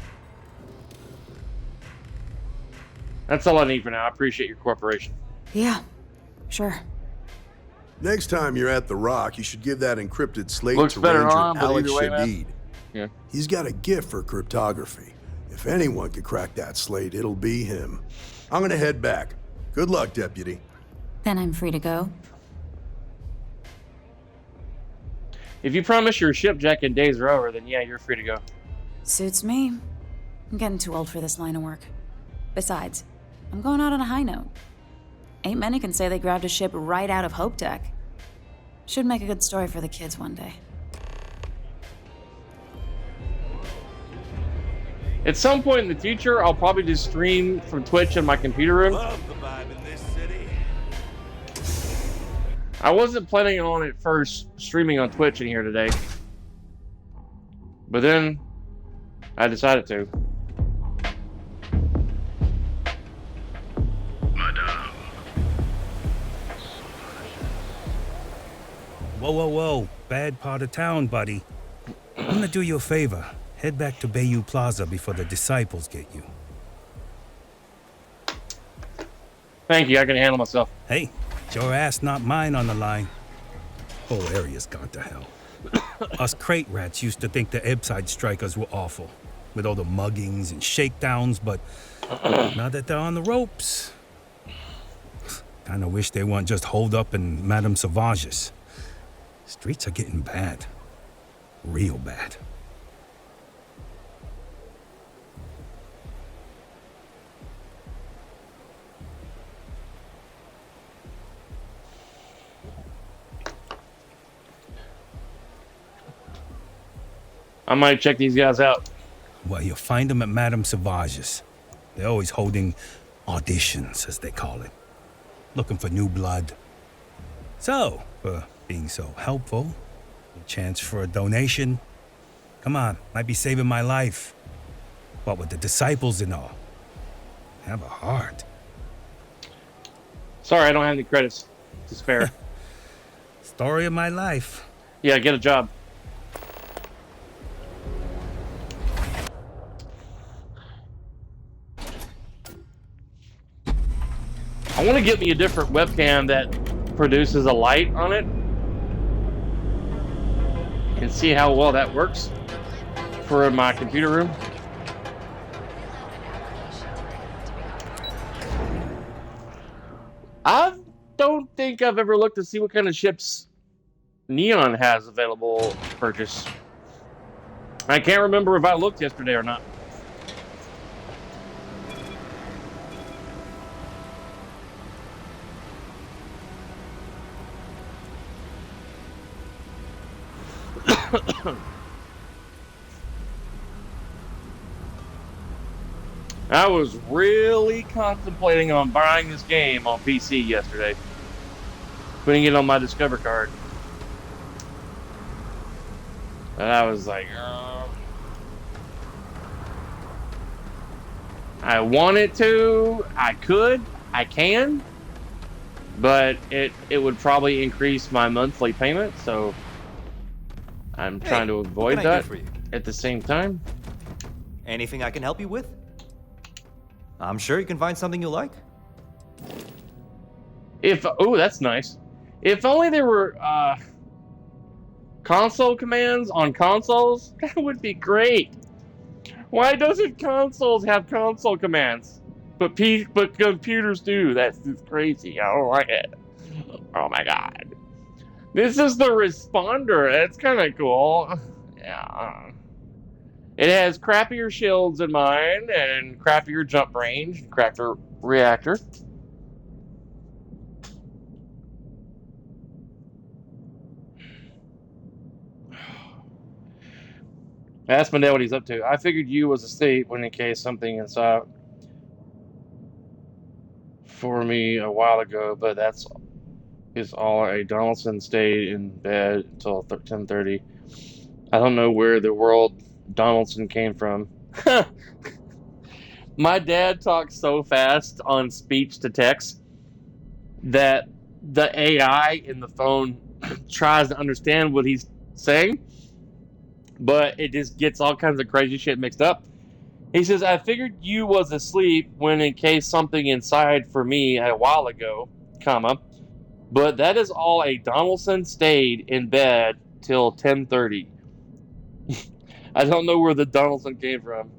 That's all I need for now. I appreciate your cooperation. Yeah, sure. Next time you're at the Rock, you should give that encrypted slate Looks to better Ranger on, but Alex either way, man. Shadid. Yeah. He's got a gift for cryptography. If anyone could crack that slate, it'll be him. I'm gonna head back. Good luck, Deputy. Then I'm free to go. If you promise your shipjacking days are over, then yeah, you're free to go. Suits me. I'm getting too old for this line of work. Besides, I'm going out on a high note. Ain't many can say they grabbed a ship right out of Hope Tech. Should make a good story for the kids one day. At some point in the future, I'll probably just stream from Twitch in my computer room. Love the vibe in this city. I wasn't planning on it first streaming on Twitch in here today. But then I decided to. Whoa, whoa, whoa. Bad part of town, buddy. I'm gonna do you a favor. Head back to Bayou Plaza before the disciples get you. Thank you, I can handle myself. Hey, it's your ass, not mine on the line. Whole area's gone to hell. Us crate rats used to think the Ebbside strikers were awful, with all the muggings and shakedowns, but now that they're on the ropes, kinda wish they weren't just holed up in Madame Sauvage's. Streets are getting bad. Real bad. I might check these guys out. Well, you'll find them at Madame Sauvage's. They're always holding auditions, as they call it. Looking for new blood. So, for being so helpful, a chance for a donation. Come on, might be saving my life. What with the disciples and all. Have a heart. Sorry, I don't have any credits to spare. Story of my life. Yeah, get a job. I want to get me a different webcam that produces a light on it and see how well that works for my computer room. I don't think I've ever looked to see what kind of ships Neon has available to purchase. I can't remember if I looked yesterday or not. I was really contemplating on buying this game on PC yesterday. Putting it on my Discover card. And I was like, I wanted to, I could, I can, but it would probably increase my monthly payment, so I'm trying to avoid what can I do that for you? at the same time. Anything I can help you with? I'm sure you can find something you like. Oh, that's nice. If only there were console commands on consoles, that would be great. Why doesn't consoles have console commands? But computers do. That's just crazy. I don't like it. Oh my god. This is the responder. That's kind of cool. Yeah. It has crappier shields in mine, and crappier jump range, crappier reactor. I asked Mandel what he's up to. I figured you was asleep when in case something inside for me a while ago, but that's is all right. Donaldson stayed in bed until 10:30. I don't know where the world Donaldson came from. My dad talks so fast on speech to text that the AI in the phone tries to understand what he's saying, but it just gets all kinds of crazy shit mixed up. He says, I figured you was asleep when in case something inside for me a while ago, comma, but that is all a Donaldson stayed in bed till 10:30. I don't know where the Donaldson came from.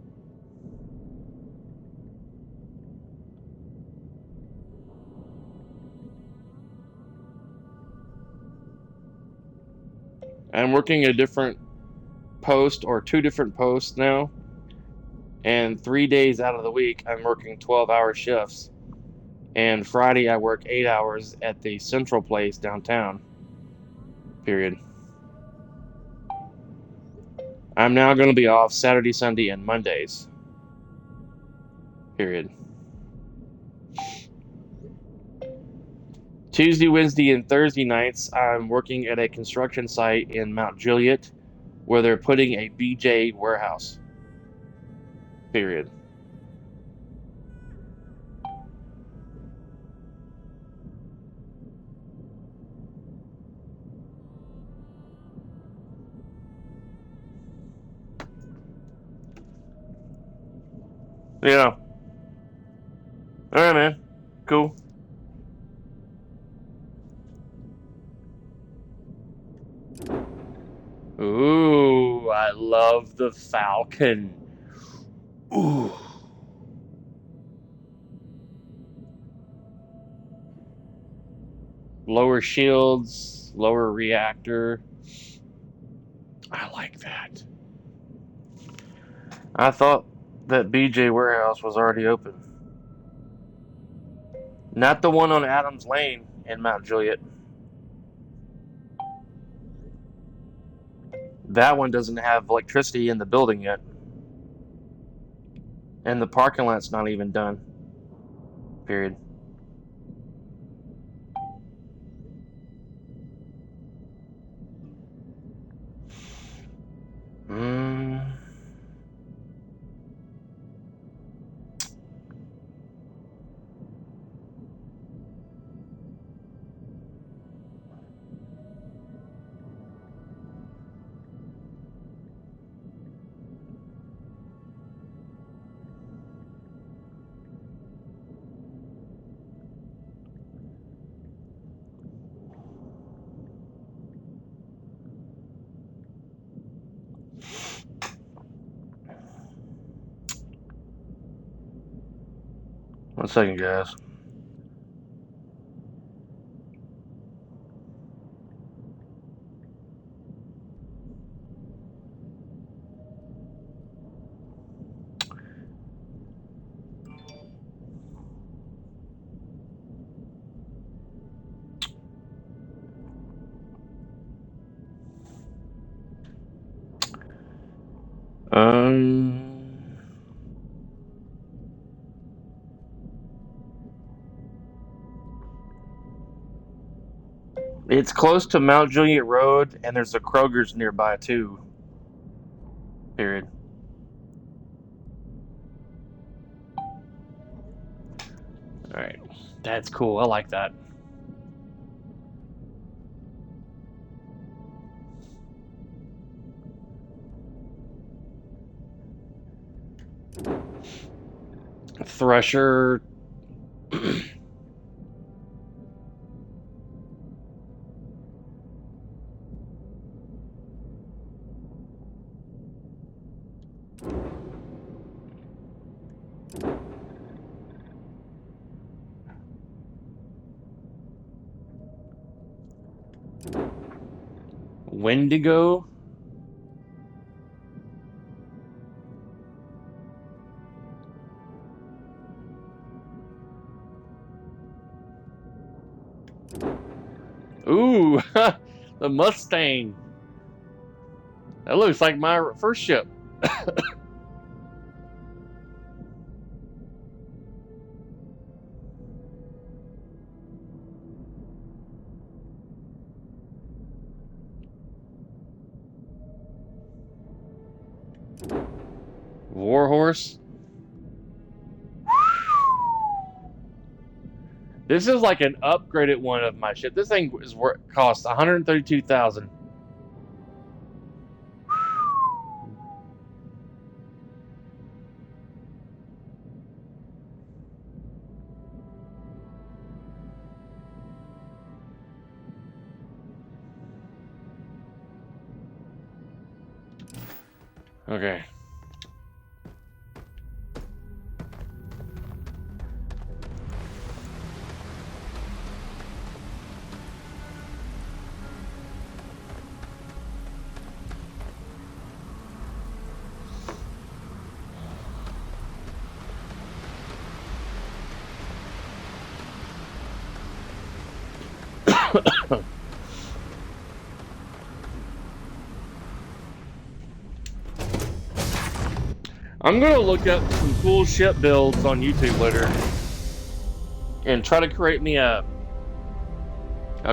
I'm working a different post or two different posts now, and 3 days out of the week I'm working 12-hour shifts. And Friday I work 8 hours at the Central Place downtown. Period. I'm now going to be off Saturday, Sunday, and Mondays. Period. Tuesday, Wednesday, and Thursday nights, I'm working at a construction site in Mount Juliet where they're putting a BJ warehouse. Period. Yeah. Alright, man. Cool. Ooh, I love the Falcon. Ooh. Lower shields, lower reactor. I like that. I thought that BJ warehouse was already open. Not the one on Adams Lane in Mount Juliet. That one doesn't have electricity in the building yet. And the parking lot's not even done. Period. One second, guys. It's close to Mount Juliet Road, and there's a Kroger's nearby too. Period. Alright. That's cool. I like that. Thresher. Wendigo. Ooh, the Mustang. That looks like my first ship. horse. This is like an upgraded one of my ship. This thing is costs 132,000. Okay. I'm gonna look up some cool ship builds on YouTube later and try to create me a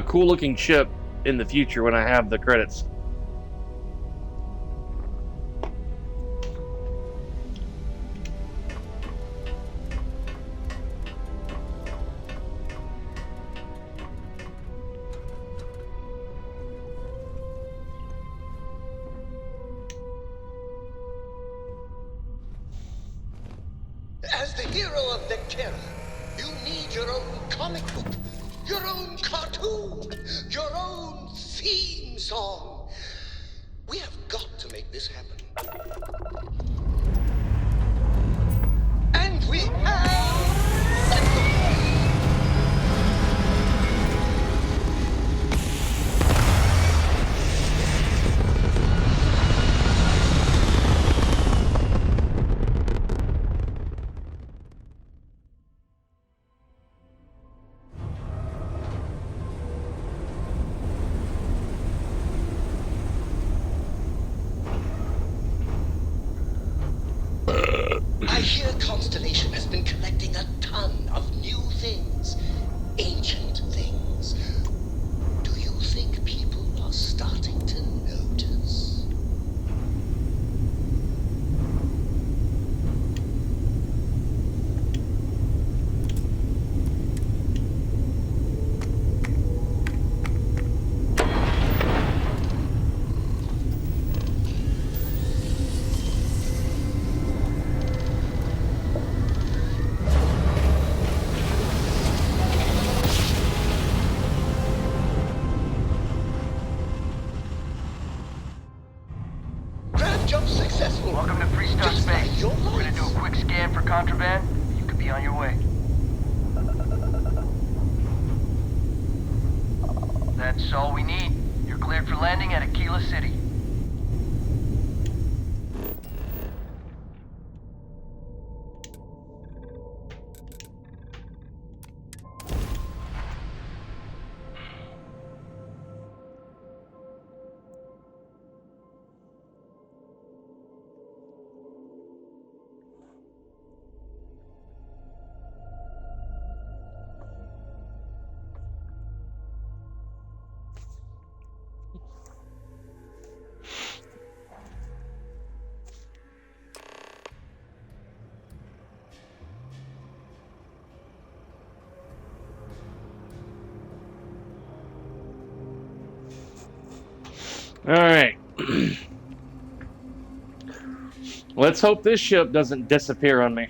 cool looking ship in the future when I have the credits. As the hero of Vectera, you need your own comic book, your own cartoon, your own theme song. We have got to make this happen. And we have... I hear Constellation has been collecting a ton of new things, ancient things. Do you think people are starting to notice? Jump successful. Welcome to Freestar Just Space. like your We're gonna do a quick scan for contraband. You could be on your way. That's all we need. You're cleared for landing at Aquila City. All right. Let's hope this ship doesn't disappear on me.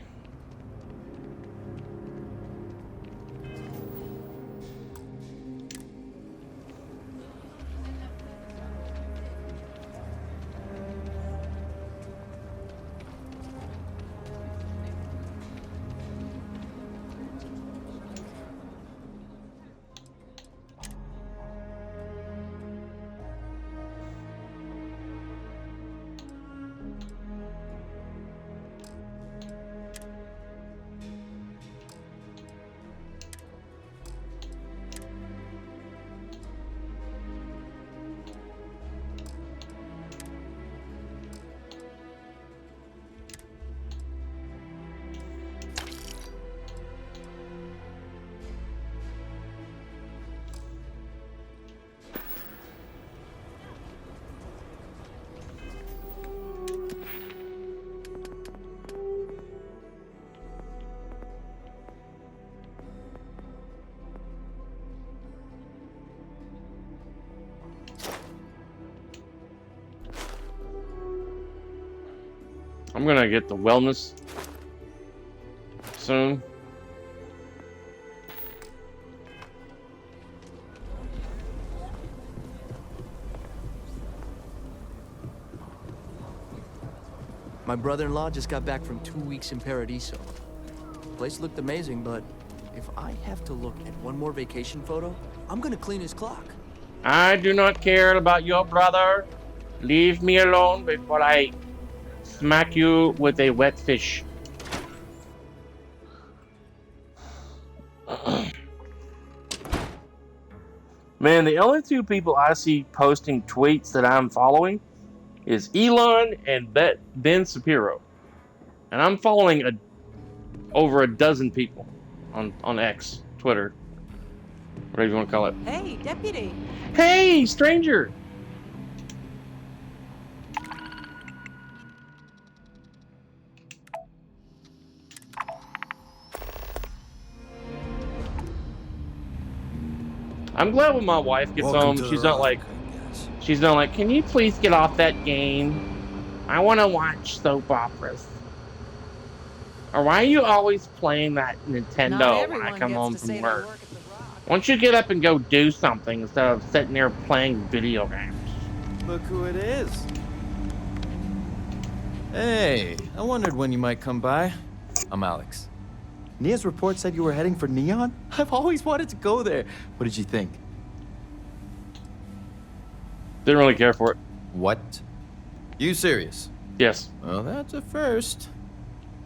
I'm gonna get the wellness soon. My brother-in-law just got back from 2 weeks in Paradiso. The place looked amazing, but if I have to look at one more vacation photo, I'm gonna clean his clock. I do not care about your brother. Leave me alone before I smack you with a wet fish. Man, the only two people I see posting tweets that I'm following is Elon and Ben Shapiro. And I'm following over a dozen people on X, Twitter, whatever you want to call it. Hey, deputy. Hey, stranger. I'm glad when my wife gets home, she's not like, can you please get off that game? I want to watch soap operas. Or why are you always playing that Nintendo when I come home from work? Why don't you get up and go do something instead of sitting there playing video games? Look who it is. Hey, I wondered when you might come by. I'm Alex. Nia's report said you were heading for Neon? I've always wanted to go there. What did you think? Didn't really care for it. What? You serious? Yes. Well, that's a first.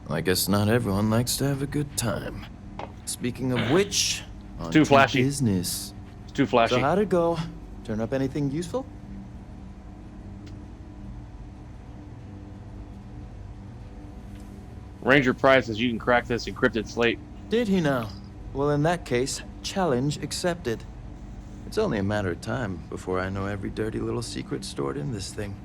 I guess not everyone likes to have a good time. Speaking of which, on too flashy. Business. It's too flashy. So how'd it go? Turn up anything useful? Ranger Price says you can crack this encrypted slate. Did he now? Well, in that case, challenge accepted. It's only a matter of time before I know every dirty little secret stored in this thing.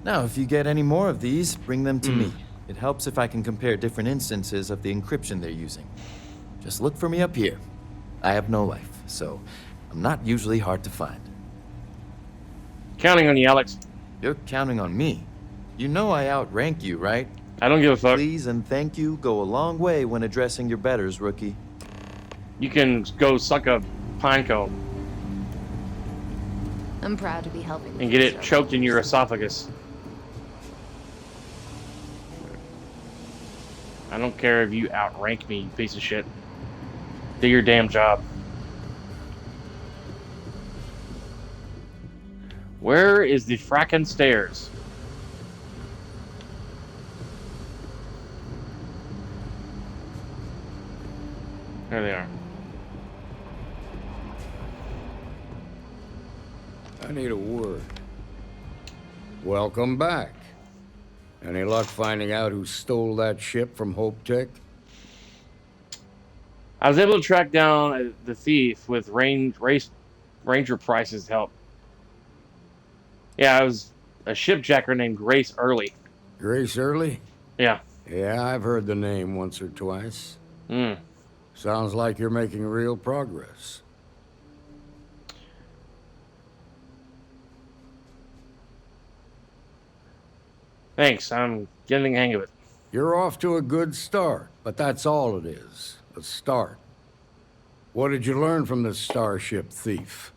Now, if you get any more of these, bring them to me. It helps if I can compare different instances of the encryption they're using. Just look for me up here. I have no life, so I'm not usually hard to find. Counting on you, Alex. You're counting on me. You know I outrank you, right? I don't give a fuck. Please and thank you go a long way when addressing your betters, rookie. You can go suck a pine cone. I'm proud to be helping. And get it choked in your esophagus. I don't care if you outrank me, you piece of shit. Do your damn job. Where is the frackin' stairs? There they are. I need a word. Welcome back. Any luck finding out who stole that ship from Hope Tech? I was able to track down the thief with Ranger Price's help. Yeah, it was a shipjacker named Grace Early. Grace Early? Yeah. Yeah, I've heard the name once or twice. Sounds like you're making real progress. Thanks, I'm getting the hang of it. You're off to a good start, but that's all it is. A start. What did you learn from this starship thief?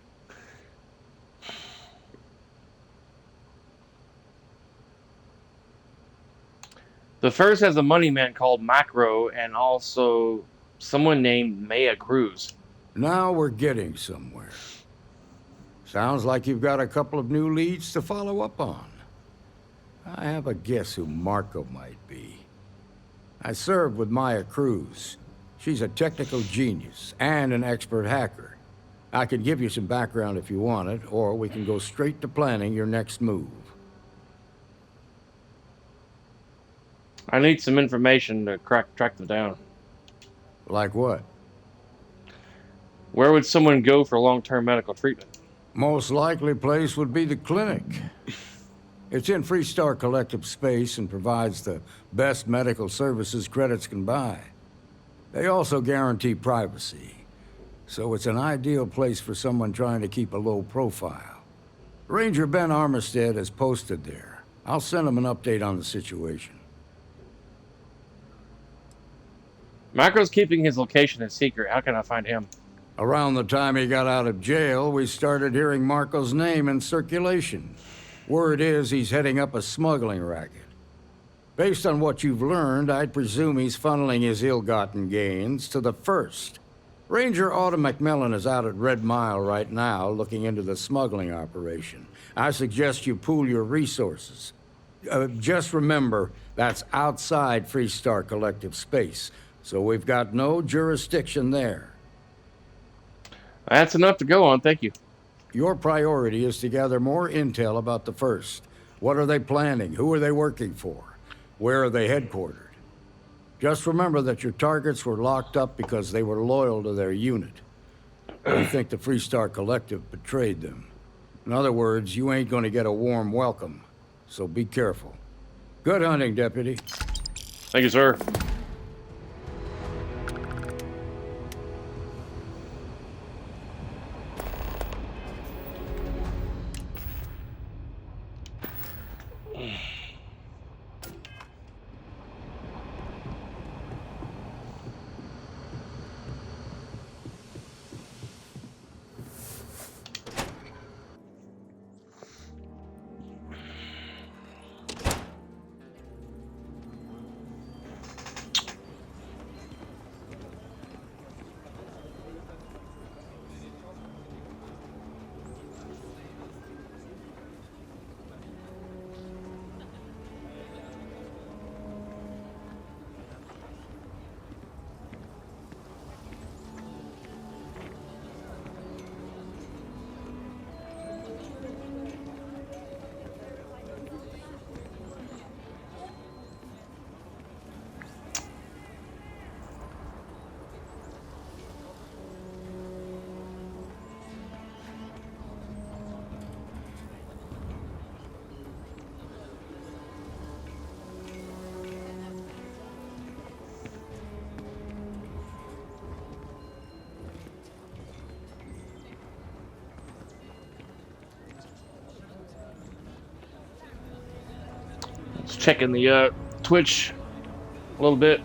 The first has a money man called Macro and also someone named Maya Cruz. Now we're getting somewhere. Sounds like you've got a couple of new leads to follow up on. I have a guess who Marco might be. I served with Maya Cruz. She's a technical genius and an expert hacker. I could give you some background if you want it, or we can go straight to planning your next move. I need some information to track them down. Like what? Where would someone go for long-term medical treatment? Most likely place would be the clinic. It's in Freestar Collective space and provides the best medical services credits can buy. They also guarantee privacy, so it's an ideal place for someone trying to keep a low profile. Ranger Ben Armistead is posted there. I'll send him an update on the situation. Macro's keeping his location a secret. How can I find him? Around the time he got out of jail, we started hearing Marco's name in circulation. Word is he's heading up a smuggling racket. Based on what you've learned, I'd presume he's funneling his ill-gotten gains to the First. Ranger Autumn McMillan is out at Red Mile right now looking into the smuggling operation. I suggest you pool your resources. Just remember, that's outside Freestar Collective space, so we've got no jurisdiction there. That's enough to go on, thank you. Your priority is to gather more intel about the First. What are they planning? Who are they working for? Where are they headquartered? Just remember that your targets were locked up because they were loyal to their unit. They think the Freestar Collective betrayed them. In other words, you ain't gonna get a warm welcome, so be careful. Good hunting, Deputy. Thank you, sir. Just checking the Twitch a little bit.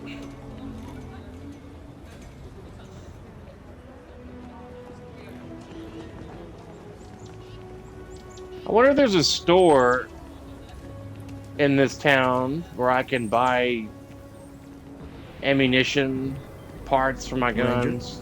I wonder if there's a store in this town where I can buy ammunition, parts for my guns.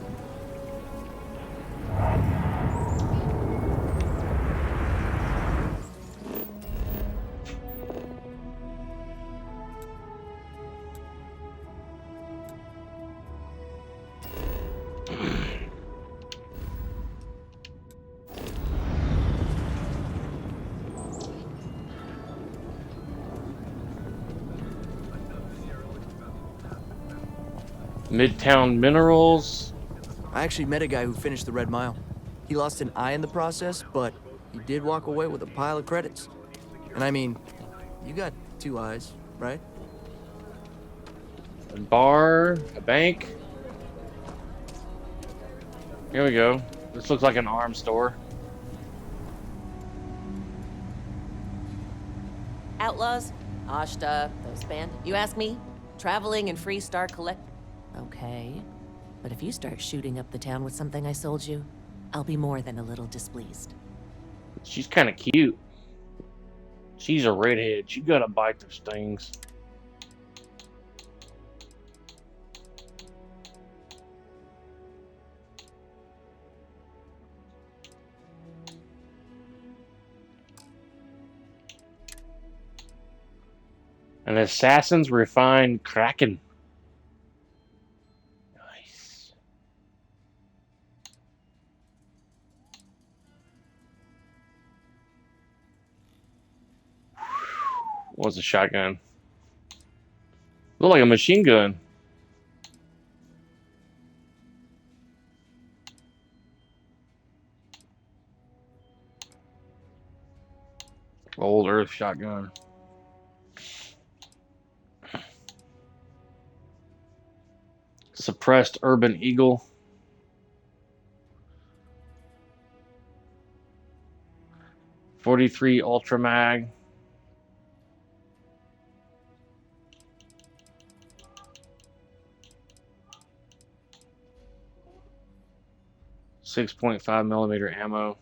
Midtown Minerals. I actually met a guy who finished the Red Mile. He lost an eye in the process, but he did walk away with a pile of credits. And I mean, you got 2 eyes, right? A bar, a bank. Here we go. This looks like an arms store. Outlaws? Ashta, those band. You ask me? Traveling in Freestar Collect... Okay. But if you start shooting up the town with something I sold you, I'll be more than a little displeased. She's kind of cute. She's a redhead. She gotta bite those things. An assassin's refined Kraken. Nice. What's a shotgun? Look like a machine gun. Old Earth shotgun. Suppressed Urban Eagle. .43 Ultra Mag. 6.5 millimeter ammo.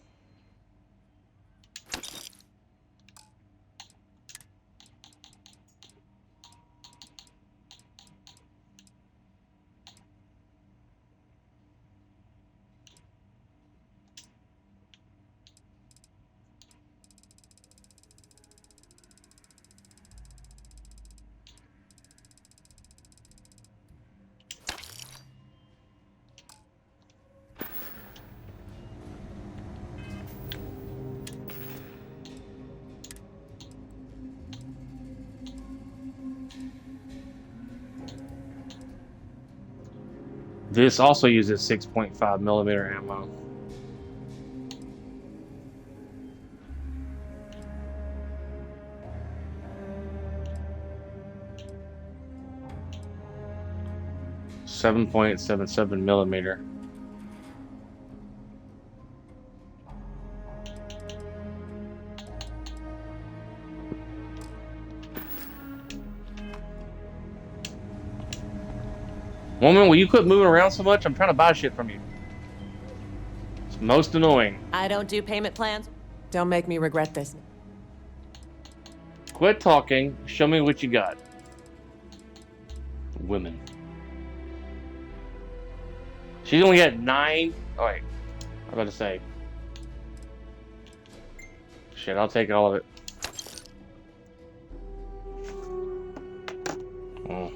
This also uses 6.5 millimeter ammo. .77 millimeter. Woman, will you quit moving around so much? I'm trying to buy shit from you. It's most annoying. I don't do payment plans. Don't make me regret this. Quit talking. Show me what you got. Women. She's only got 9. Oh, wait. I'm about to say. Shit, I'll take all of it. Oh.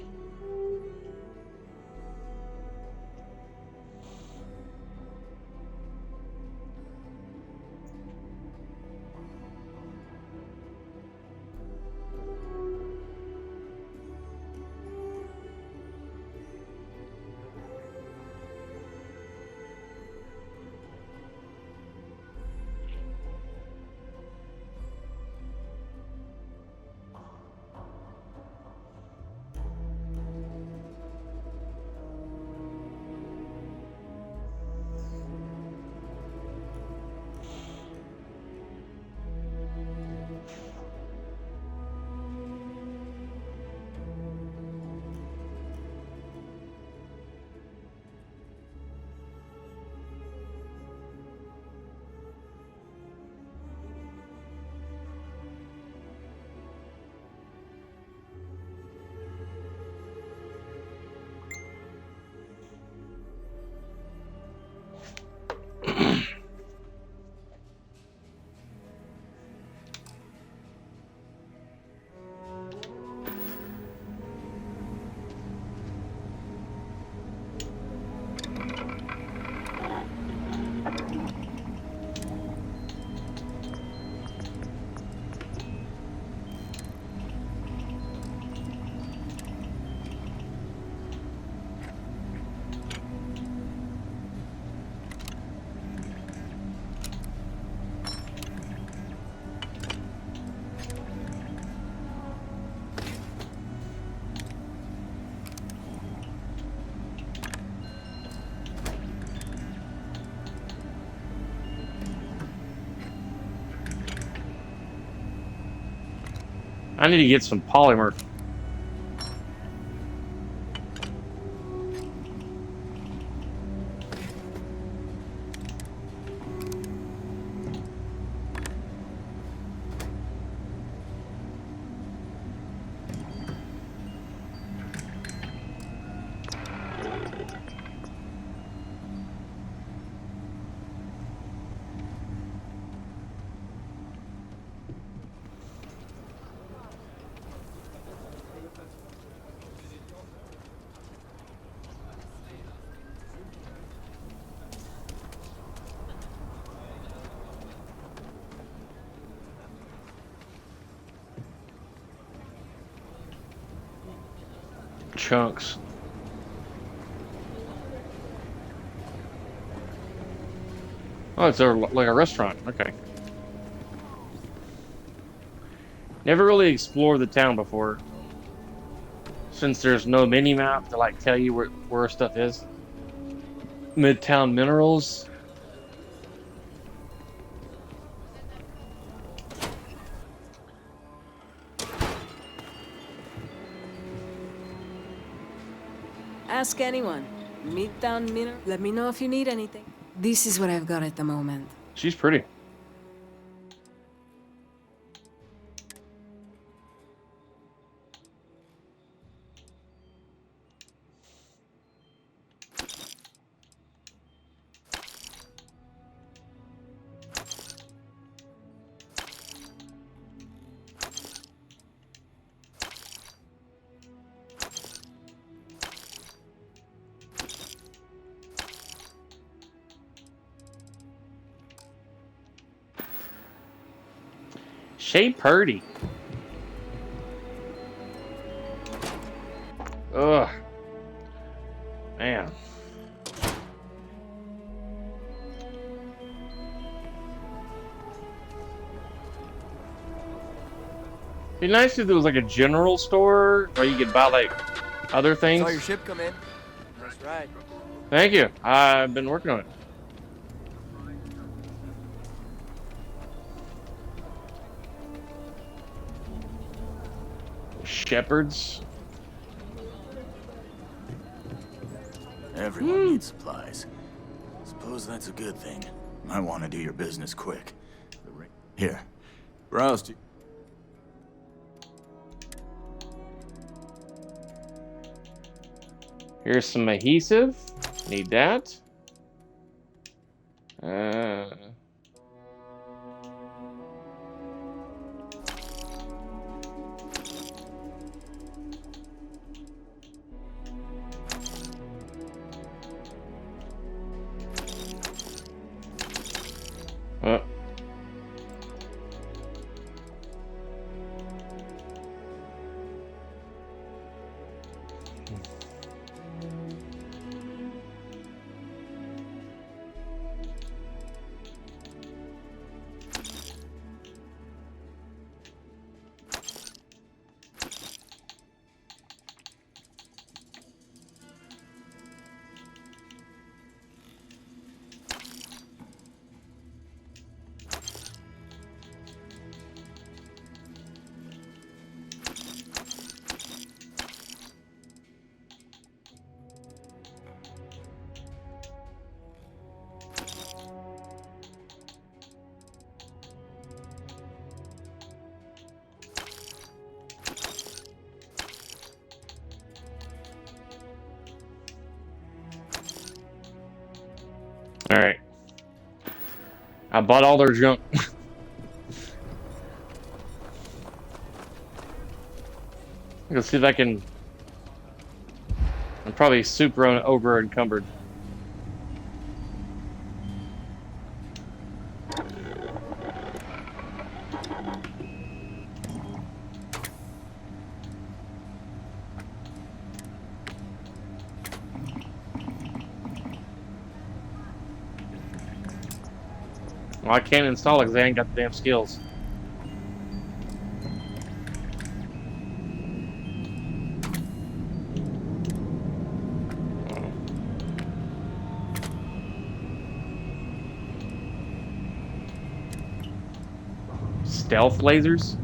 I need to get some polymer. Chunks. Oh, it's like a restaurant. Okay. Never really explored the town before. Since there's no mini map to like tell you where stuff is. Midtown Minerals. Ask anyone. Midtown Minor. Let me know if you need anything. This is what I've got at the moment. She's pretty. Shay Purdy. Ugh. Man. Be nice if there was like a general store where you could buy like other things. Saw your ship come in. Nice ride. Thank you. I've been working on it. Shepherds. Everyone needs supplies. Suppose that's a good thing. I want to do your business quick. Here, browse to... Here's some adhesive. Need that. Alright. I bought all their junk. Let's see if I can... I'm probably super over encumbered. Well, I can't install it because I ain't got the damn skills. Stealth lasers?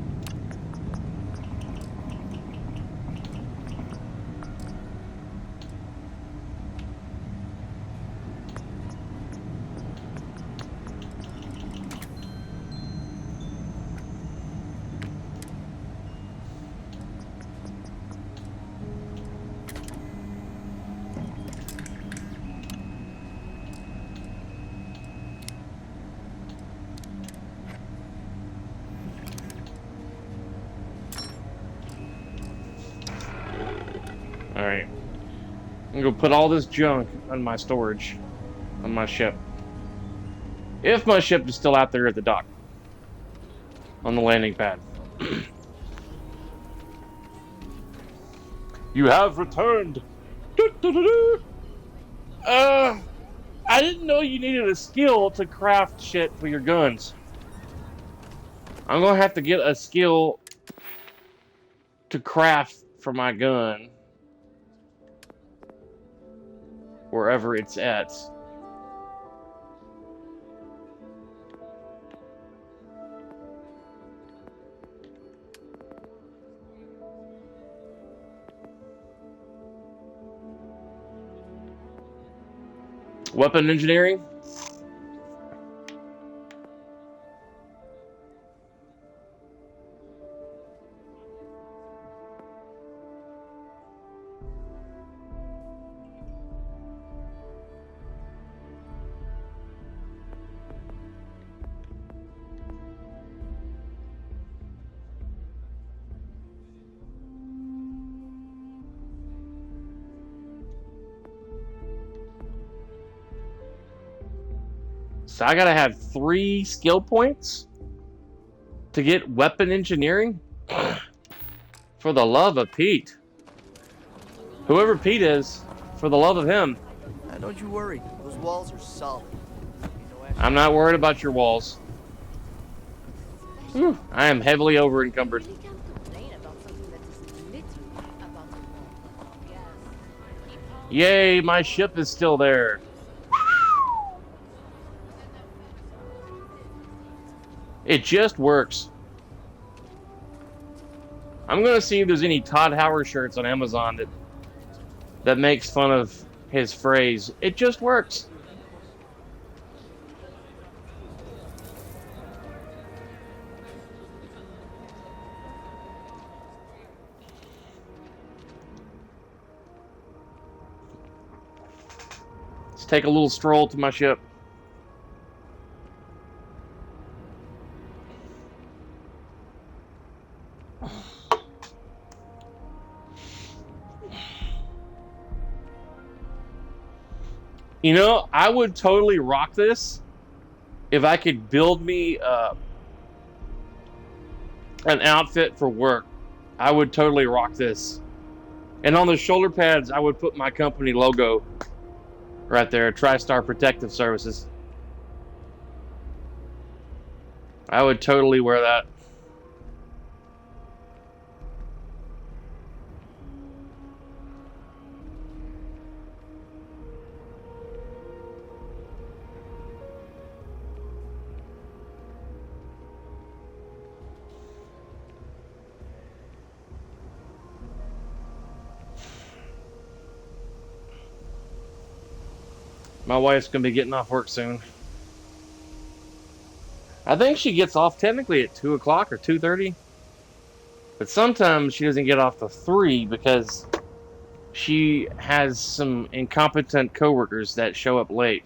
Alright. I'm gonna go put all this junk on my storage. On my ship. If my ship is still out there at the dock. On the landing pad. You have returned! I didn't know you needed a skill to craft shit for your guns. I'm gonna have to get a skill to craft for my gun. Wherever it's at. Weapon engineering? So I gotta have 3 skill points to get weapon engineering? For the love of Pete. Whoever Pete is, for the love of him. Don't you worry. Those walls are solid. I'm not worried about your walls. Whew, I am heavily over encumbered. Yay, my ship is still there. It just works. I'm gonna see if there's any Todd Howard shirts on Amazon that makes fun of his phrase. It just works. Let's take a little stroll to my ship. You know, I would totally rock this if I could build me an outfit for work. I would totally rock this. And on the shoulder pads, I would put my company logo right there, TriStar Protective Services. I would totally wear that. My wife's gonna be getting off work soon. I think she gets off technically at 2 o'clock or 2:30. But sometimes she doesn't get off till 3 because she has some incompetent coworkers that show up late.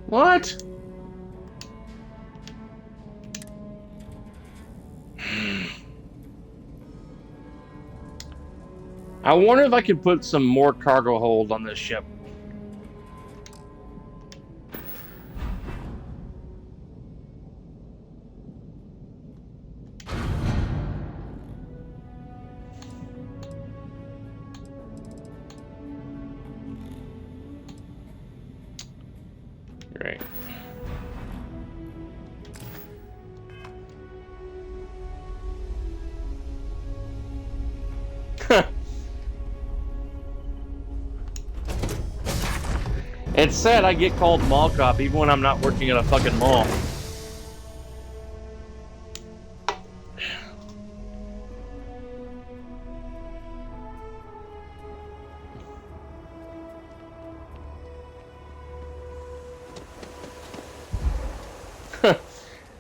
What? I wonder if I could put some more cargo hold on this ship. Great. It's sad I get called mall cop even when I'm not working at a fucking mall.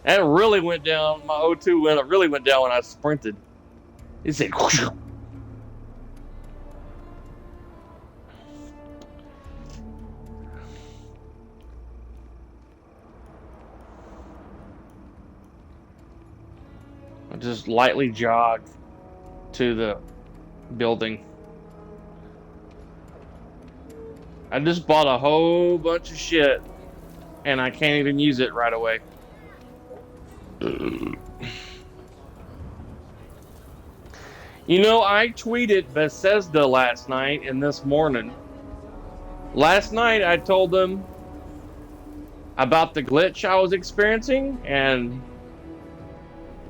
That really went down. My O2 really went down when I sprinted. It said whoosh. I just lightly jogged to the building. I just bought a whole bunch of shit and I can't even use it right away. You know, I tweeted Bethesda last night and this morning. Last night I told them about the glitch I was experiencing, and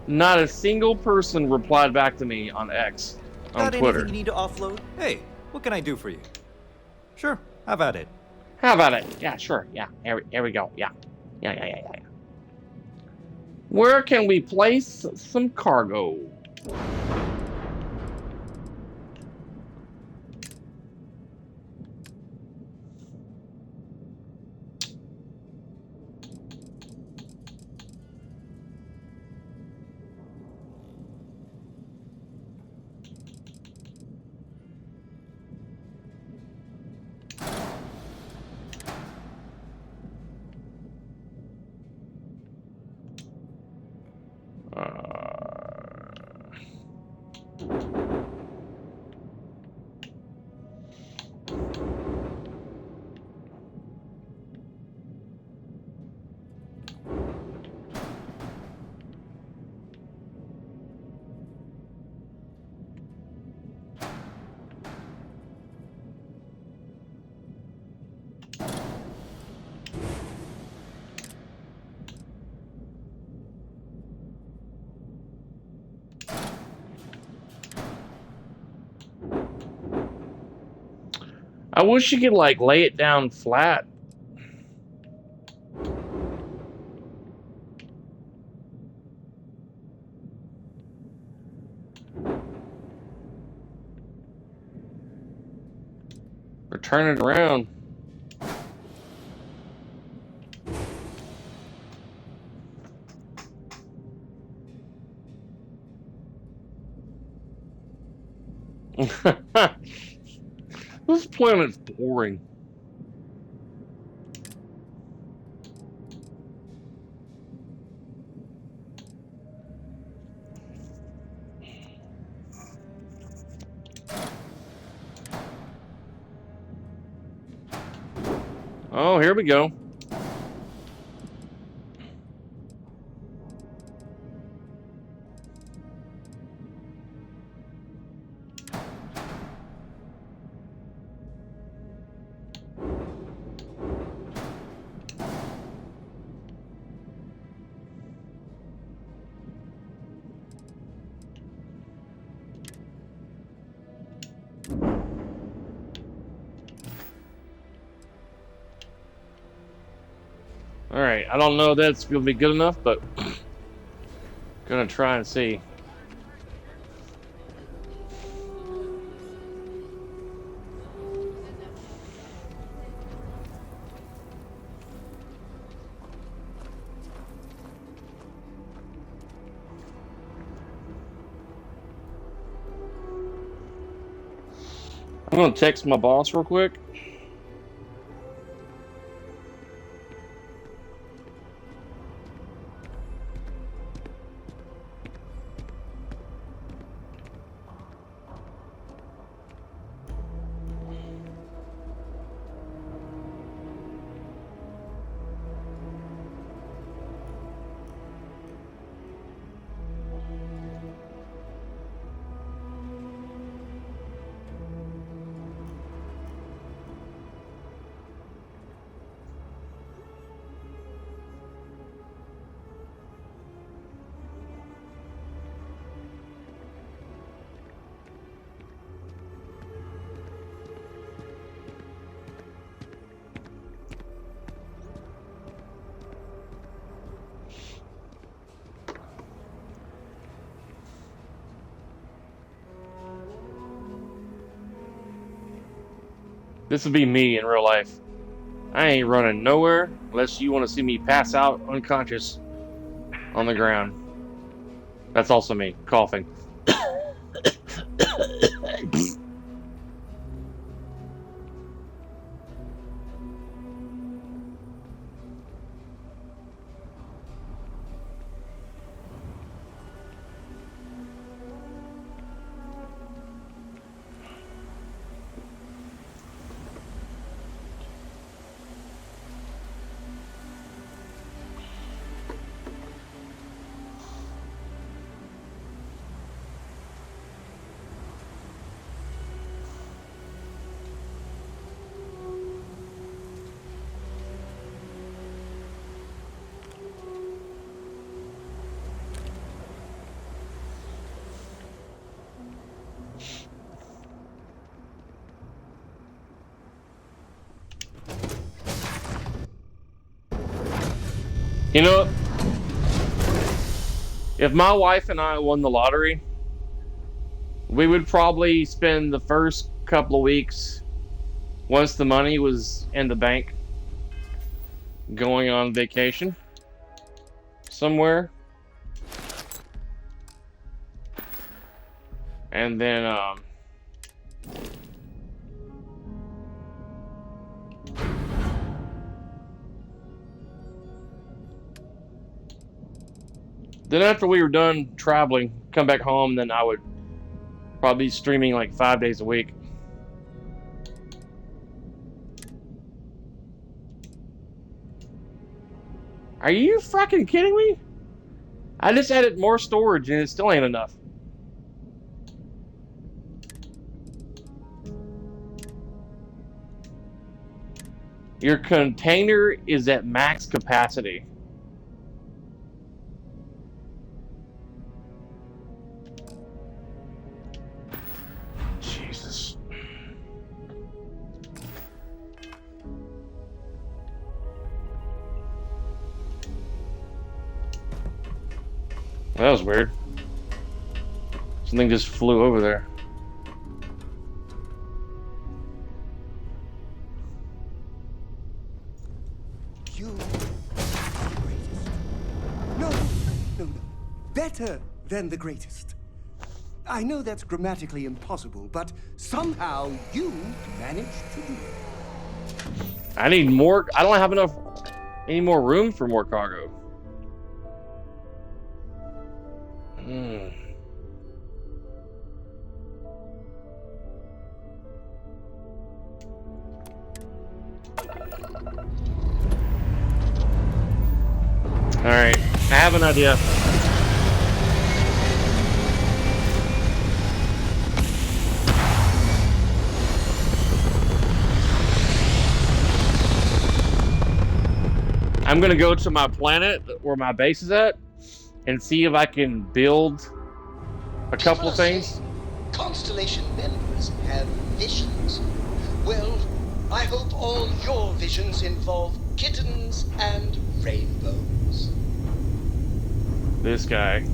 Not a single person replied back to me on X, on Got Twitter. anything you need to offload? Hey, what can I do for you? Sure, how about it? How about it? Yeah, sure. Yeah, here we go. Yeah. Yeah. Where can we place some cargo? I wish you could like lay it down flat. Or turn it around. This planet's boring. Oh, here we go. Alright, I don't know if that's going to be good enough, but gonna try and see. I'm gonna text my boss real quick. This would be me in real life. I ain't running nowhere unless you want to see me pass out unconscious on the ground. That's also me, coughing. You know, if my wife and I won the lottery, we would probably spend the first couple of weeks, once the money was in the bank, going on vacation somewhere. And then, then after we were done traveling, come back home, then I would probably be streaming like 5 days a week. Are you fucking kidding me? I just added more storage and it still ain't enough. Your container is at max capacity. Jesus. That was weird. Something just flew over there. You are the greatest. No, no, no. Better than the greatest. I know that's grammatically impossible, but somehow you managed to do it. I need more. I don't have any more room for more cargo. Alright, I have an idea. I'm gonna go to my planet where my base is at and see if I can build a couple of things. Constellation members have visions. Well, I hope all your visions involve kittens and rainbows. This guy.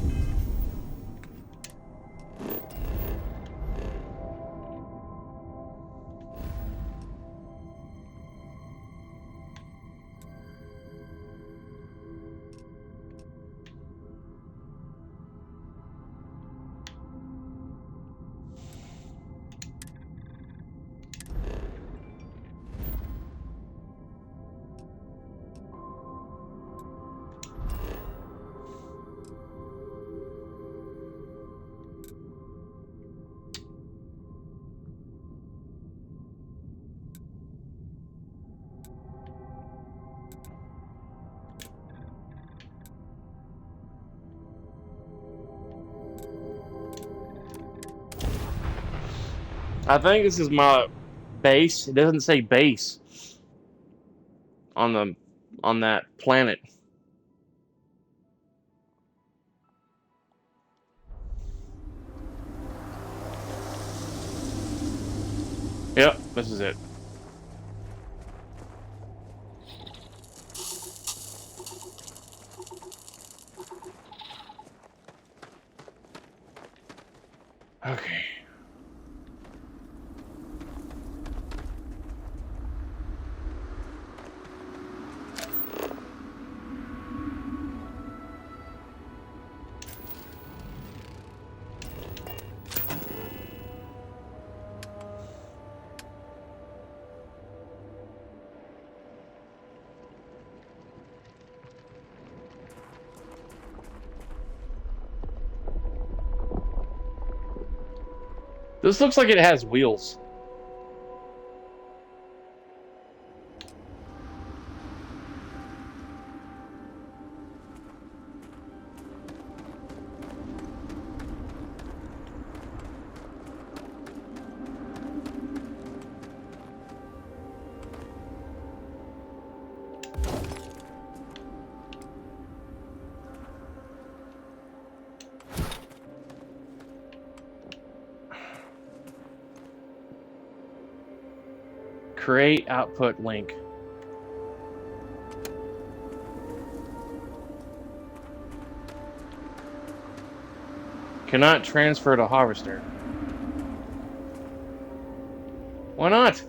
I think this is my base. It doesn't say base on that planet. Yep, this is it. Okay. This looks like it has wheels. Create output link. Cannot transfer to harvester. Why not?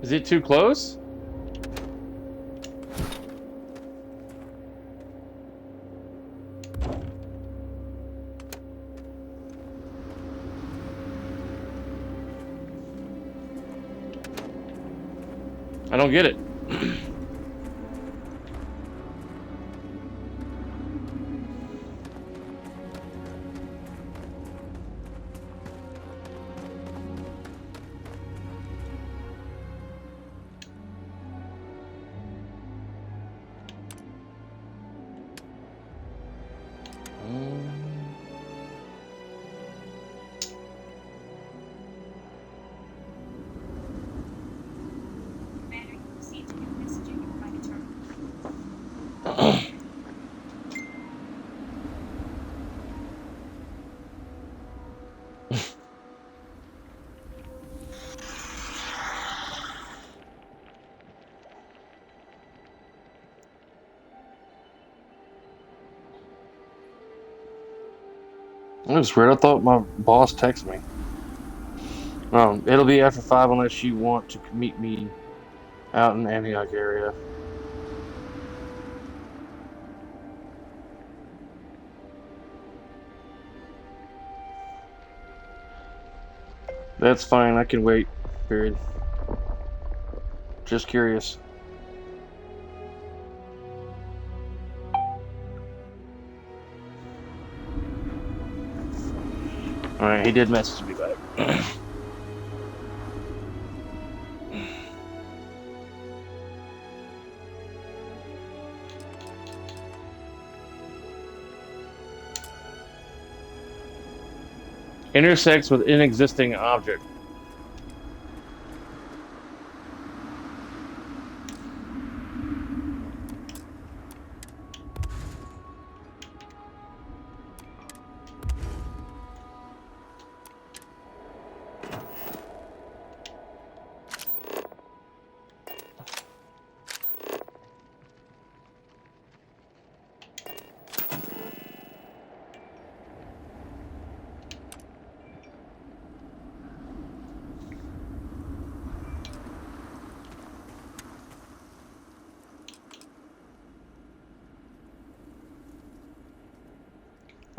Is it too close? I don't get it. That's weird. I thought my boss texted me. It'll be after 5 unless you want to meet me out in the Antioch area. That's fine. I can wait. Period. Just curious. Alright, he did message me back. Intersects with inexisting object.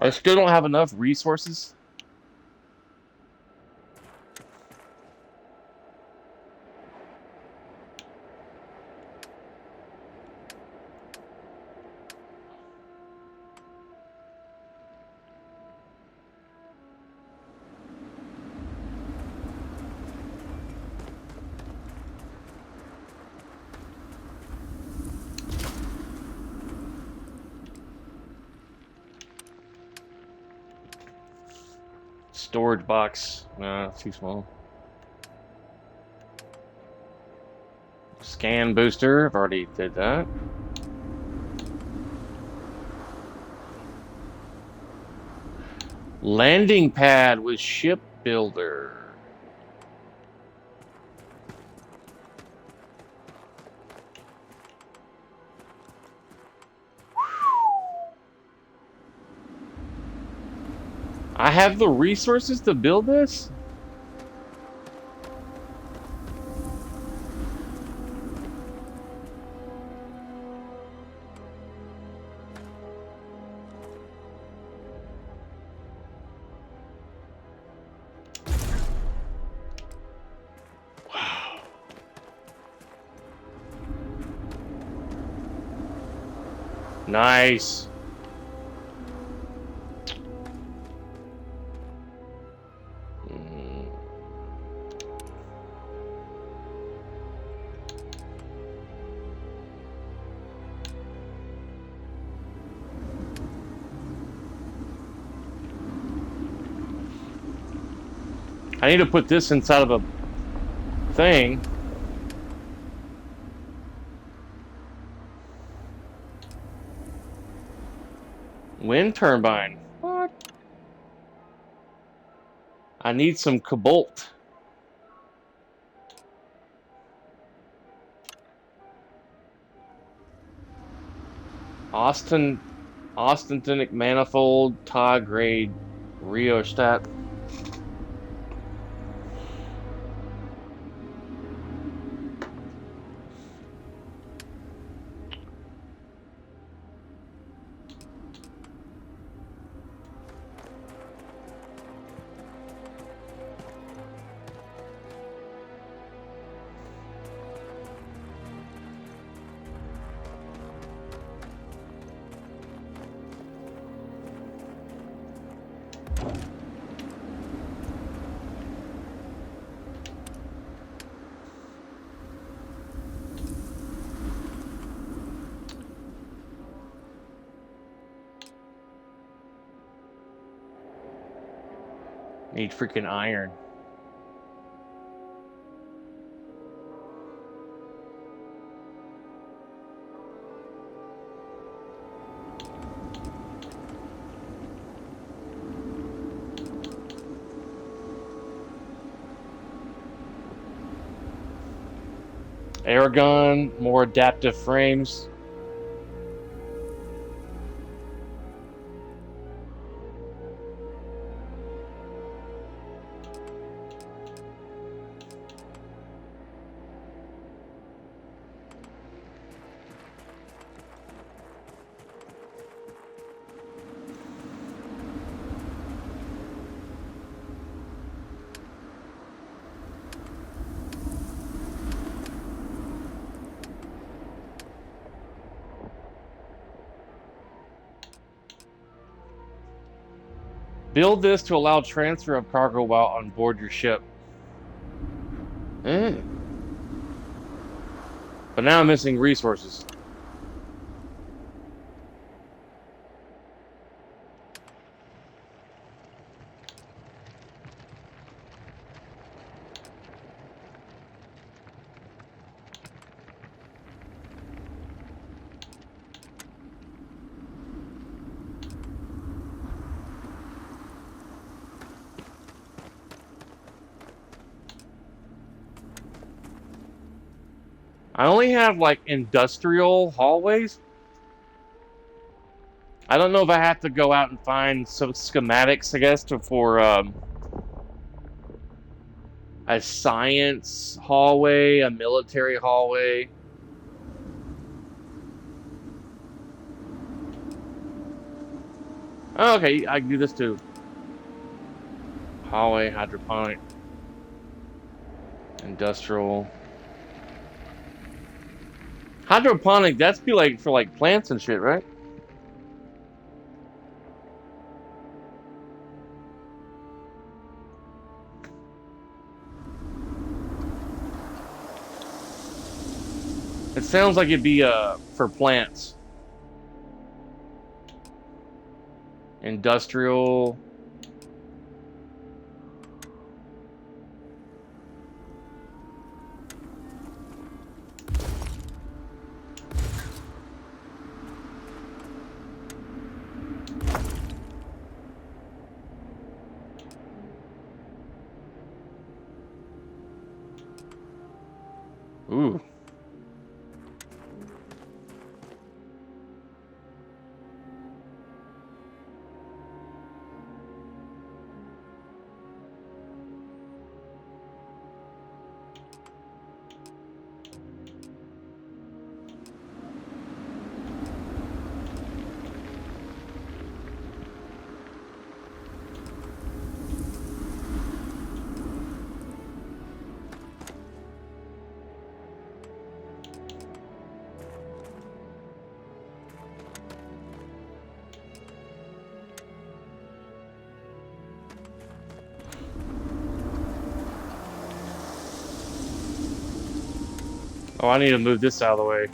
I still don't have enough resources. Storage box. No, too small. Scan booster. I've already did that. Landing pad with ship builder. I have the resources to build this? Wow. Nice. I need to put this inside of a thing. Wind turbine. What? I need some cobalt. Austenitic manifold, Tau grade, rheostat. Need freaking iron. Airgun, more adaptive frames. Build this to allow transfer of cargo while on board your ship. But now I'm missing resources. I only have like industrial hallways. I don't know if I have to go out and find some schematics, I guess, for a science hallway, a military hallway. Oh, okay, I can do this too. Hallway, hydroponic, industrial. Hydroponic, that's be like for like plants and shit, right? It sounds like it'd be for plants. Industrial. Ooh. Oh, I need to move this out of the way.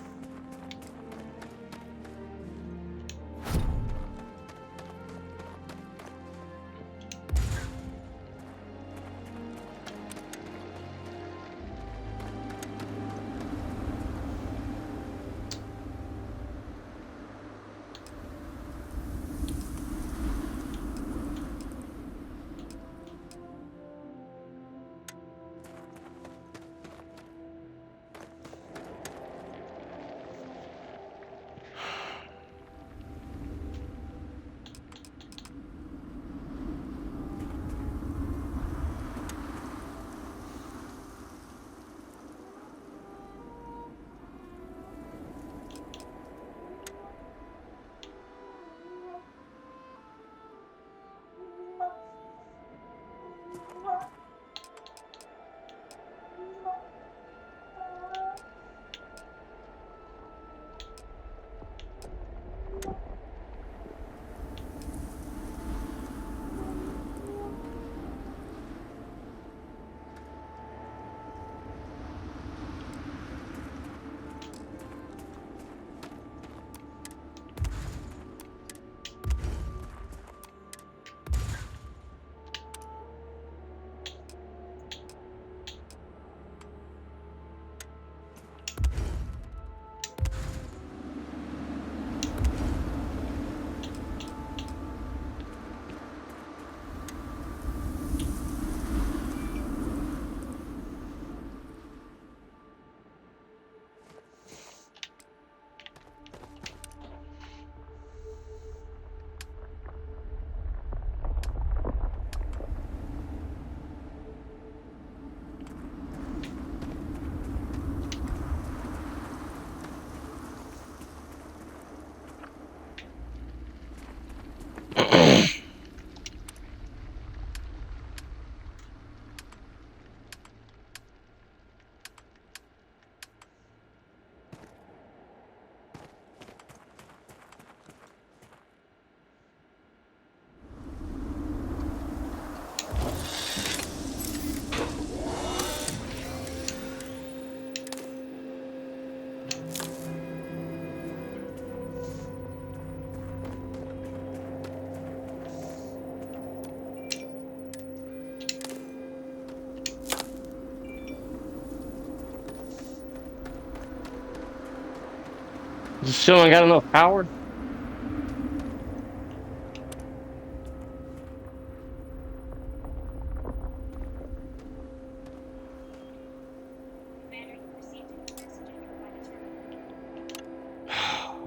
Still ain't got enough power?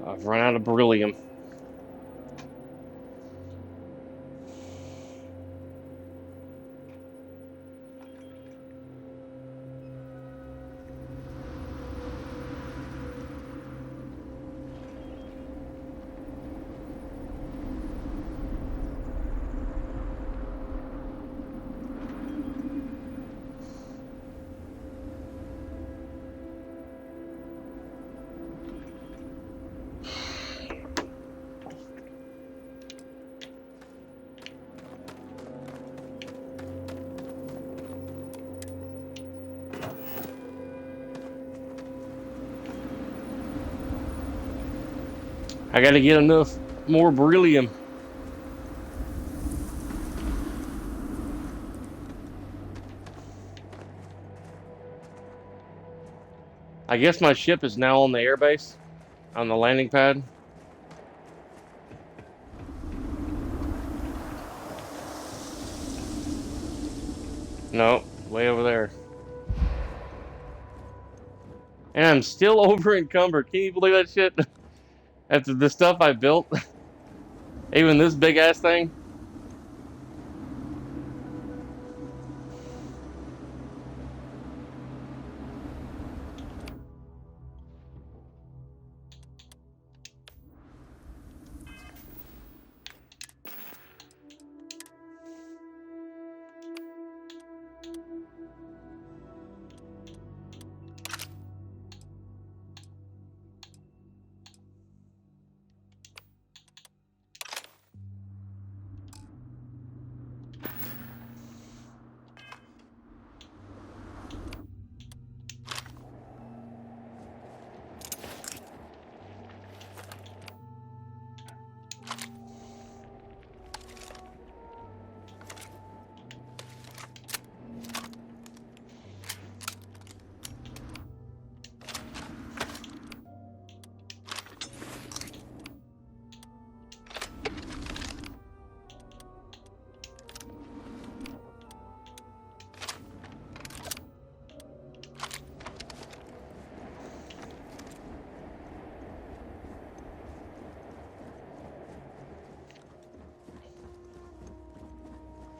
I've run out of beryllium. I gotta get enough more beryllium. I guess my ship is now on the airbase, on the landing pad. No, way over there. And I'm still over encumbered. Can you believe that shit? After the stuff I built, even this big ass thing.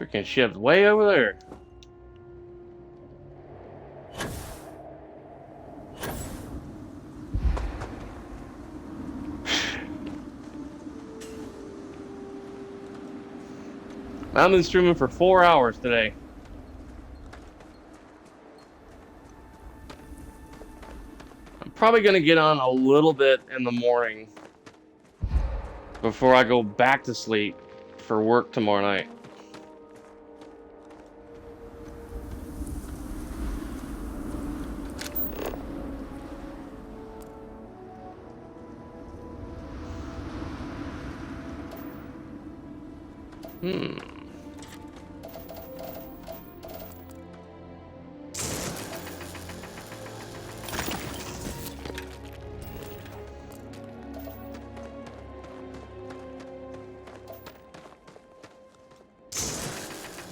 Freaking ship's way over there. I've been streaming for 4 hours today. I'm probably gonna get on a little bit in the morning before I go back to sleep for work tomorrow night.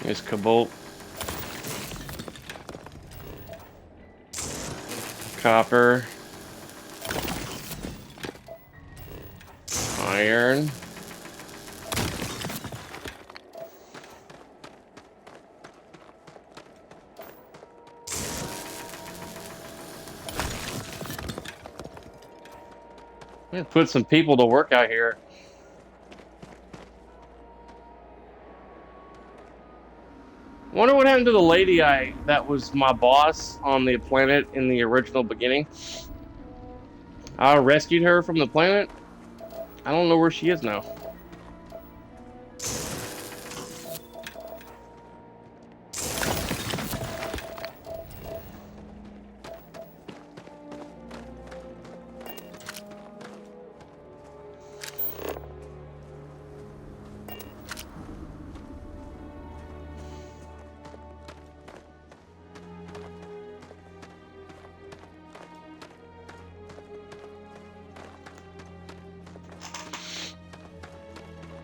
There's cobalt. Copper. Iron. I'm gonna put some people to work out here. Wonder what happened to the lady that was my boss on the planet in the original beginning. I rescued her from the planet. I don't know where she is now.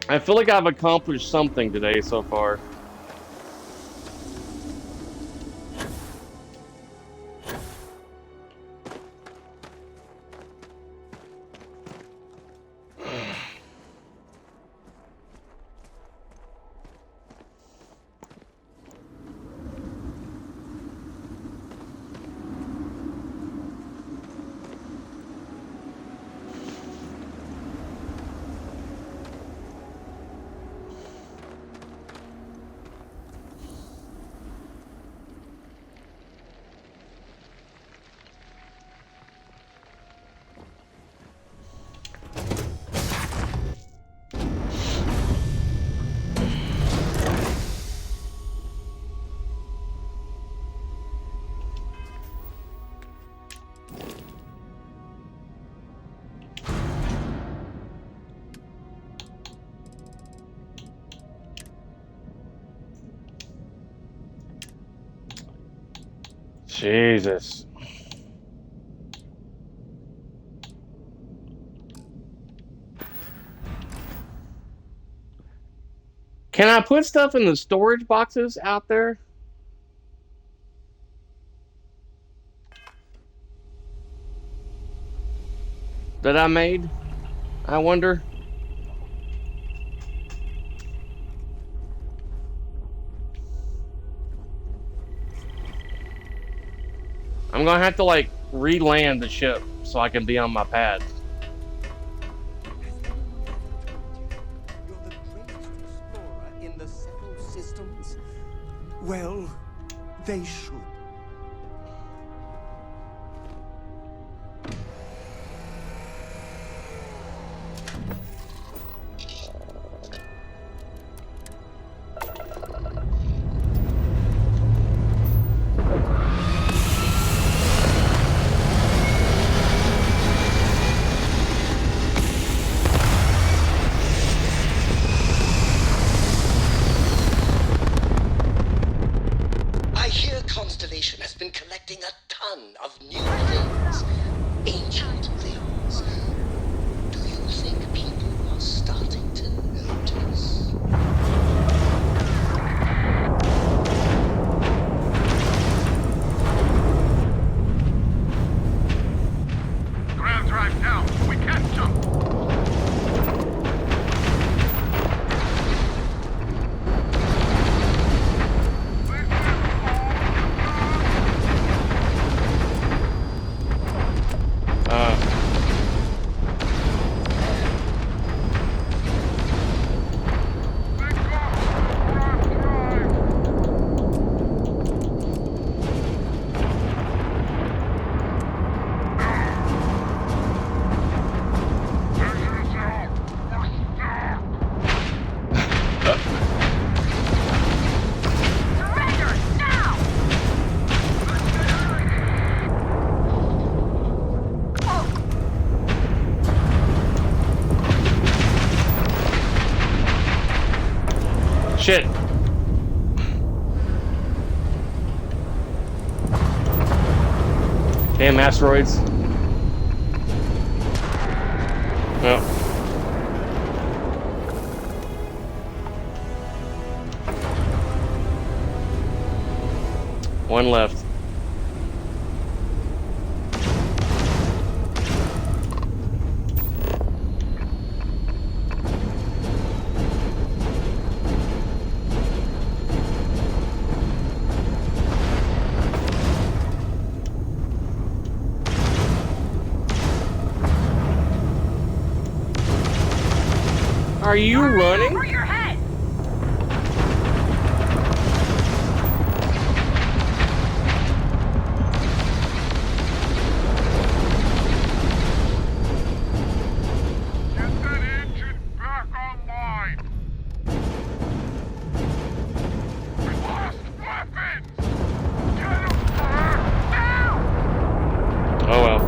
I feel like I've accomplished something today so far. Jesus. Can I put stuff in the storage boxes out there that I made? I wonder. I'm gonna have to like re-land the ship so I can be on my pad. You're the greatest explorer in the settled systems. Well, they should. Constellation has been collecting a ton of new things. Ancient things. Do you think people are starting to notice? Ground drive down. We can't jump. Shit. Damn asteroids. No. One left. Are you running? Over your head! Get that engine back online! We lost weapons! Get them back now! Oh well.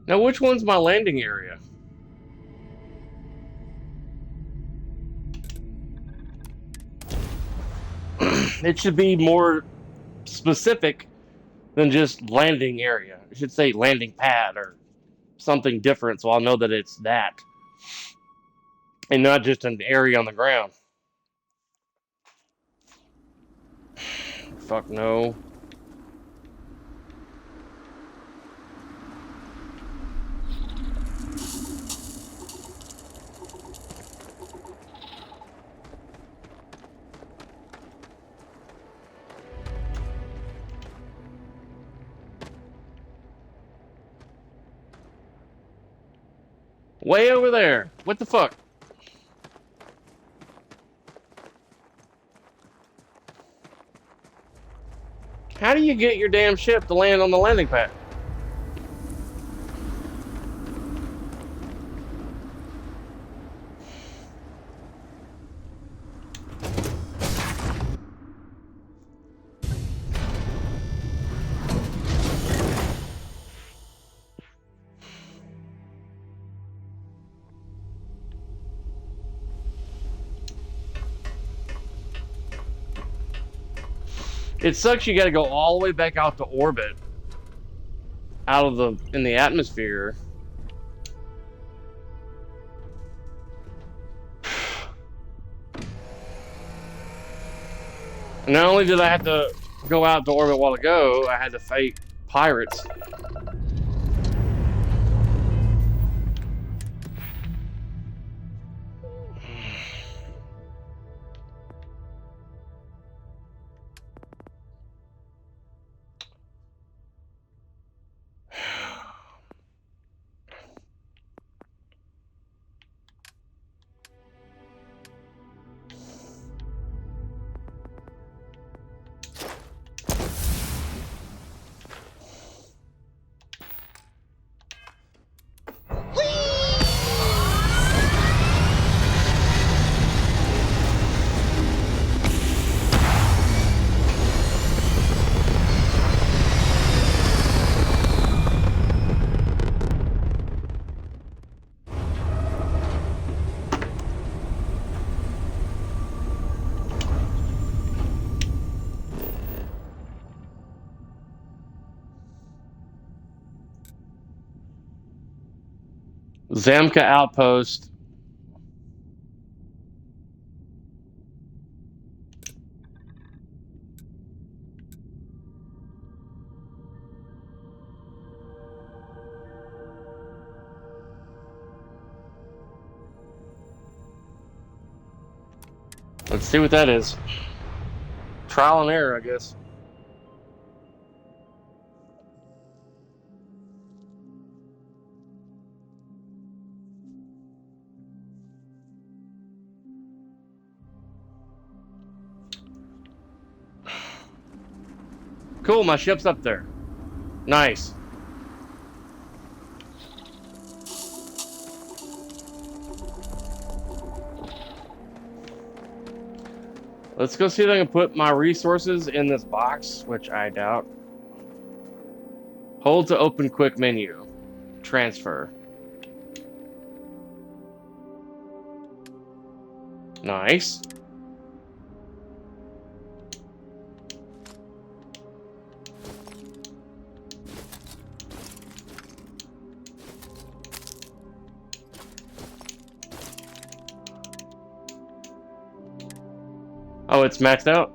Now, which one's my landing area? It should be more specific than just landing area. It should say landing pad or something different, so I'll know that it's that. And not just an area on the ground. Fuck no. Way over there. What the fuck? How do you get your damn ship to land on the landing pad? It sucks you gotta go all the way back out to orbit. In the atmosphere. Not only did I have to go out to orbit a while ago, I had to fight pirates. Zamka Outpost. Let's see what that is. Trial and error, I guess. Cool, my ship's up there. Nice. Let's go see if I can put my resources in this box, which I doubt. Hold to open quick menu. Transfer. Nice. Oh, it's maxed out?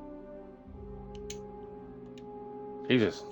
Jesus.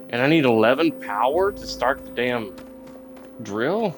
And I need 11 power to start the damn drill?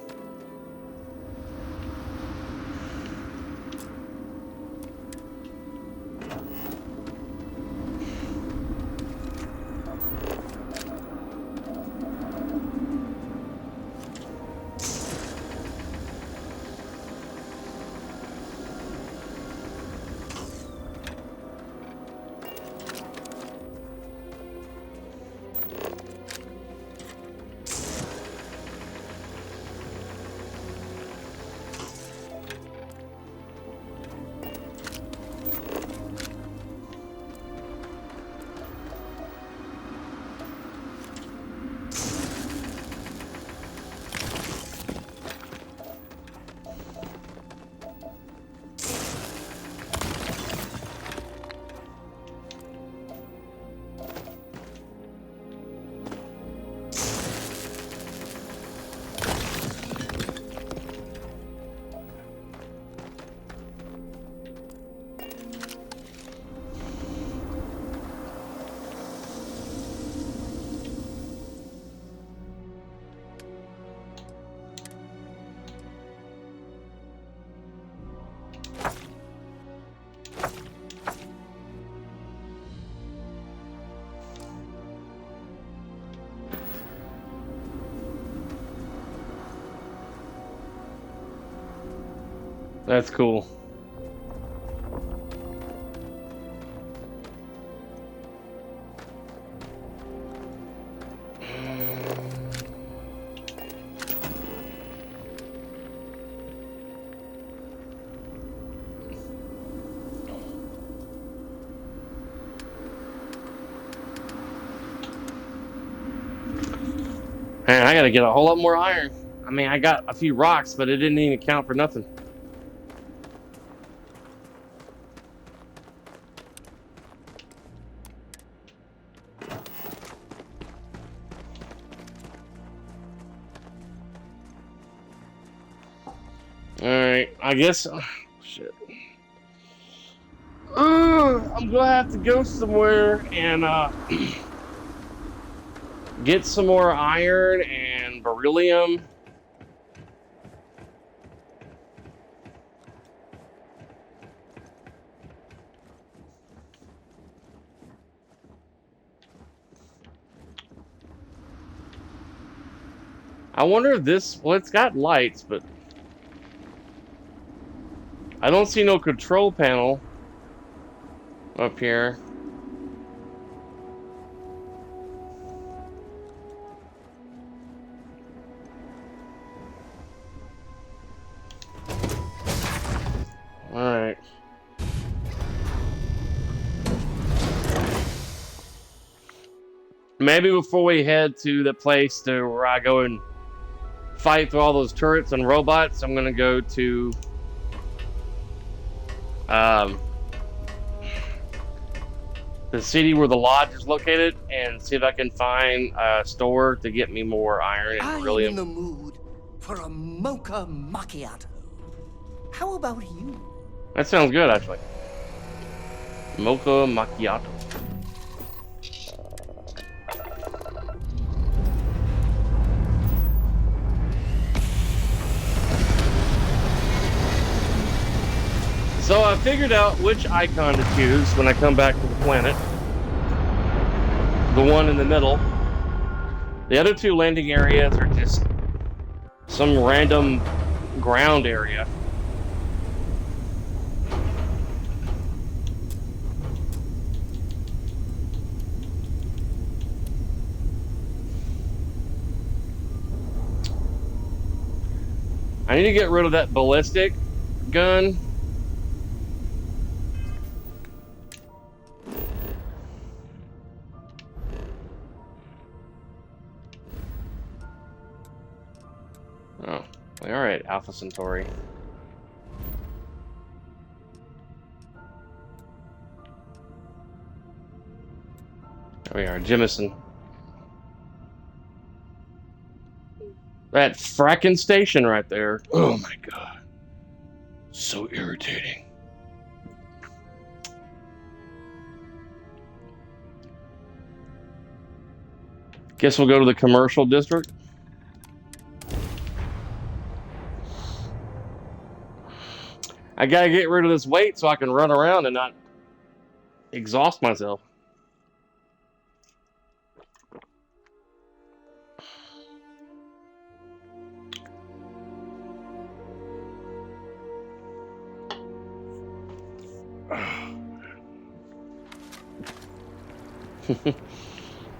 That's cool. Man, I gotta get a whole lot more iron. I mean, I got a few rocks, but it didn't even count for nothing. Alright, I guess... shit. I'm gonna have to go somewhere and get some more iron and beryllium. I wonder if this... well, it's got lights, but... I don't see no control panel up here. Alright. Maybe before we head to the place where I go and fight through all those turrets and robots, I'm gonna go to the city where the lodge is located and see if I can find a store to get me more iron and beryllium. I'm in the mood for a mocha macchiato. How about you? That sounds good, actually. Mocha macchiato. So I figured out which icon to choose when I come back to the planet. The one in the middle. The other two landing areas are just some random ground area. I need to get rid of that ballistic gun. Oh, all right, Alpha Centauri. There we are, Jemison. That fracking station right there. Oh my god. So irritating. Guess we'll go to the commercial district. I gotta get rid of this weight so I can run around and not exhaust myself.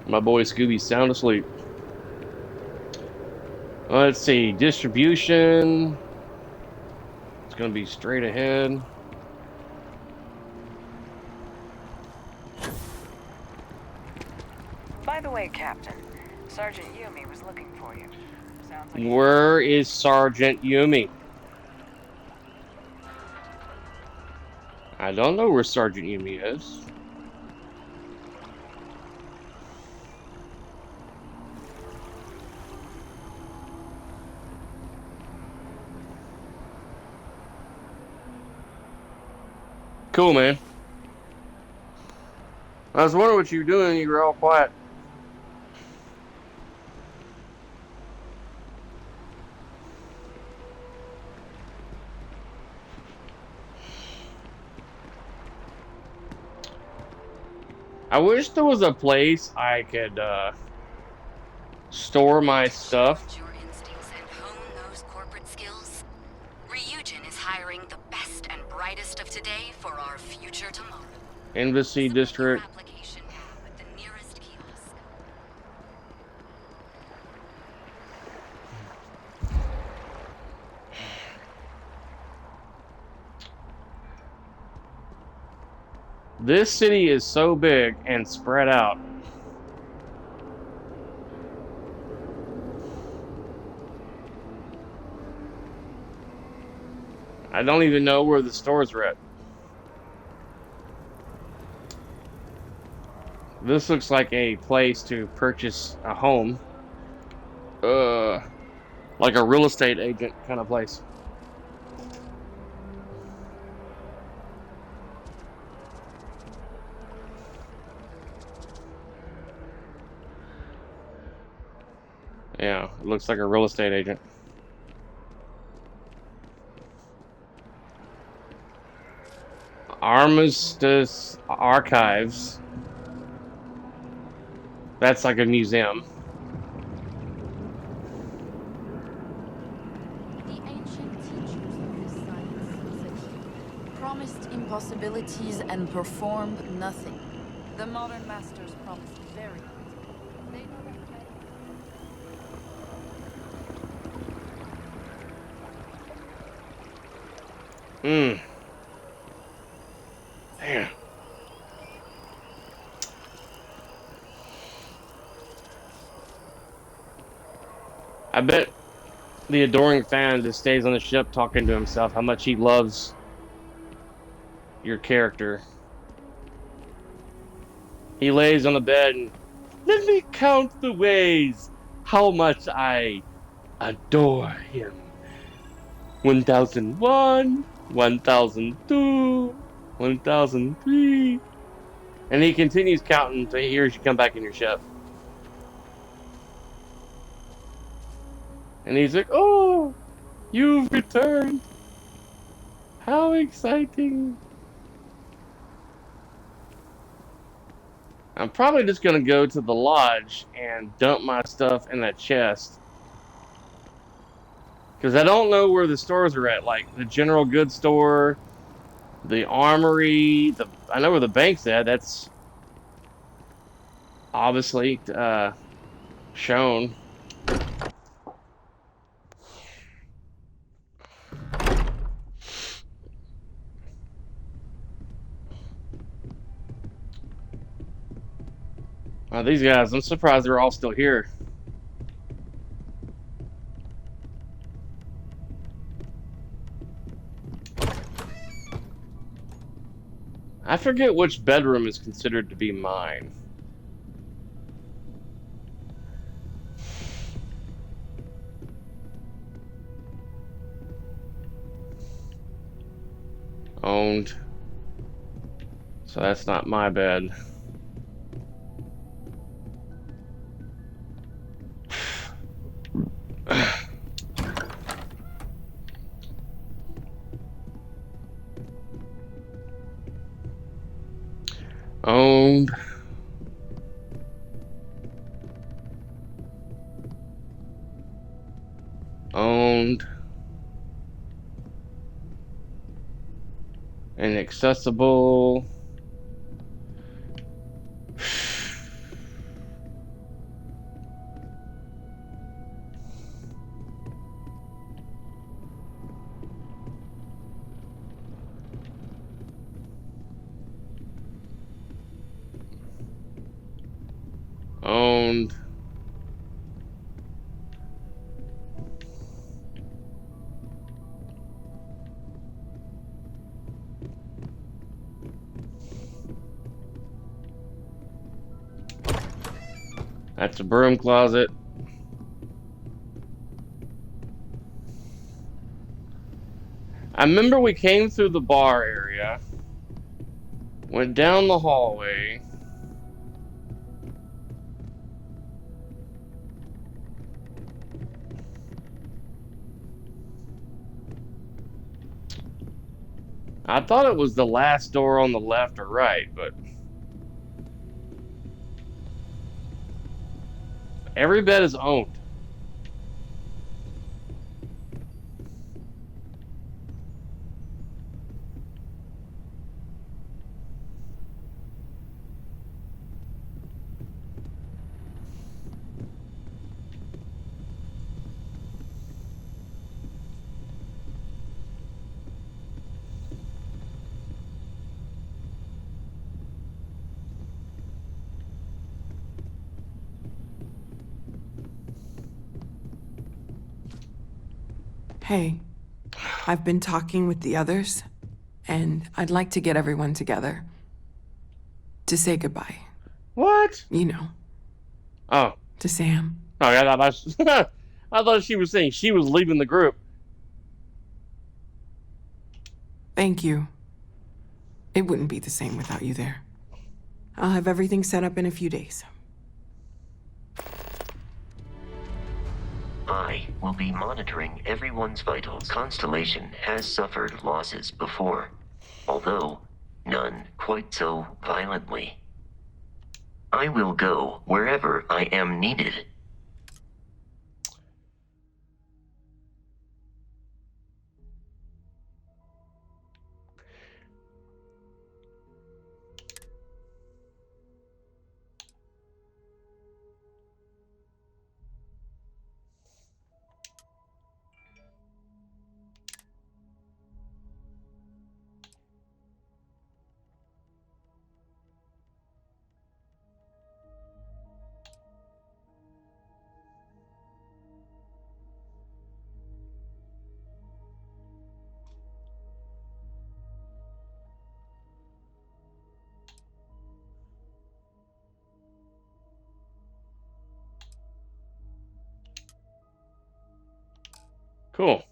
My boy Scooby's sound asleep. Let's see, distribution. It's gonna be straight ahead. By the way, Captain, Sergeant Yumi was looking for you. Sounds like Where is Sergeant Yumi? I don't know where Sergeant Yumi is. Cool, man. I was wondering what you were doing. You were all quiet. I wish there was a place I could store my stuff. Your instincts and hone those corporate skills. Ryujin is hiring the best and brightest of today for our future tomorrow. Embassy District. Application now at the nearest kiosk. This city is so big and spread out. I don't even know where the stores are at. This looks like a place to purchase a home. Like a real estate agent kind of place. Yeah, it looks like a real estate agent. Armistice Archives. That's like a museum. The ancient teachers of this science said promised impossibilities and performed nothing. The modern masters promised very little. They know that better. Damn. I bet the adoring fan just stays on the ship talking to himself how much he loves your character. He lays on the bed and let me count the ways how much I adore him. 1001, 1002, 1003. And he continues counting until he hears you come back in your ship. And he's like, oh, you've returned. How exciting. I'm probably just going to go to the lodge and dump my stuff in that chest. Because I don't know where the stores are at. Like the general goods store, the armory, I know where the bank's at. That's obviously shown. These guys, I'm surprised they're all still here. I forget which bedroom is considered to be mine. Owned. So that's not my bed. Owned. Inaccessible. Owned. That's a broom closet. I remember we came through the bar area, went down the hallway. I thought it was the last door on the left or right, but every bed is owned. Hey, I've been talking with the others, and I'd like to get everyone together to say goodbye. What? You know. Oh. To Sam. Oh, yeah, I thought she was saying she was leaving the group. Thank you. It wouldn't be the same without you there. I'll have everything set up in a few days. I will be monitoring everyone's vitals. Constellation has suffered losses before, although none quite so violently. I will go wherever I am needed. Cool.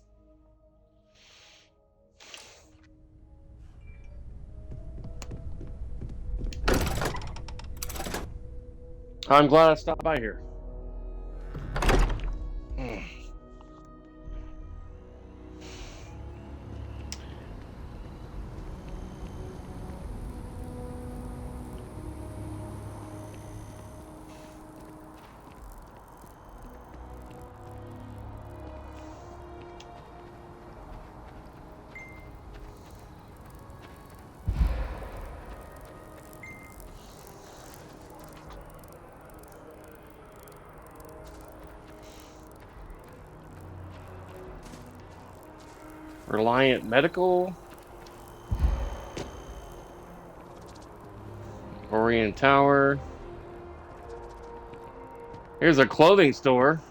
I'm glad I stopped by here. Reliant Medical. Orient Tower. Here's a clothing store.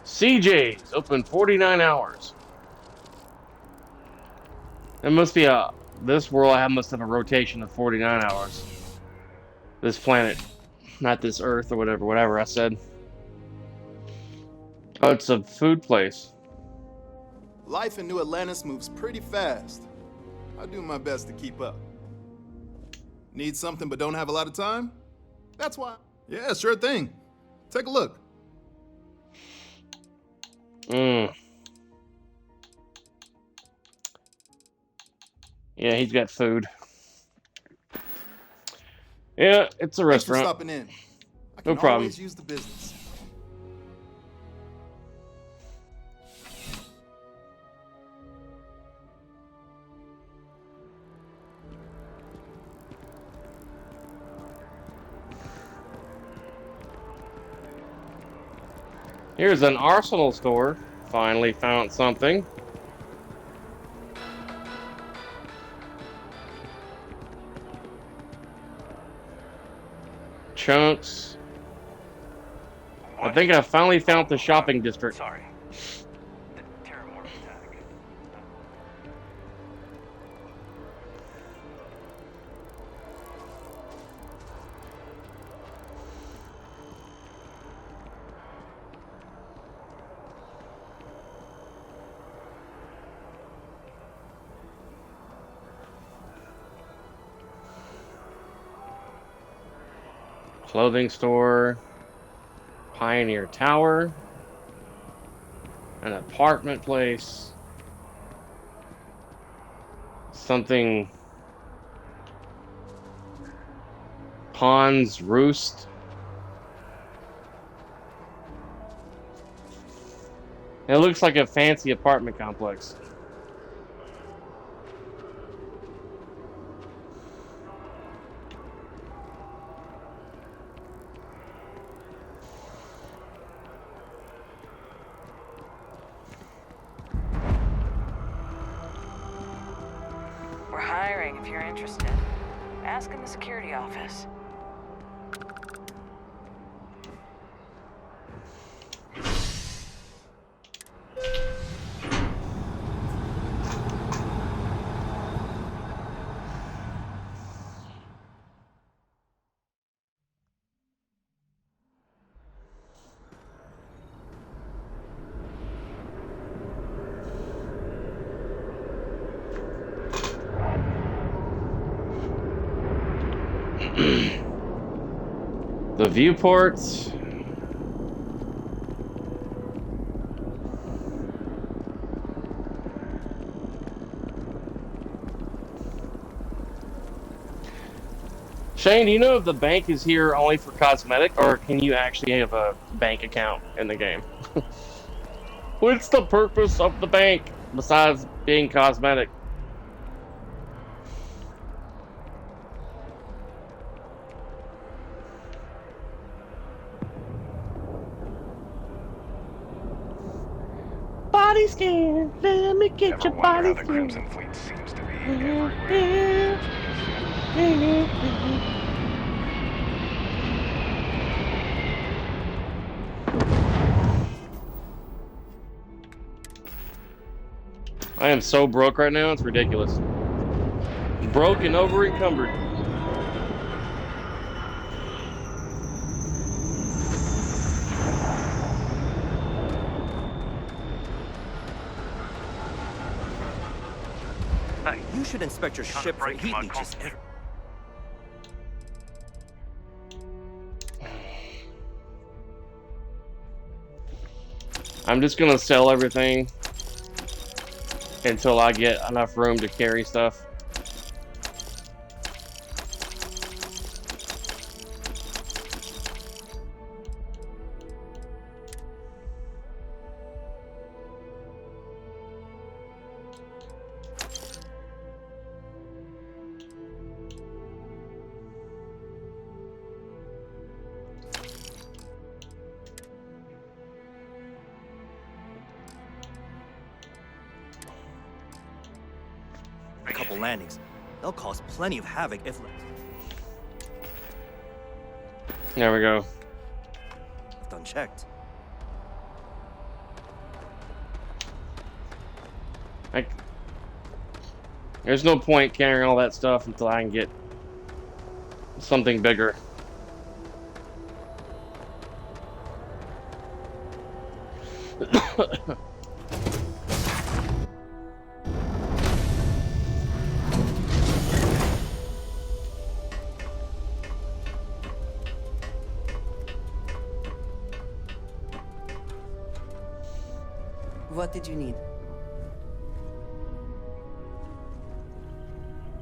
CJ's open 49 hours. It must be this world must have a rotation of 49 hours. This planet, not this Earth or whatever I said. Oh, it's a food place. Life in New Atlantis moves pretty fast. I do my best to keep up. Need something but don't have a lot of time? That's why. Yeah, sure thing. Take a look. Yeah, he's got food. Yeah, it's a Thanks for restaurant. stopping in. I No can problem. always use the business. Here's an arsenal store. Finally found something. Chunks. I think I finally found the shopping district. Sorry. The terramorph attack. Clothing store. Pioneer Tower. An apartment place. Something. Pawn's Roost. It looks like a fancy apartment complex. We're hiring if you're interested. Ask in the security office. The viewports. Shane, do you know if the bank is here only for cosmetic, or can you actually have a bank account in the game? What's the purpose of the bank besides being cosmetic? Body scan. Let me get your body The scan. Crimson Fleet seems to be everywhere. I am so broke right now, it's ridiculous. Broke and over encumbered. Hey, You should inspect your ship for break heat my leeches. I'm just gonna sell everything until I get enough room to carry stuff. A couple landings. They'll cause plenty of havoc if There we go. unchecked. There's no point carrying all that stuff until I can get something bigger. What did you need?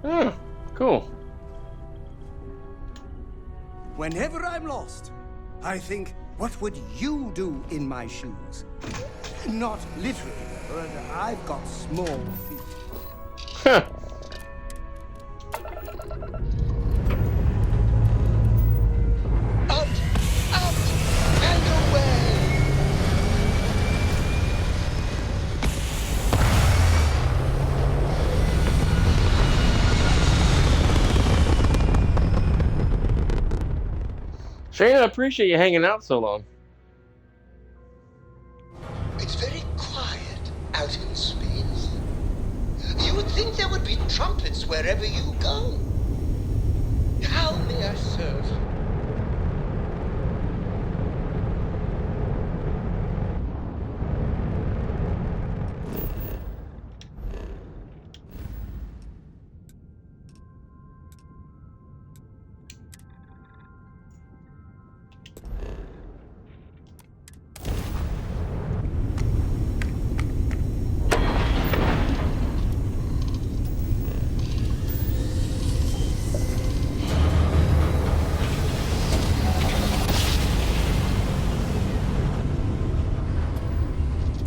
Oh, cool. Whenever I'm lost, I think, what would you do in my shoes? Not literally, but I've got small feet. Out! Out! And away! Shane, I appreciate you hanging out so long. It's very quiet out in space. You would think there would be trumpets wherever you go. How may I serve?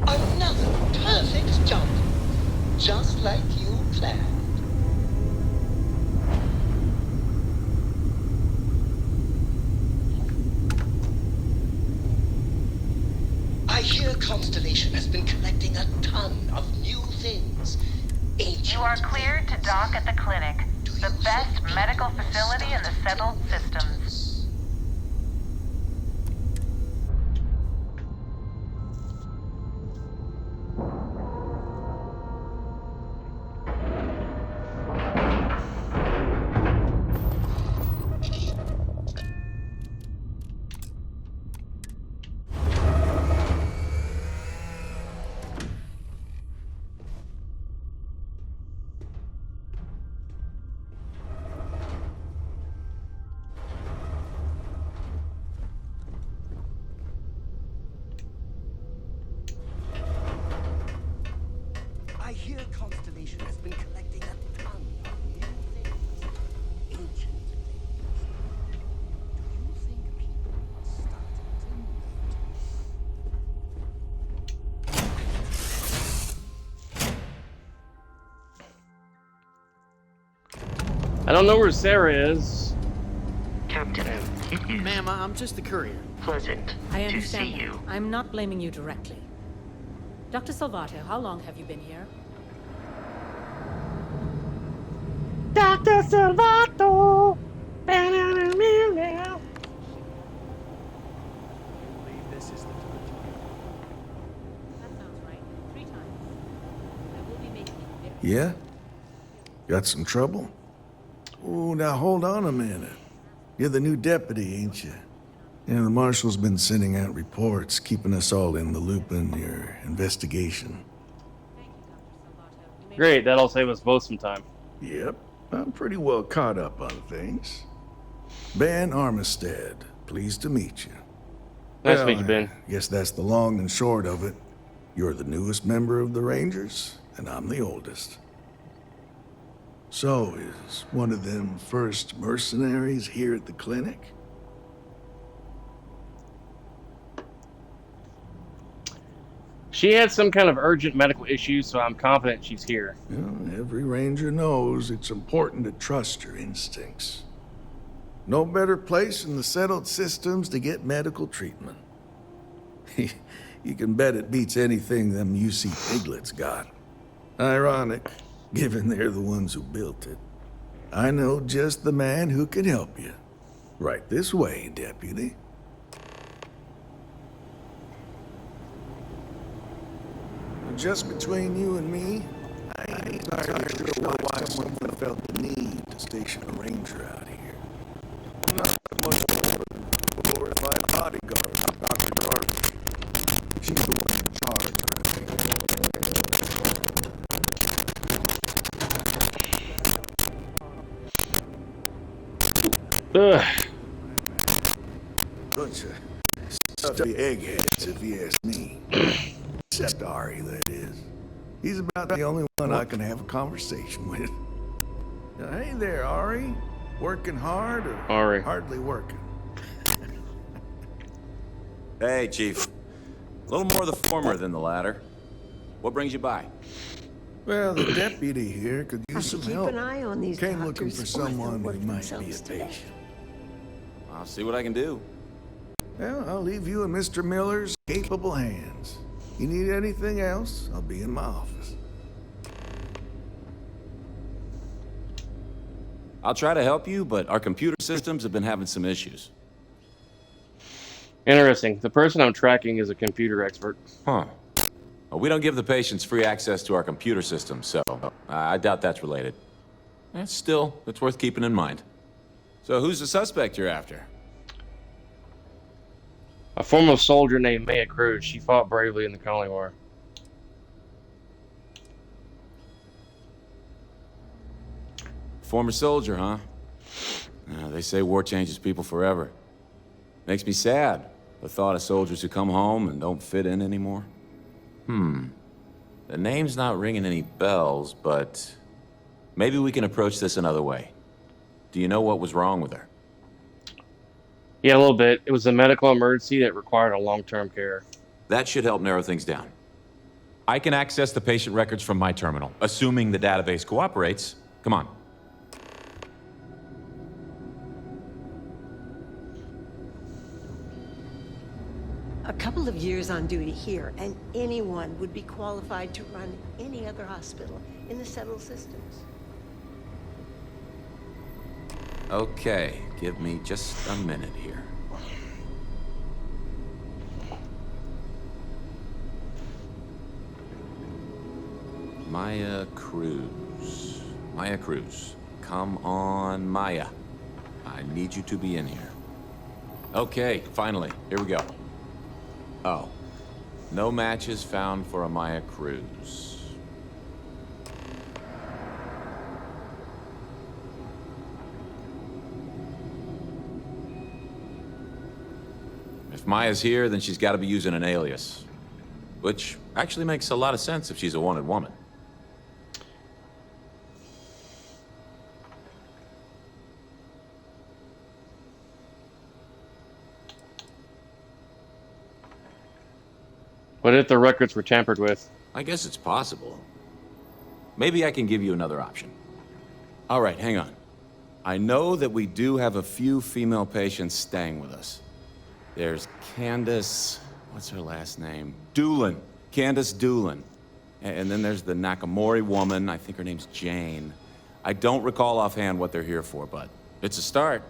Another perfect jump, just like you planned. I hear Constellation has been collecting a ton of new things. You are cleared to dock at the clinic, the best medical facility in the settled systems. I hear Constellation has been collecting a ton of new things. Ancient things. Do you think people are starting to notice? I don't know where Sarah is. Captain, it is Ma'am, I'm just the courier. pleasant I to see understand that. you. I'm not blaming you directly. Dr. Salvato, how long have you been here? Dr. Salvato! This is the That sounds right. 3 times. I will be making it very Yeah? Got some trouble? Oh, now hold on a minute. You're the new deputy, ain't you? Yeah, the marshal's been sending out reports, keeping us all in the loop in your investigation. Great, that'll save us both some time. Yep, I'm pretty well caught up on things. Ben Armistead, pleased to meet you. Nice to meet you, Ben. I guess that's the long and short of it. You're the newest member of the Rangers, and I'm the oldest. So, is one of them first mercenaries here at the clinic? She had some kind of urgent medical issue, so I'm confident she's here. Well, every ranger knows it's important to trust your instincts. No better place in the settled systems to get medical treatment. You can bet it beats anything them UC piglets got. Ironic, given they're the ones who built it. I know just the man who can help you. Right this way, Deputy. Just between you and me, I ain't entirely sure why someone felt the need to station a ranger out here. I'm not much more than a glorified bodyguard for Dr. Darby. She's the one in charge around here. Bunch of stuffy eggheads, if you ask me. Except Ari, that is. He's about the only one I can have a conversation with. Hey there, Ari. Working hard or Ari. hardly working? Hey, Chief. A little more the former than the latter. What brings you by? Well, the deputy here could use some help. Keep an eye on these Came looking for doctors or someone they'll who work might be a themselves to death. patient. I'll see what I can do. Well, I'll leave you in Mr. Miller's capable hands. You need anything else, I'll be in my office. I'll try to help you, but our computer systems have been having some issues. Interesting. The person I'm tracking is a computer expert. Huh. Well, we don't give the patients free access to our computer system, so I doubt that's related. Still, it's worth keeping in mind. So who's the suspect you're after? A former soldier named Maya Cruz. She fought bravely in the Congo War. Former soldier, huh? They say war changes people forever. Makes me sad, the thought of soldiers who come home and don't fit in anymore. The name's not ringing any bells, but maybe we can approach this another way. Do you know what was wrong with her? Yeah, a little bit. It was a medical emergency that required a long-term care. That should help narrow things down. I can access the patient records from my terminal, assuming the database cooperates. Come on. A couple of years on duty here, and anyone would be qualified to run any other hospital in the settled systems. Okay, give me just a minute here. Maya Cruz. Maya Cruz. Come on, Maya. I need you to be in here. Okay, finally. Here we go. Oh. No matches found for a Maya Cruz. If Maya's here, then she's got to be using an alias. Which actually makes a lot of sense if she's a wanted woman. What if the records were tampered with? I guess it's possible. Maybe I can give you another option. All right, hang on. I know that we do have a few female patients staying with us. There's Candace... what's her last name? Doolin. Candace Doolin. And then there's the Nakamori woman. I think her name's Jane. I don't recall offhand what they're here for, but it's a start.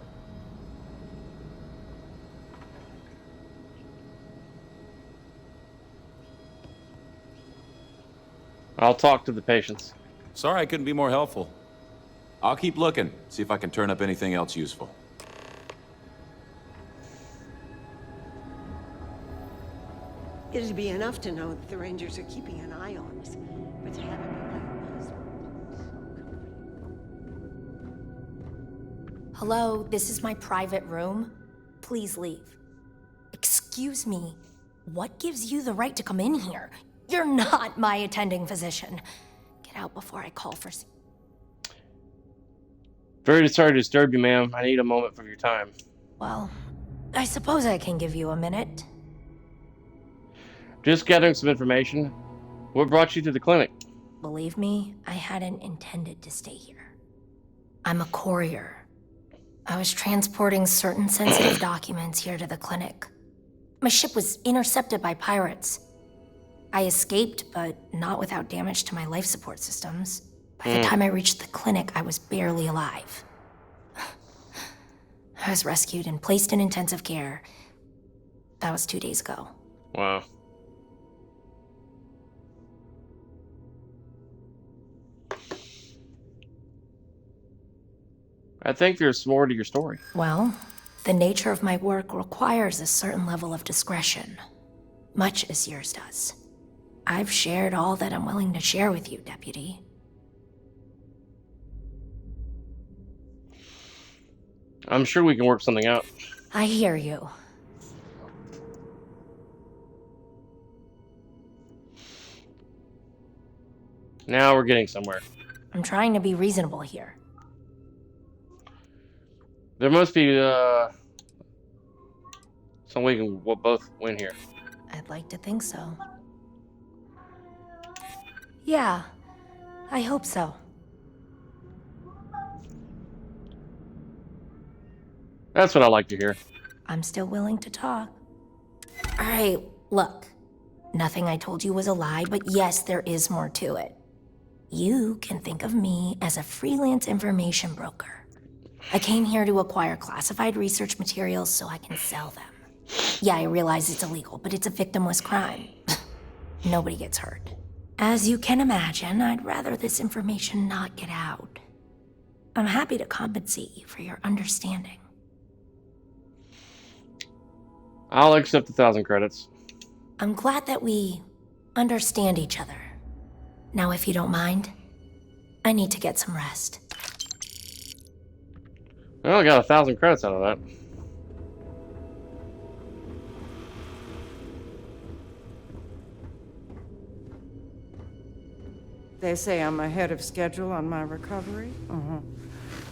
I'll talk to the patients. Sorry I couldn't be more helpful. I'll keep looking, see if I can turn up anything else useful. It'd be enough to know that the Rangers are keeping an eye on us, but to have it be like this. Hello, this is my private room. Please leave. Excuse me, what gives you the right to come in here? You're not my attending physician. Get out before I call for... Very sorry to disturb you, ma'am. I need a moment from your time. Well, I suppose I can give you a minute. Just gathering some information. What brought you to the clinic? Believe me, I hadn't intended to stay here. I'm a courier. I was transporting certain sensitive documents here to the clinic. My ship was intercepted by pirates. I escaped, but not without damage to my life support systems. By the time I reached the clinic, I was barely alive. I was rescued and placed in intensive care. That was 2 days ago. Wow. I think there's more to your story. Well, the nature of my work requires a certain level of discretion, much as yours does. I've shared all that I'm willing to share with you, Deputy. I'm sure we can work something out. I hear you. Now we're getting somewhere. I'm trying to be reasonable here. There must be some way we can both win here. I'd like to think so. Yeah, I hope so. That's what I like to hear. I'm still willing to talk. All right, look. Nothing I told you was a lie, but yes, there is more to it. You can think of me as a freelance information broker. I came here to acquire classified research materials so I can sell them. Yeah, I realize it's illegal, but it's a victimless crime. Nobody gets hurt. As you can imagine, I'd rather this information not get out. I'm happy to compensate you for your understanding. I'll accept 1,000 credits. I'm glad that we understand each other. Now, if you don't mind, I need to get some rest. Well, I got 1,000 credits out of that. They say I'm ahead of schedule on my recovery.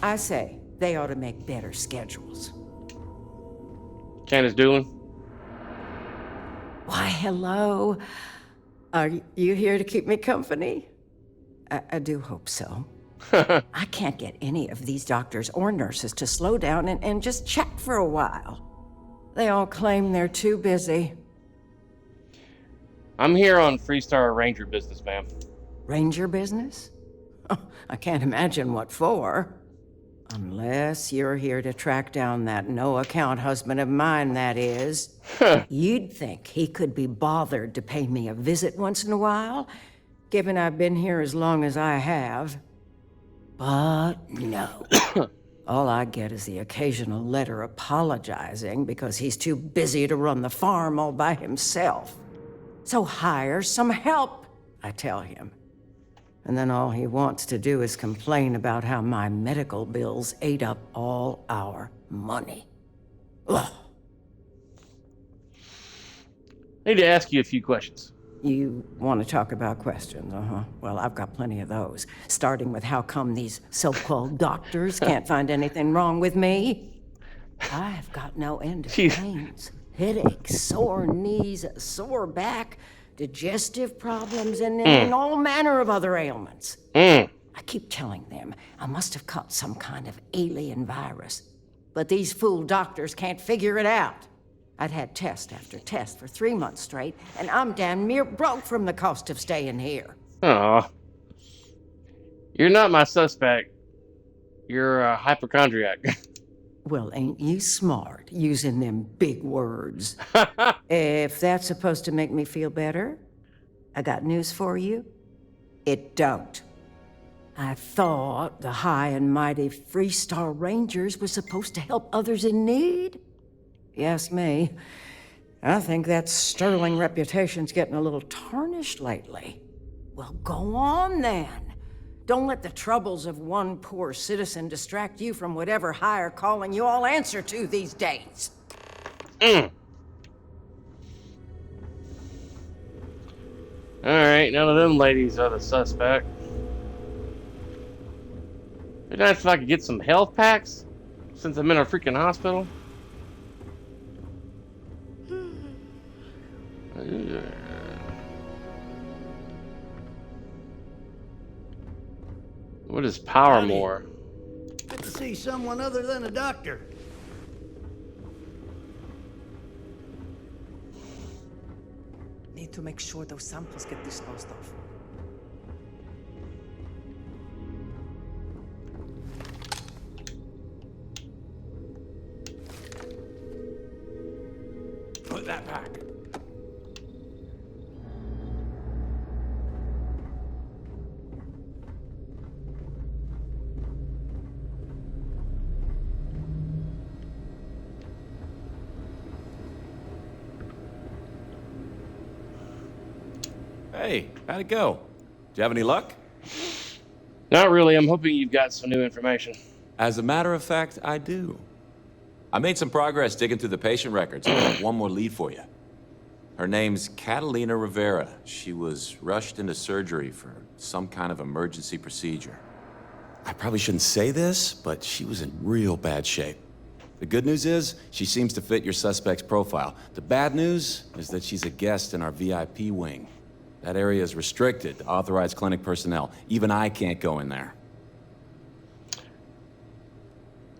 I say they ought to make better schedules. Candace Doolin? Why, hello. Are you here to keep me company? I do hope so. I can't get any of these doctors or nurses to slow down and just chat for a while. They all claim they're too busy. I'm here on Freestar Ranger business, ma'am. Ranger business? I can't imagine what for. Unless you're here to track down that no-account husband of mine, that is. You'd think he could be bothered to pay me a visit once in a while, given I've been here as long as I have. But no. All I get is the occasional letter apologizing because he's too busy to run the farm all by himself. So hire some help, I tell him. And then all he wants to do is complain about how my medical bills ate up all our money. Ugh. I need to ask you a few questions. You want to talk about questions, Well, I've got plenty of those. Starting with how come these so-called doctors can't find anything wrong with me? I've got no end of pains. Headaches, sore knees, a sore back, digestive problems, and all manner of other ailments. I keep telling them I must have caught some kind of alien virus. But these fool doctors can't figure it out. I'd had test after test for 3 months straight, and I'm damn near broke from the cost of staying here. Aw. You're not my suspect. You're a hypochondriac. Well, ain't you smart, using them big words? If that's supposed to make me feel better, I got news for you. It don't. I thought the high and mighty Freestar Rangers were supposed to help others in need. You ask me, I think that sterling reputation's getting a little tarnished lately. Well, go on then. Don't let the troubles of one poor citizen distract you from whatever higher calling you all answer to these days. Alright, none of them ladies are the suspect. It'd be nice if I could get some health packs, since I'm in a freaking hospital. What is power more? Good to see someone other than a doctor. Need to make sure those samples get disposed of. Put that back. Hey, how'd it go? Did you have any luck? Not really. I'm hoping you've got some new information. As a matter of fact, I do. I made some progress digging through the patient records. I have one more lead for you. Her name's Catalina Rivera. She was rushed into surgery for some kind of emergency procedure. I probably shouldn't say this, but she was in real bad shape. The good news is, she seems to fit your suspect's profile. The bad news is that she's a guest in our VIP wing. That area is restricted to authorized clinic personnel. Even I can't go in there.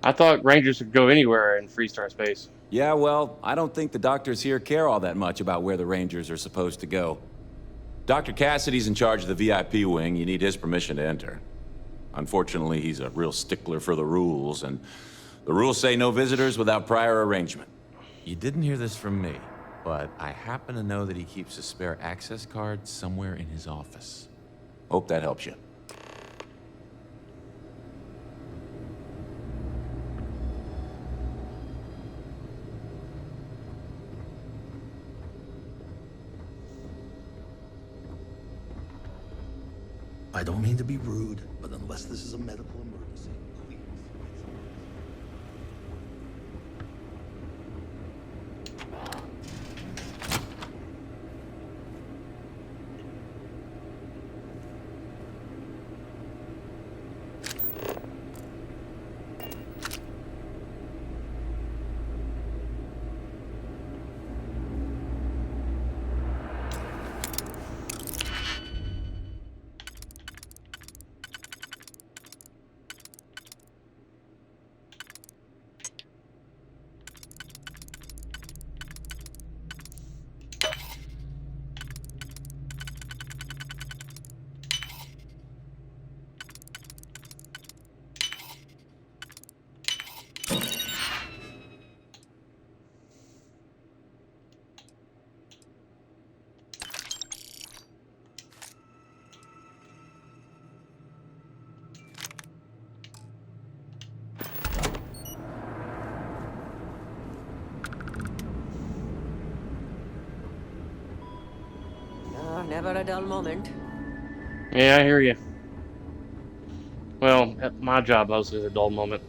I thought Rangers could go anywhere in Freestar space. Yeah, well, I don't think the doctors here care all that much about where the Rangers are supposed to go. Dr. Cassidy's in charge of the VIP wing. You need his permission to enter. Unfortunately, he's a real stickler for the rules, and the rules say no visitors without prior arrangement. You didn't hear this from me, but I happen to know that he keeps a spare access card somewhere in his office. Hope that helps you. I don't mean to be rude, but unless this is a medical emergency, please. Never a dull moment. Yeah, I hear you. Well, at my job mostly is a dull moment.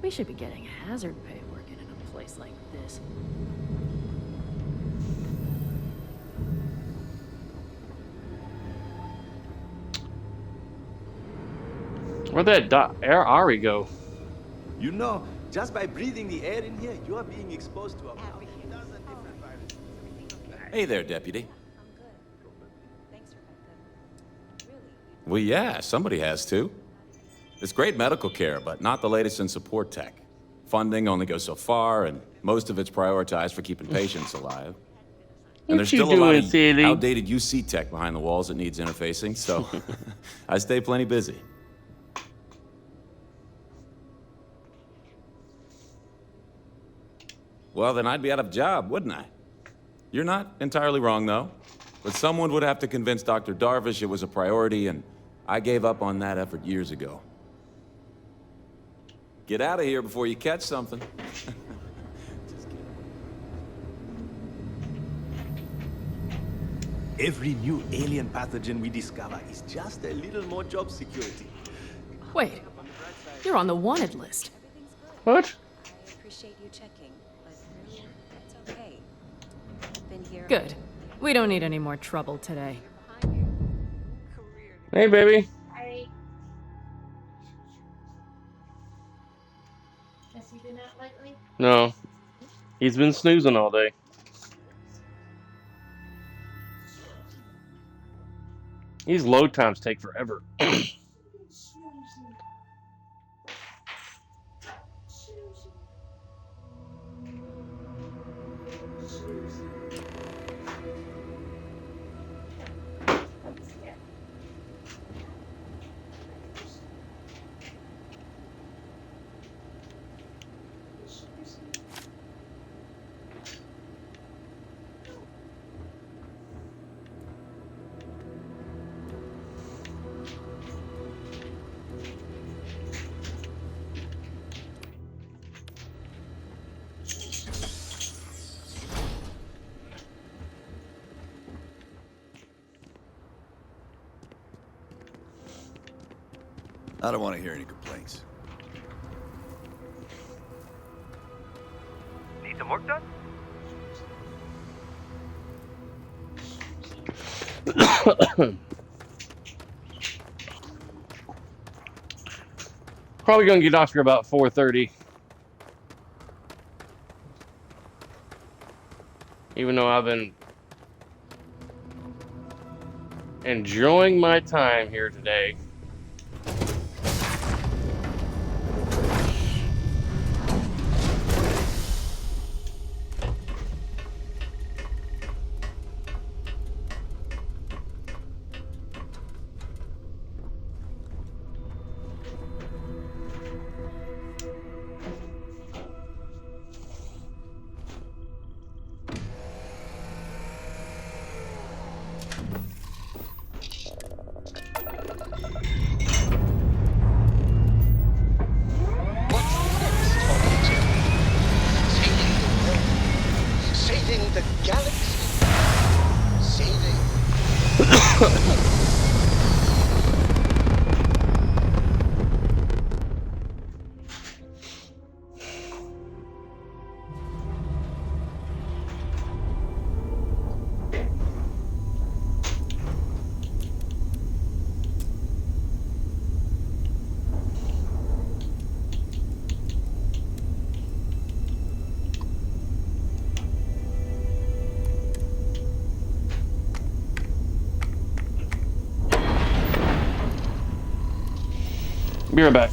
We should be getting hazard pay working in a place like this. Where'd that Ari go? You know, just by breathing the air in here, you are being exposed to a dozen different viruses. Hey there, Deputy. Well, yeah, somebody has to. It's great medical care, but not the latest in support tech. Funding only goes so far, and most of it's prioritized for keeping patients alive. And there's still a lot of outdated UC tech behind the walls that needs interfacing, so I stay plenty busy. Well, then I'd be out of a job, wouldn't I? You're not entirely wrong, though. But someone would have to convince Dr. Darvish it was a priority, and I gave up on that effort years ago. Get out of here before you catch something. Every new alien pathogen we discover is just a little more job security. Wait, you're on the wanted list. What? I appreciate you checking, but really, it's okay. I've been here. Good. We don't need any more trouble today. Hey, baby. Has he been out lately? No. He's been snoozing all day. These load times take forever. I don't want to hear any complaints. Need some work done? Probably gonna get off here about 4:30. Even though I've been enjoying my time here today. Saving the galaxy. Saving. Be right back.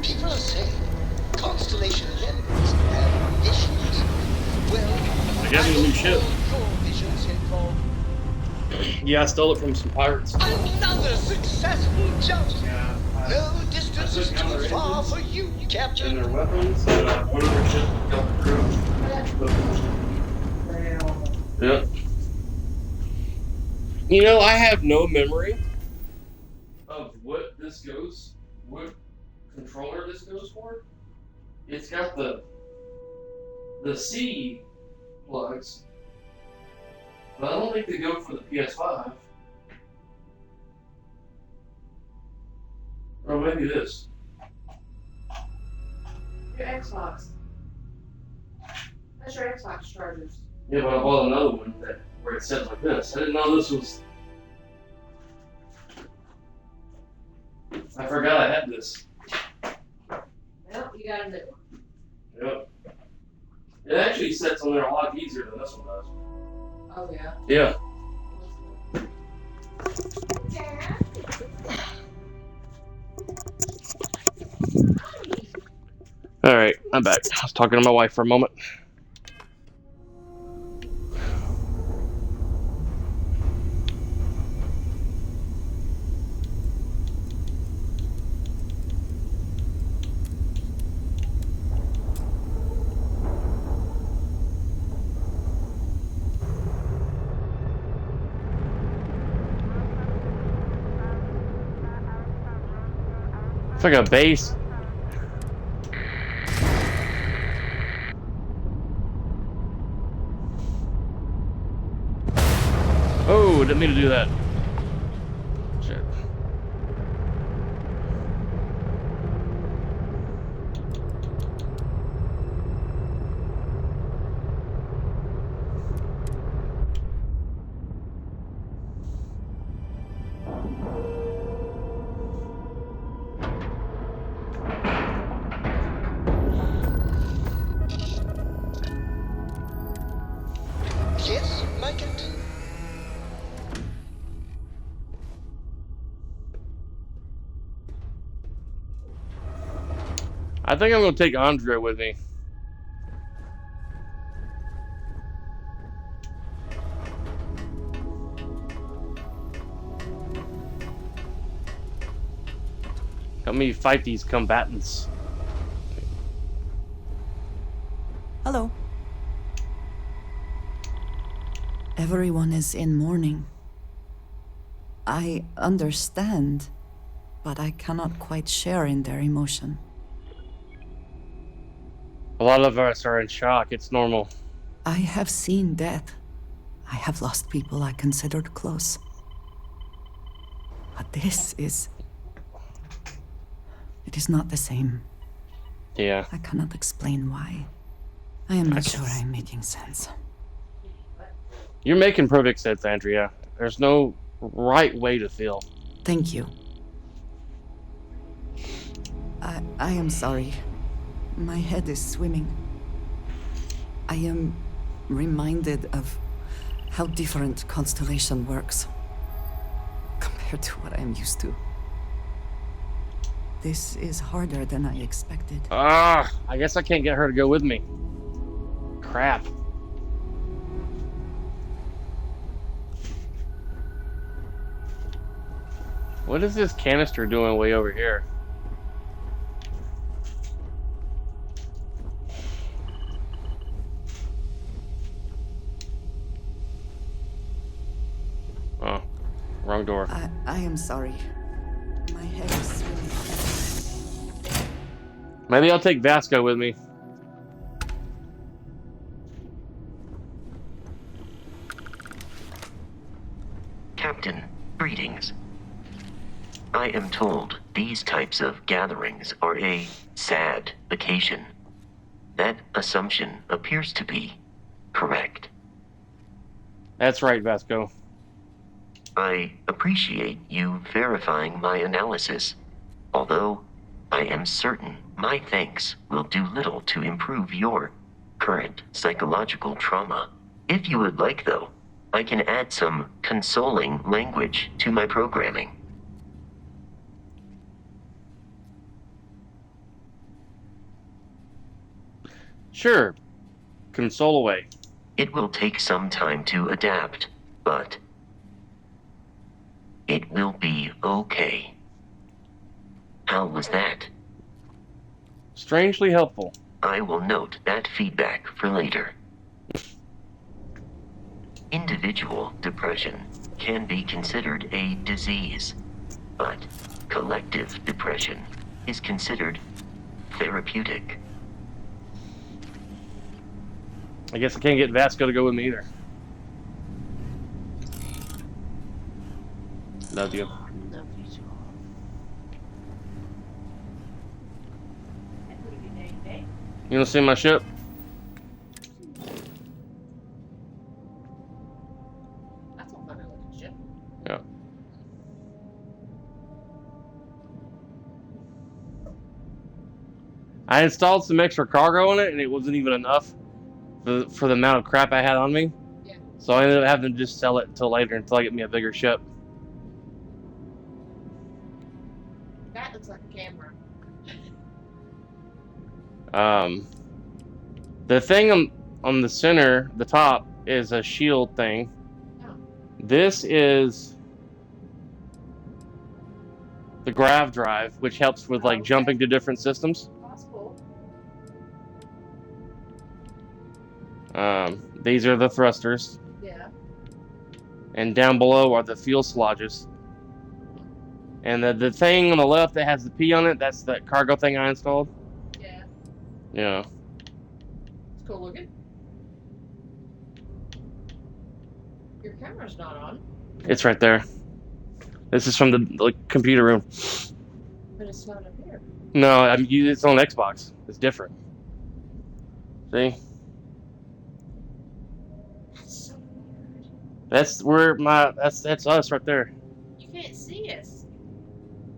People are saying constellation members have visions. Well, I got me a new ship. your visions involve Yeah, I stole it from some pirates. another successful jump. No distance is too far for you, Captain. And their weapons, one of their ships got the crew. Yep. You know, I have no memory of what this goes, what controller this goes for. It's got the C plugs, but I don't think they go for the PS5. Or maybe this. Your Xbox. That's your Xbox chargers. Yeah, but I bought another one where it says like this. I didn't know this was. I forgot I had this. Well, you got a new one. Yep. It actually sets on there a lot easier than this one does. Oh, yeah? Yeah. Alright, I'm back. I was talking to my wife for a moment. It's like a base. Oh, didn't mean to do that. Shit. Yes, my captain? I think I'm gonna take Andre with me. Help me fight these combatants. Hello. Everyone is in mourning. I understand, but I cannot quite share in their emotion. A lot of us are in shock. It's normal. I have seen death. I have lost people I considered close. But this is... It is not the same. Yeah. I cannot explain why. I am not sure I am making sense. You're making perfect sense, Andrea. There's no right way to feel. Thank you. I am sorry. My head is swimming. I am reminded of how different Constellation works compared to what I am used to. This is harder than I expected. I guess I can't get her to go with me. Crap. What is this canister doing way over here? Oh, wrong door. I am sorry. My head is swimming. Maybe I'll take Vasco with me. Captain, greetings. I am told these types of gatherings are a sad vacation. That assumption appears to be correct. That's right, Vasco. I appreciate you verifying my analysis, although I am certain my thanks will do little to improve your current psychological trauma. If you would like, though, I can add some consoling language to my programming. Sure. Console away. It will take some time to adapt, but it will be okay. How was that? Strangely helpful. I will note that feedback for later. Individual depression can be considered a disease, but collective depression is considered therapeutic. I guess I can't get Vasco to go with me either. Love you. Love you too. You wanna see my ship? That's a funny looking ship. Yeah. I installed some extra cargo in it, and it wasn't even enough for the amount of crap I had on me. Yeah. So I ended up having to just sell it until later, until I get me a bigger ship. That looks like a camera. The thing on the center, the top, is a shield thing. Oh. This is the grav drive, which helps with like jumping to different systems. Oh, that's cool. These are the thrusters, Yeah. and down below are the fuselages. And the thing on the left that has the P on it, that's that cargo thing I installed. Yeah. Yeah. It's cool looking. Your camera's not on. It's right there. This is from the computer room. But it's not up here. No, it's on Xbox. It's different. See? That's so weird. That's where that's us right there. You can't see us.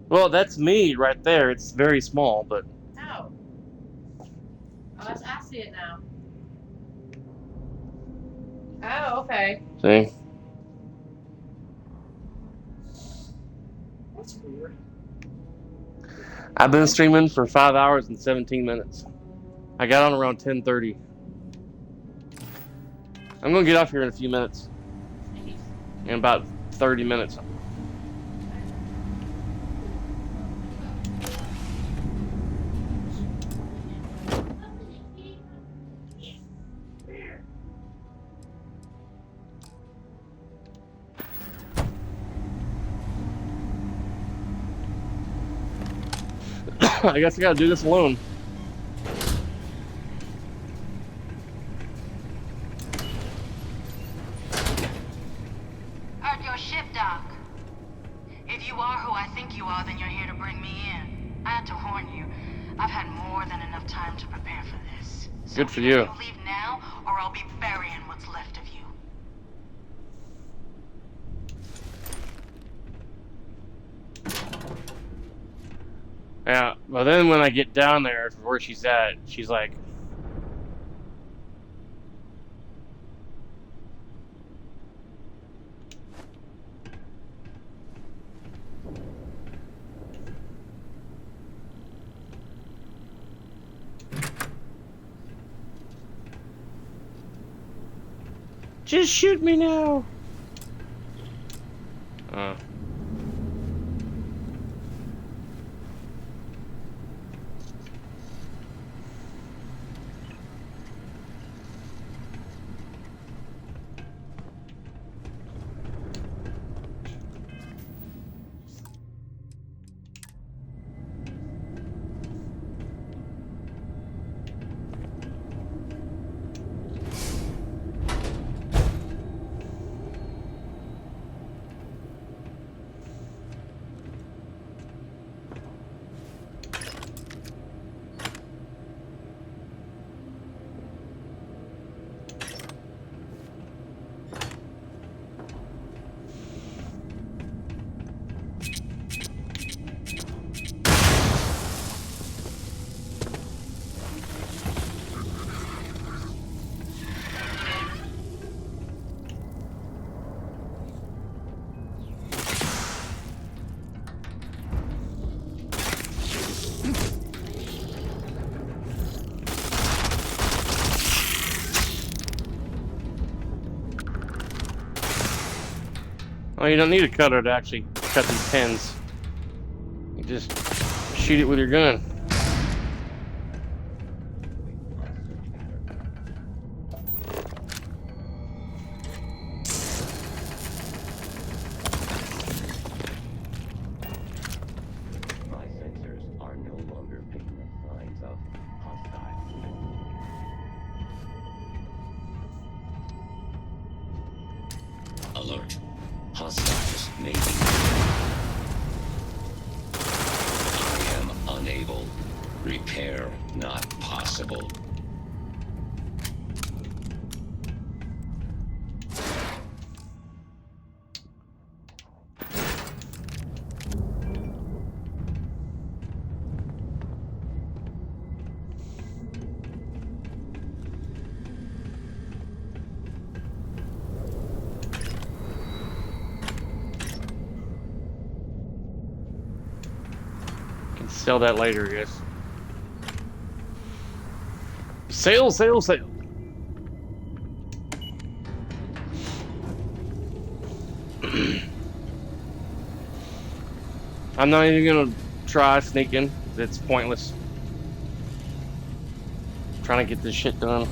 Well, that's me right there. It's very small, but Oh. I see it now. Oh, okay. see? That's weird. I've been streaming for 5 hours and 17 minutes. I got on around 10:30. I'm gonna get off here in a few minutes. In about 30 minutes. I guess I gotta do this alone. Heard your ship, Doc. If you are who I think you are, then you're here to bring me in. I had to warn you. I've had more than enough time to prepare for this. So Good for you. either leave now, or I'll be burying what's left of you. Yeah, but then when I get down there to where she's at, she's like, just shoot me now. Oh, you don't need a cutter to actually cut these pins. You just shoot it with your gun. My sensors are no longer picking up signs of hostile movement. Alert. Hostiles may be. I am unable. Repair not possible. Can sell that later, I guess. Sale, sale, sale. I'm not even gonna try sneaking. It's pointless. I'm trying to get this shit done.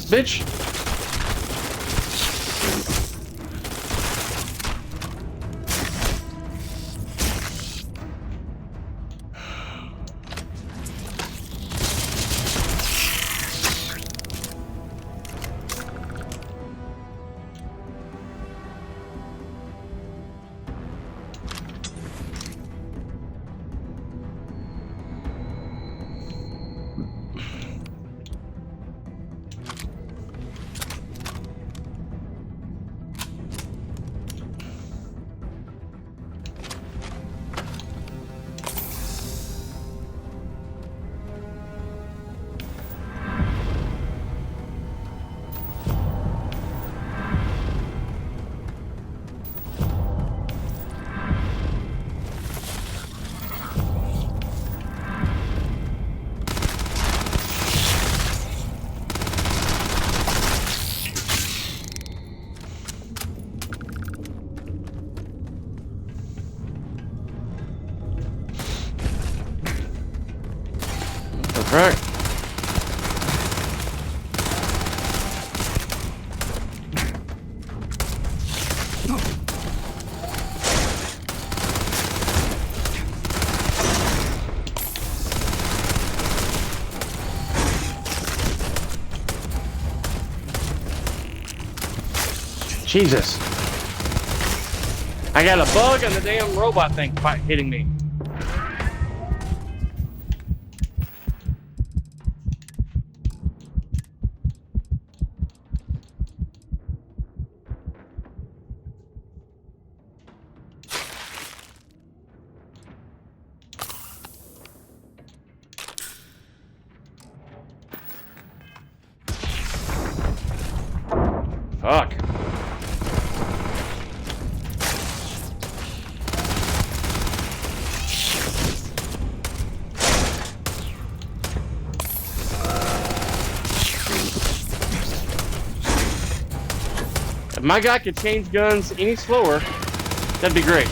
Bitch. Right. Jesus. I got a bug and the damn robot thing hitting me. Fuck. If my guy could change guns any slower, that'd be great.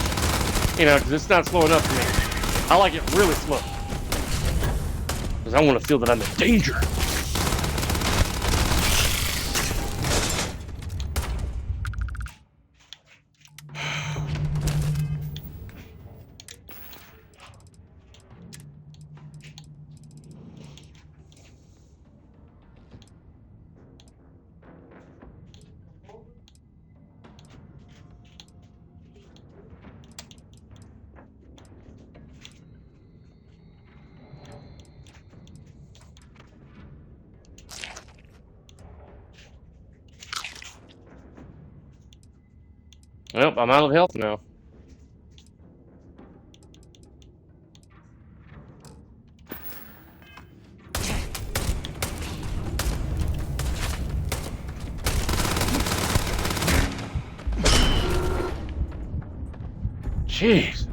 You know, because it's not slow enough for me. I like it really slow. Because I want to feel that I'm in danger. Well, I'm out of health now. Jeez.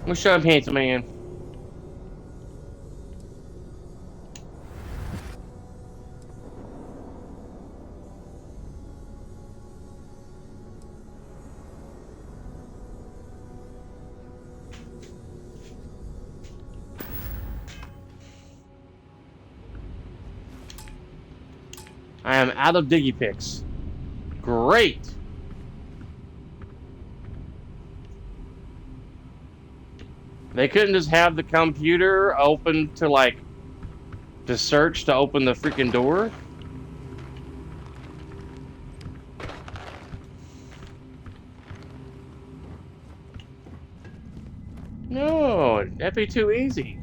What's up, handsome man? I am out of diggy picks. Great. They couldn't just have the computer open to like to search to open the freaking door. No, that'd be too easy.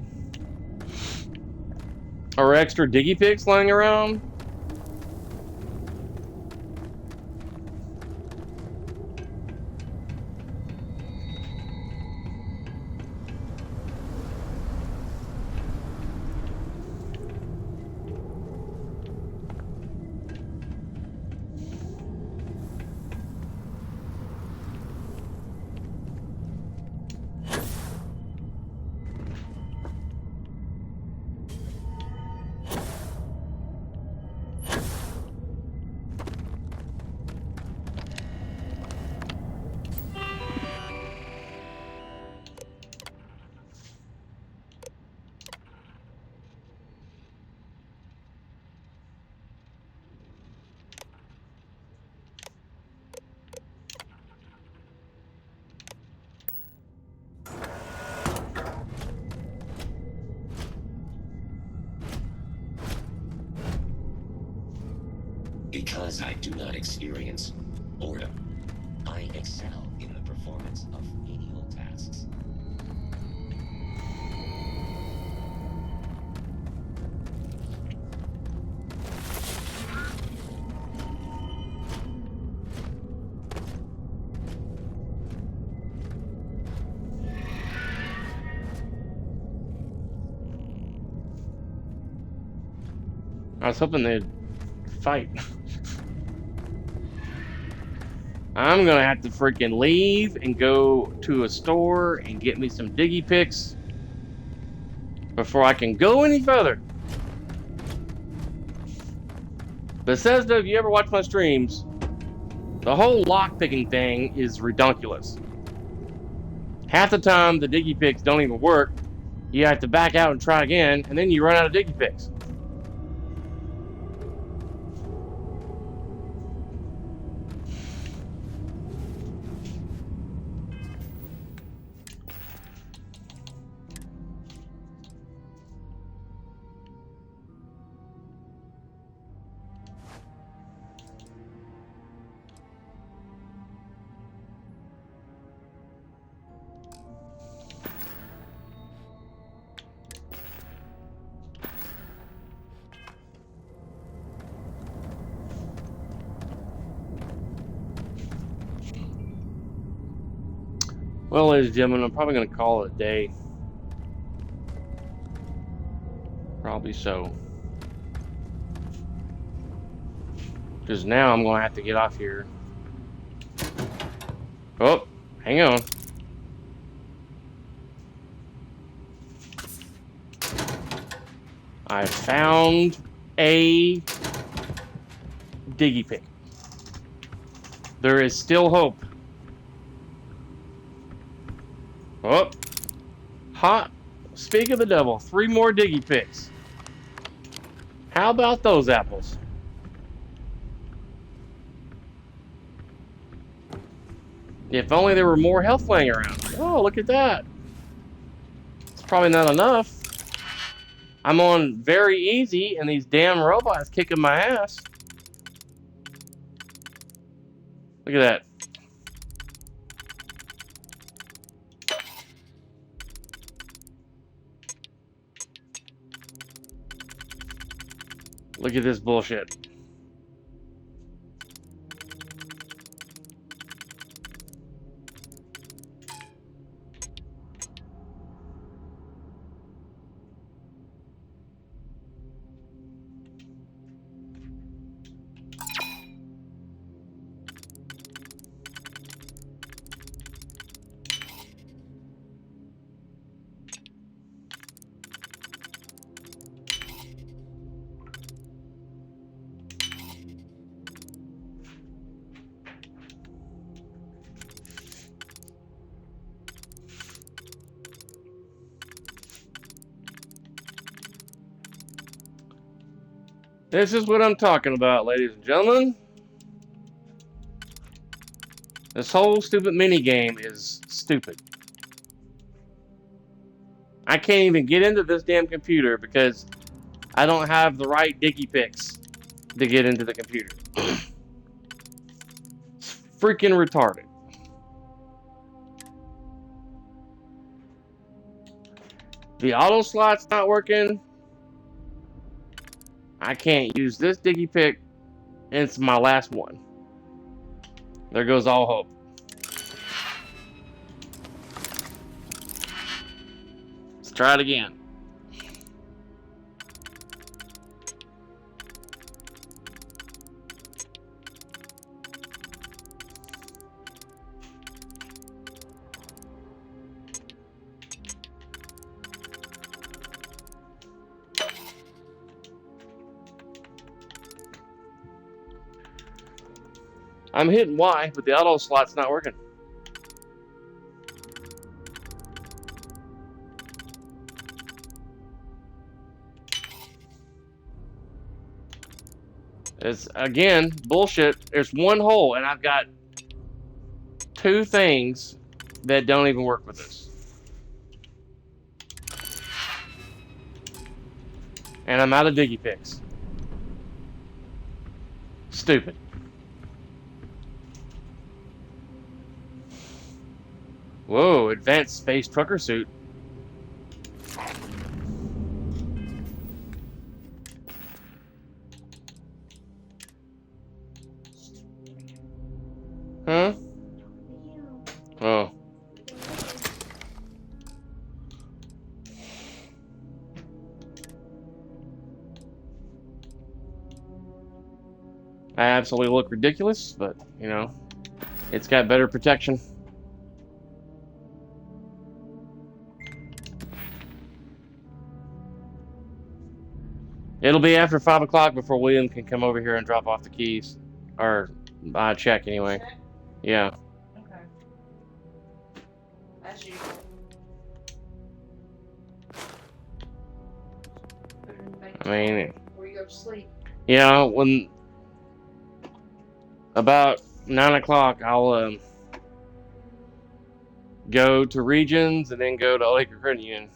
Are extra diggy picks lying around? Because I do not experience boredom, I excel in the performance of menial tasks. I was hoping they'd fight. I'm gonna have to freaking leave and go to a store and get me some diggy picks before I can go any further. Bethesda, if you ever watch my streams, the whole lockpicking thing is redonkulous. Half the time the diggy picks don't even work. You have to back out and try again, and then you run out of diggy picks. Well, ladies and gentlemen, I'm probably going to call it a day. Probably so. Because now I'm going to have to get off here. Oh, hang on. I found a diggy pick. There is still hope. Oh, hot. Speak of the devil, 3 more diggy picks. How about those apples? If only there were more health laying around. Oh, look at that. It's probably not enough. I'm on very easy, and these damn robots kicking my ass. Look at that. Look at this bullshit. This is what I'm talking about, ladies and gentlemen. This whole stupid minigame is stupid. I can't even get into this damn computer because I don't have the right diggy picks to get into the computer. It's freaking retarded. The auto slot's not working. I can't use this diggy pick, and it's my last one. There goes all hope. Let's try it again. I'm hitting Y, but the auto slot's not working. It's, again, bullshit. There's one hole, and I've got 2 things that don't even work with this. And I'm out of diggy picks. Stupid. Whoa, advanced space trucker suit. Huh? Oh. I absolutely look ridiculous, but, you know, it's got better protection. It'll be after 5 o'clock before William can come over here and drop off the keys. Or, check anyway. Check? Yeah. Okay. As usual. I mean, Before you go to sleep. yeah, when about 9 o'clock, I'll go to Regions and then go to Lake Union.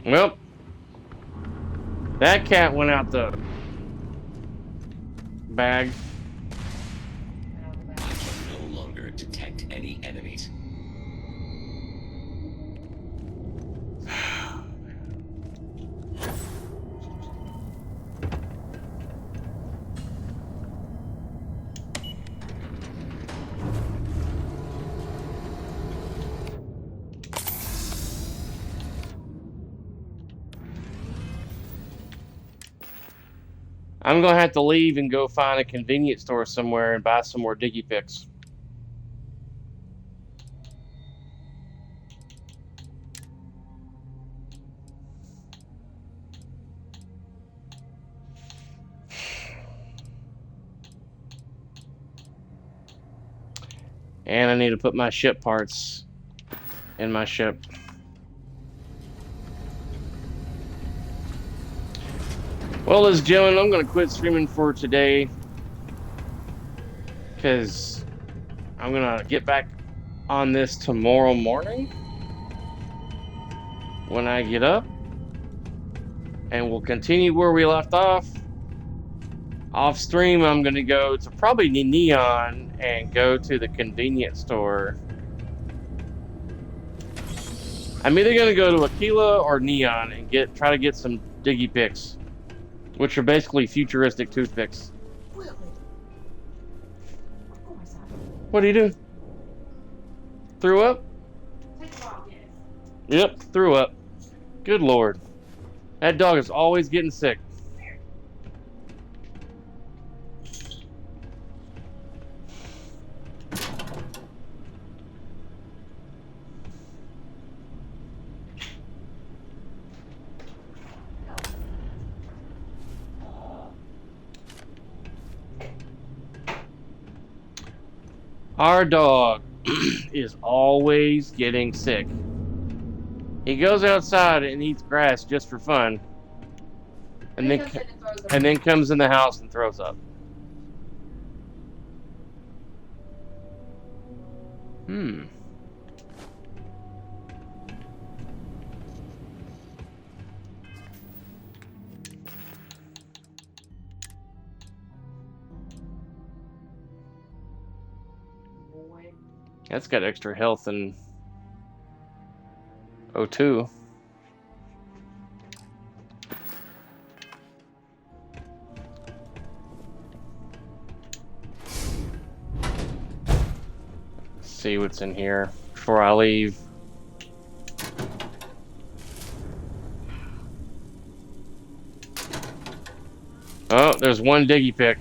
Well, that cat went out the bag. I can no longer detect any enemies. I'm gonna have to leave and go find a convenience store somewhere and buy some more diggy picks. And I need to put my ship parts in my ship. Well, ladies and gentlemen, I'm going to quit streaming for today because I'm going to get back on this tomorrow morning when I get up, and we'll continue where we left off. Off stream, I'm going to go to probably Neon and go to the convenience store. I'm either going to go to Aquila or Neon and try to get some diggy picks, which are basically futuristic toothpicks. What are you doing? Threw up? Yep, threw up. Good lord. That dog is always getting sick. Our dog is always getting sick. He goes outside and eats grass just for fun, and then comes in the house and throws up. That's got extra health and O2. Let's see what's in here before I leave. Oh, there's one diggy pick.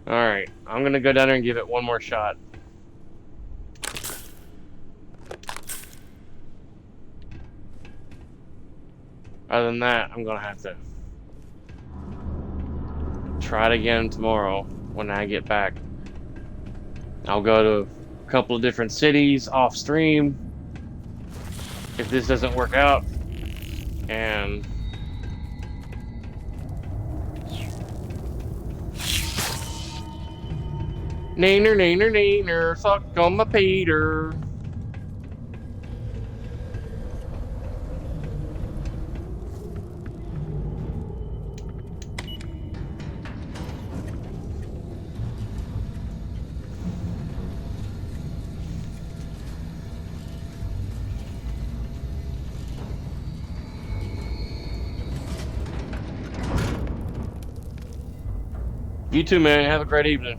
Alright, I'm gonna go down there and give it one more shot. Other than that, I'm gonna have to try it again tomorrow when I get back. I'll go to a couple of different cities off stream if this doesn't work out, and neener, suck on my Peter. You too, man. Have a great evening.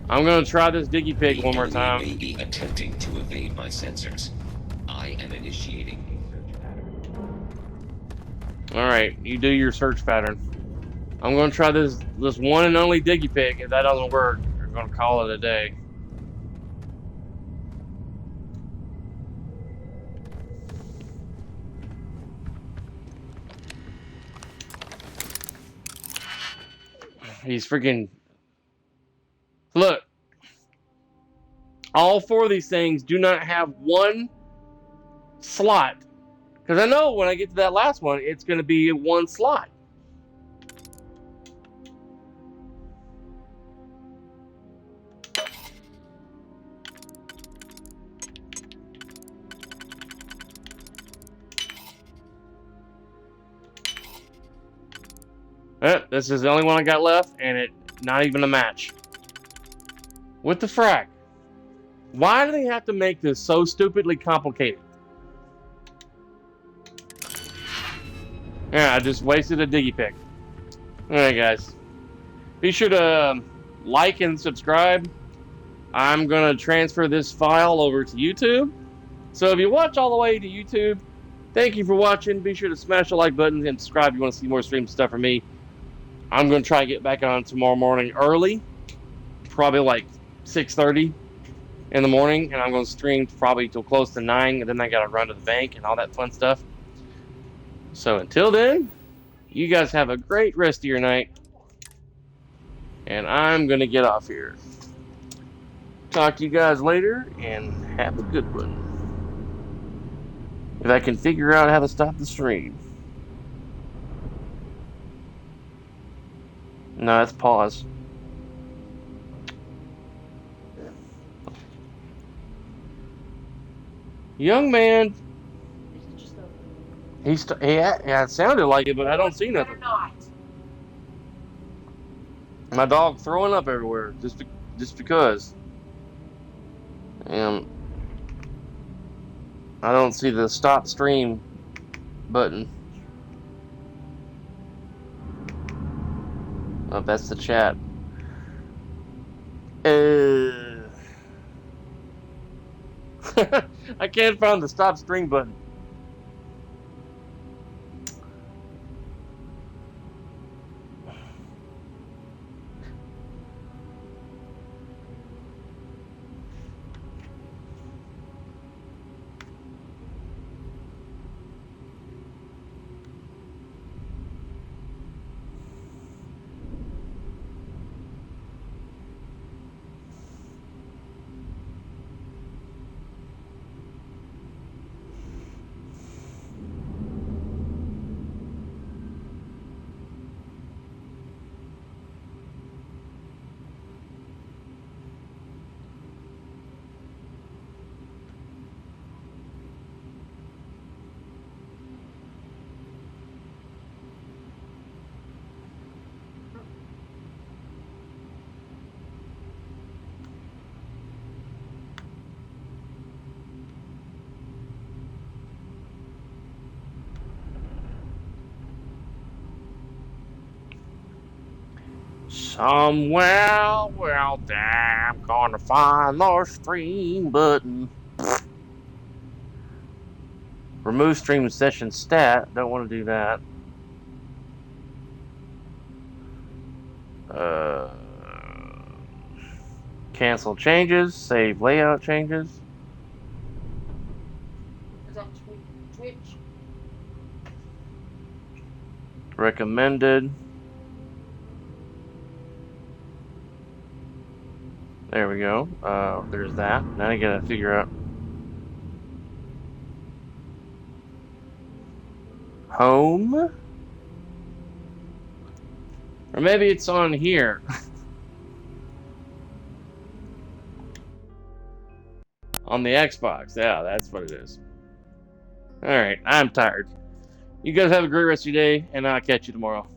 I'm gonna try this diggy pig one more time. May be attempting to evade my sensors. I am initiating a search pattern. Alright, you do your search pattern. I'm gonna try this one and only diggy pig. If that doesn't work, we're gonna call it a day. He's freaking... Look. All four of these things do not have one slot. Because I know when I get to that last one, it's going to be one slot. This is the only one I got left, and it not even a match. What the frack? Why do they have to make this so stupidly complicated? Yeah, I just wasted a diggy pick. Alright, guys. Be sure to like and subscribe. I'm going to transfer this file over to YouTube. So if you watch all the way to YouTube, thank you for watching. Be sure to smash the like button and subscribe if you want to see more stream stuff from me. I'm going to try to get back on tomorrow morning early. Probably like 6:30 in the morning. And I'm going to stream probably till close to 9. And then I got to run to the bank and all that fun stuff. So until then, you guys have a great rest of your night. And I'm going to get off here. Talk to you guys later and have a good one. If I can figure out how to stop the stream. No, that's pause. Young man. Yeah, it sounded like it, but I don't see nothing. My dog throwing up everywhere just because. And I don't see the stop stream button. Oh, that's the chat. I can't find the stop stream button. Somewhere, well, damn, gonna find the stream button. Remove stream session stat. Don't want to do that. Cancel changes. Save layout changes. Is that Twitch? Recommended. There we go. There's that. Now I gotta figure out. Home? Or maybe it's on here. On the Xbox. Yeah, that's what it is. Alright, I'm tired. You guys have a great rest of your day, and I'll catch you tomorrow.